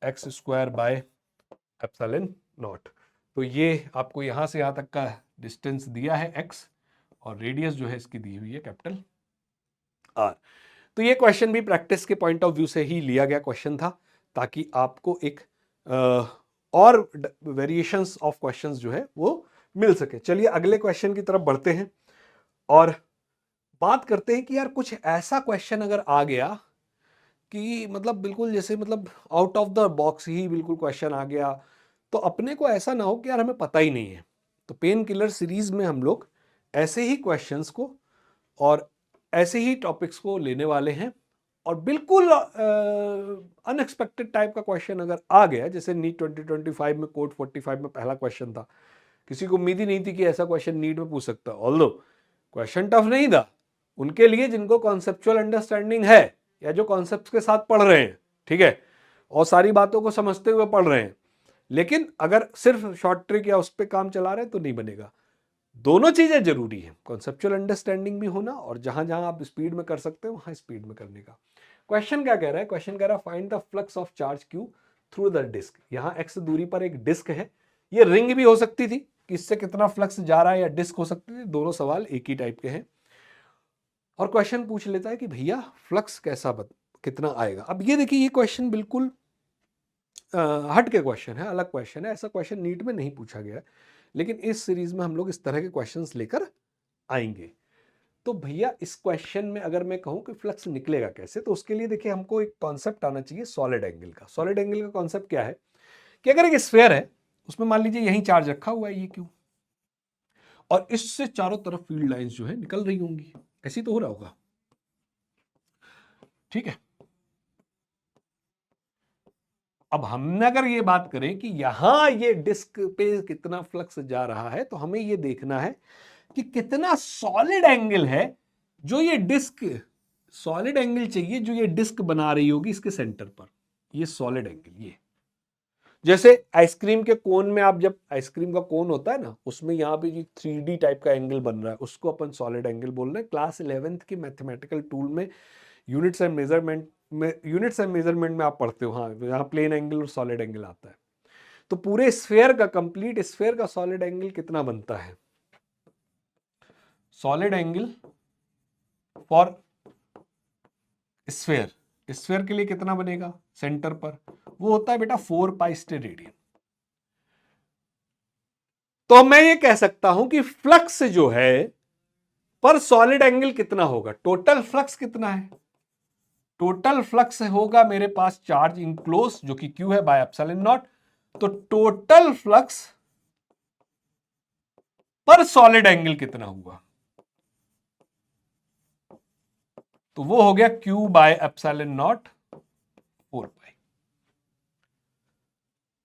X square by epsilon naught. तो ये आपको यहां से यहां तक का डिस्टेंस दिया है एक्स, और रेडियस जो है इसकी दी हुई है कैपिटल आर। तो ये क्वेश्चन भी प्रैक्टिस के पॉइंट ऑफ व्यू से ही लिया गया क्वेश्चन था, ताकि आपको एक और वेरिएशंस ऑफ क्वेश्चंस जो है वो मिल सके। चलिए अगले क्वेश्चन की तरफ बढ़ते हैं और बात करते हैं कि यार कुछ ऐसा क्वेश्चन अगर आ गया कि मतलब बिल्कुल जैसे मतलब आउट ऑफ द बॉक्स ही बिल्कुल क्वेश्चन आ गया, तो अपने को ऐसा ना हो कि यार हमें पता ही नहीं है। तो पेन किलर सीरीज में हम लोग ऐसे ही क्वेश्चंस को और ऐसे ही टॉपिक्स को लेने वाले हैं। और बिल्कुल अनएक्सपेक्टेड टाइप का क्वेश्चन अगर आ गया, जैसे नीट 2025 में कोड 45 में पहला क्वेश्चन था, किसी को उम्मीद ही नहीं थी कि ऐसा क्वेश्चन नीट में पूछ सकता। ऑल्दो क्वेश्चन टफ नहीं था उनके लिए जिनको कॉन्सेप्चुअल अंडरस्टैंडिंग है या जो कॉन्सेप्ट्स के साथ पढ़ रहे हैं, ठीक है, और सारी बातों को समझते हुए पढ़ रहे हैं। लेकिन अगर सिर्फ शॉर्ट ट्रिक या उस पर काम चला रहे हैं तो नहीं बनेगा। दोनों चीजें जरूरी है, कॉन्सेप्चुअल अंडरस्टैंडिंग भी होना और जहां जहां आप स्पीड में कर सकते हो वहां स्पीड में करने का। क्वेश्चन क्या कह रहा है? क्वेश्चन कह रहा है find the flux of charge Q through the disc. यहां x दूरी पर एक डिस्क है, ये रिंग भी हो सकती थी कि इससे कितना फ्लक्स जा रहा है, या डिस्क हो सकती थी, दोनों सवाल एक ही टाइप के हैं। और क्वेश्चन पूछ लेता है कि भैया फ्लक्स कैसा कितना आएगा। अब ये देखिए, ये क्वेश्चन बिल्कुल हट के क्वेश्चन है, अलग क्वेश्चन है, ऐसा क्वेश्चन नीट में नहीं पूछा गया है, लेकिन इस सीरीज में हम लोग इस तरह के क्वेश्चंस लेकर आएंगे। तो भैया इस क्वेश्चन में अगर मैं कहूं कि फ्लक्स निकलेगा कैसे, तो उसके लिए देखिए हमको एक कॉन्सेप्ट आना चाहिए सॉलिड एंगल का। सॉलिड एंगल का कॉन्सेप्ट क्या है कि अगर एक स्फीयर है उसमें मान लीजिए यहीं चार्ज रखा हुआ है, ये क्यों, और इससे चारों तरफ फील्ड लाइंस जो है निकल रही होंगी, ऐसी तो हो रहा होगा, ठीक है। अब हमने अगर ये बात करें कि यहां ये डिस्क पे कितना फ्लक्स जा रहा है, तो हमें ये देखना है कि कितना सॉलिड एंगल है जो ये डिस्क, सॉलिड एंगल चाहिए जो ये डिस्क बना रही होगी इसके सेंटर पर, ये सॉलिड एंगल। ये जैसे आइसक्रीम के कोन में, आप जब आइसक्रीम का कोन होता है ना, उसमें यहाँ पे जो 3D टाइप का एंगल बन रहा है उसको अपन सॉलिड एंगल बोल रहे हैं। क्लास 11th की मैथमेटिकल टूल में यूनिट्स एंड मेजरमेंट में आप पढ़ते हो, हाँ, यहाँ प्लेन एंगल और सॉलिड एंगल आता है। तो पूरे स्फीयर का, कंप्लीट स्फीयर का सॉलिड एंगल कितना बनता है? सॉलिड एंगल फॉर स्फेयर के लिए कितना बनेगा सेंटर पर, वो होता है बेटा 4 पाई स्टेरेडियन। तो मैं ये कह सकता हूं कि फ्लक्स जो है पर सॉलिड एंगल कितना होगा, टोटल फ्लक्स कितना है, टोटल फ्लक्स होगा मेरे पास चार्ज इनक्लोज जो कि क्यू है बाय एप्सिलॉन नॉट। तो टोटल फ्लक्स पर सॉलिड एंगल कितना हुआ, तो वो हो गया क्यू बाय एप्सिलॉन नॉट 4 पाई।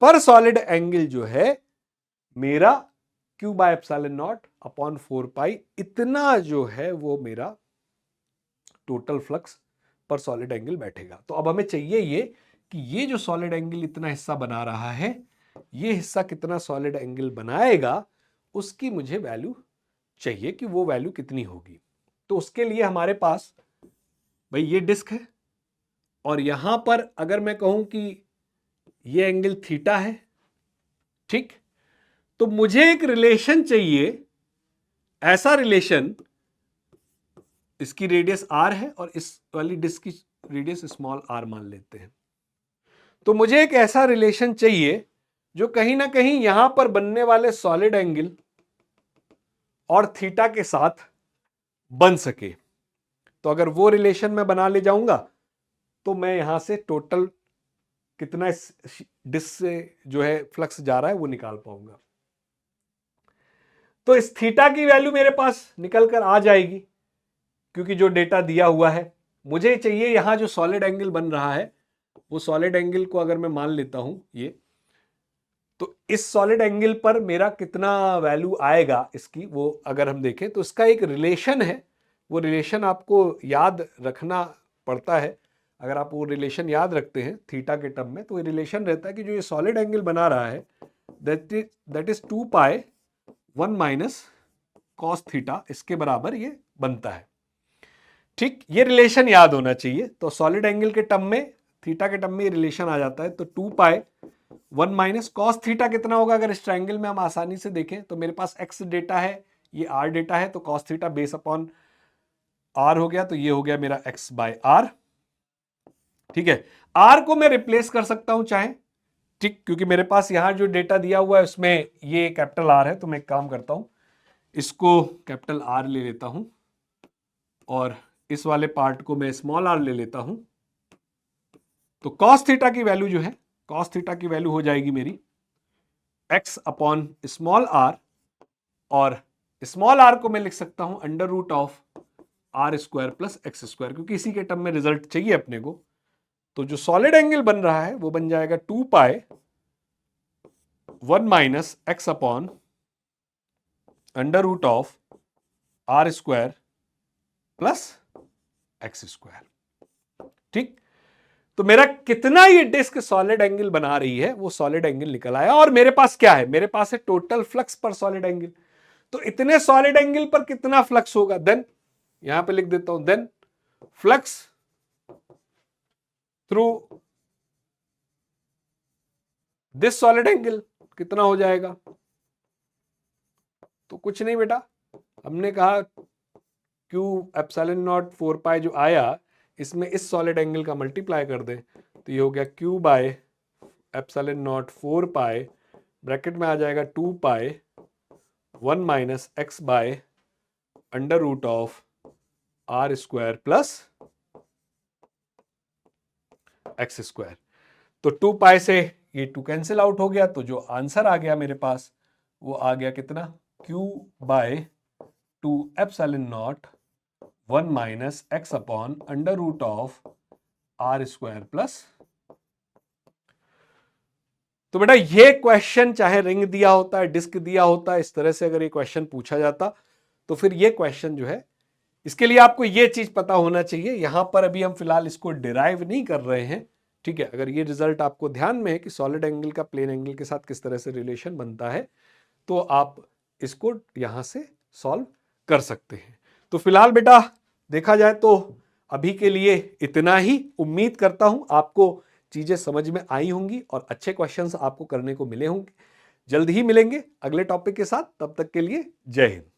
पर सॉलिड एंगल जो है मेरा Q by epsilon not upon 4 पाई, इतना जो है वो मेरा टोटल फ्लक्स पर सॉलिड एंगल बैठेगा। तो अब हमें चाहिए ये कि ये जो सॉलिड एंगल इतना हिस्सा बना रहा है, ये हिस्सा कितना सॉलिड एंगल बनाएगा, उसकी मुझे वैल्यू चाहिए कि वो वैल्यू कितनी होगी। तो उसके लिए हमारे पास भाई ये डिस्क है और यहां पर अगर मैं कहूं कि ये एंगल थीटा है, ठीक, तो मुझे एक रिलेशन चाहिए, ऐसा रिलेशन, इसकी रेडियस आर है और इस वाली डिस्क की रेडियस स्मॉल आर मान लेते हैं। तो मुझे एक ऐसा रिलेशन चाहिए जो कहीं ना कहीं यहां पर बनने वाले सॉलिड एंगल और थीटा के साथ बन सके। तो अगर वो रिलेशन मैं बना ले जाऊंगा तो मैं यहां से टोटल कितना इस डिस्क से जो है फ्लक्स जा रहा है वो निकाल पाऊंगा। तो इस थीटा की वैल्यू मेरे पास निकल कर आ जाएगी क्योंकि जो डेटा दिया हुआ है। मुझे चाहिए यहां जो सॉलिड एंगल बन रहा है, वो सॉलिड एंगल को अगर मैं मान लेता हूं ये, तो इस सॉलिड एंगल पर मेरा कितना वैल्यू आएगा इसकी, वो अगर हम देखें तो इसका एक रिलेशन है। वो रिलेशन आपको याद रखना पड़ता है। अगर आप वो रिलेशन याद रखते हैं थीटा के टर्म में, तो ये रिलेशन रहता है कि जो ये सॉलिड एंगल बना रहा है that is 2 pi 1 minus cos theta, इसके बराबर ये बनता है। ठीक, ये रिलेशन याद होना चाहिए। तो सॉलिड एंगल के टर्म में, थीटा के टर्म में ये रिलेशन आ जाता है। तो 2 पाई 1 माइनस कॉस थीटा कितना होगा, अगर इस ट्रायंगल में हम आसानी से देखें तो मेरे पास एक्स डेटा है, ये आर डेटा है, तो cos theta base upon R हो गया, तो ये हो गया मेरा एक्स बाय आर। ठीक है, आर को मैं रिप्लेस कर सकता हूं चाहे, ठीक, क्योंकि मेरे पास यहां जो डेटा दिया हुआ है उसमें ये कैपिटल आर है। तो मैं एक काम करता हूं, इसको कैपिटल आर ले लेता हूं और इस वाले पार्ट को मैं स्मॉल आर ले लेता हूं। तो कॉस थीटा की वैल्यू जो है, कॉस थीटा की वैल्यू हो जाएगी मेरी एक्स अपॉन स्मॉल आर, और स्मॉल आर को मैं लिख सकता हूं under root of R square plus X square, क्योंकि इसी के टर्म में रिजल्ट चाहिए अपने को। तो जो सॉलिड एंगल बन रहा है वो बन जाएगा 2 pi 1 minus X upon under root of R square plus X square. ठीक, तो मेरा कितना ये डिस्क सॉलिड एंगल बना रही है वो सॉलिड एंगल निकल आया। और मेरे पास क्या है, मेरे पास है टोटल फ्लक्स पर सॉलिड एंगल। तो इतने सॉलिड एंगल पर कितना फ्लक्स होगा, देन यहां पे लिख देता हूं, then flux through this solid angle कितना हो जाएगा। तो कुछ नहीं बेटा, हमने कहा क्यू एप्सिलॉन नॉट 4 पाई जो आया, इसमें इस सॉलिड एंगल का मल्टीप्लाई कर दें तो ये हो गया Q by epsilon naught 4 pi, bracket में आ जाएगा 2 pi 1 minus X by under root of R square plus X square. तो 2 पाई से ये 2 कैंसिल आउट हो गया, तो जो आंसर आ गया मेरे पास वो आ गया कितना, Q by 2 epsilon naught 1 minus X upon under root of R square plus. तो बेटा ये क्वेश्चन चाहे रिंग दिया होता है, डिस्क दिया होता है, इस तरह से अगर ये क्वेश्चन पूछा जाता तो फिर ये क्वेश्चन जो है, इसके लिए आपको ये चीज पता होना चाहिए। यहां पर अभी हम फिलहाल इसको डिराइव नहीं कर रहे हैं, ठीक है। अगर ये रिजल्ट आपको ध्यान में है कि सॉलिड एंगल का प्लेन एंगल के साथ किस तरह से रिलेशन बनता है, तो आप इसको यहां से सॉल्व कर सकते हैं। तो फिलहाल बेटा देखा जाए तो अभी के लिए इतना ही। उम्मीद करता हूं आपको चीजें समझ में आई होंगी और अच्छे क्वेश्चंस आपको करने को मिले होंगे। जल्द ही मिलेंगे अगले टॉपिक के साथ, तब तक के लिए जय हिंद।